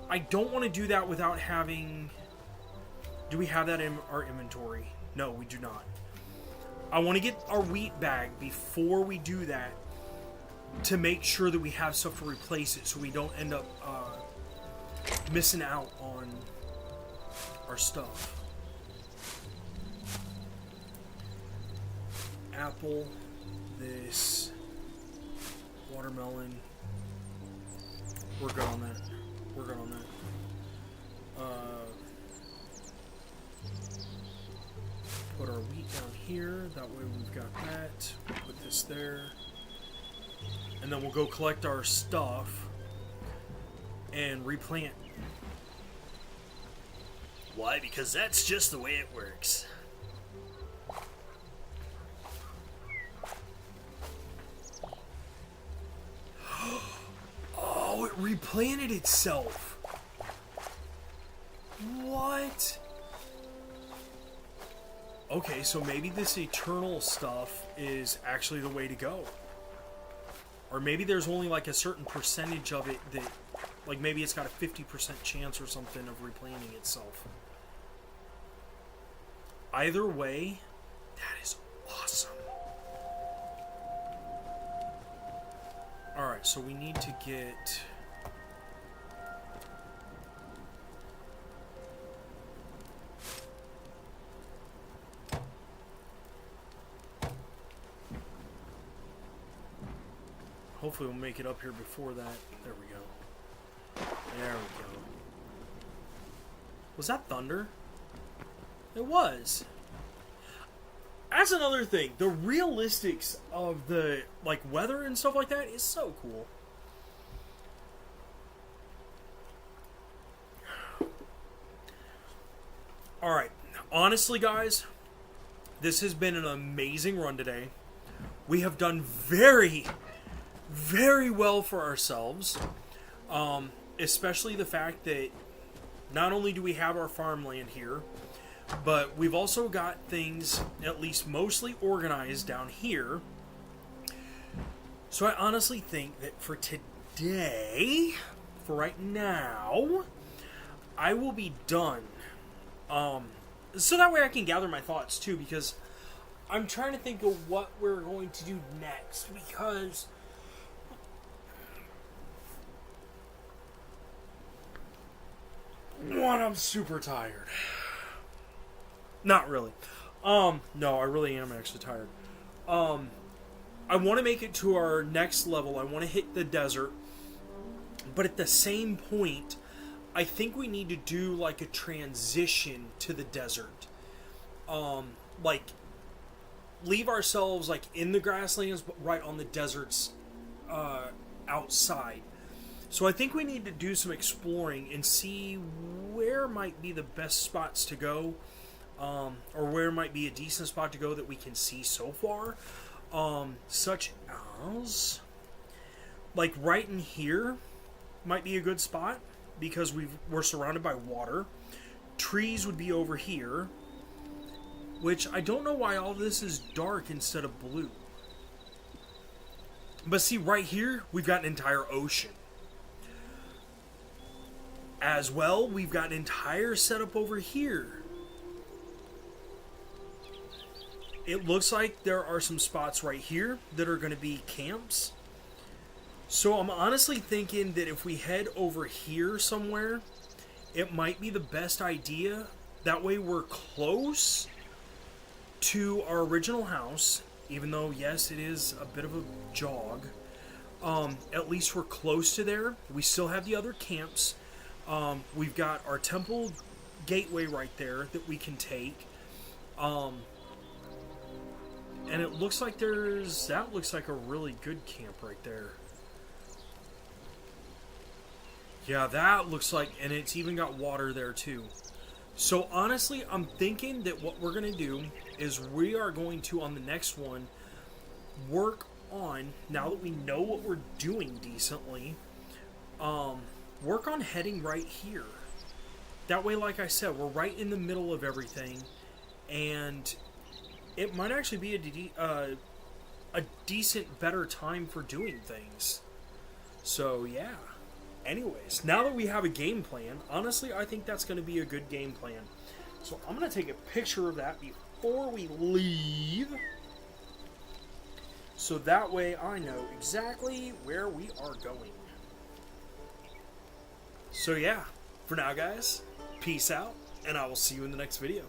I don't want to do that without having... Do we have that in our inventory? No, we do not. I want to get our wheat bag before we do that to make sure that we have stuff to replace it so we don't end up missing out on our stuff. Apple, this, watermelon. We're good on that. We're good on that. Put our wheat down here. That way we've got that. Put this there. And then we'll go collect our stuff and replant. Why? Because that's just the way it works. Oh, it replanted itself. What? Okay, so maybe this eternal stuff is actually the way to go. Or maybe there's only like a certain percentage of it that, like maybe it's got a 50% chance or something of replanting itself. Either way, that is awesome. Alright, so we need to get... Hopefully we'll make it up here before that. There we go. There we go. Was that thunder? It was. That's another thing. The realistics of the like weather and stuff like that is so cool. Alright, honestly guys, this has been an amazing run today. We have done very, very well for ourselves. Especially the fact that not only do we have our farmland here, but we've also got things at least mostly organized down here. So I honestly think that for today, for right now, I will be done. So that way I can gather my thoughts too, because I'm trying to think of what we're going to do next, because one, I'm super tired. Not really. No, I really am actually tired. I want to make it to our next level. I want to hit the desert. But at the same point, I think we need to do like a transition to the desert. Like leave ourselves like in the grasslands, but right on the desert's outside. So I think we need to do some exploring and see where might be the best spots to go, or where might be a decent spot to go that we can see so far. Such as like right in here might be a good spot because we're surrounded by water. Trees would be over here, which I don't know why all this is dark instead of blue. But see, right here we've got an entire ocean. As well, we've got an entire setup over here. It looks like there are some spots right here that are going to be camps. So I'm honestly thinking that if we head over here somewhere, it might be the best idea. That way we're close to our original house, even though, yes, it is a bit of a jog. At least we're close to there. We still have the other camps. We've got our temple gateway right there that we can take. And it looks like that looks like a really good camp right there. Yeah, that looks like, and it's even got water there too. So honestly, I'm thinking that what we're going to do is we are going to, on the next one, work on, now that we know what we're doing decently, work on heading right here. That way, like I said, we're right in the middle of everything, and it might actually be a decent, better time for doing things. So, yeah. Anyways, now that we have a game plan, honestly, I think that's going to be a good game plan. So I'm going to take a picture of that before we leave, so that way I know exactly where we are going. So yeah, for now guys, peace out, and I will see you in the next video.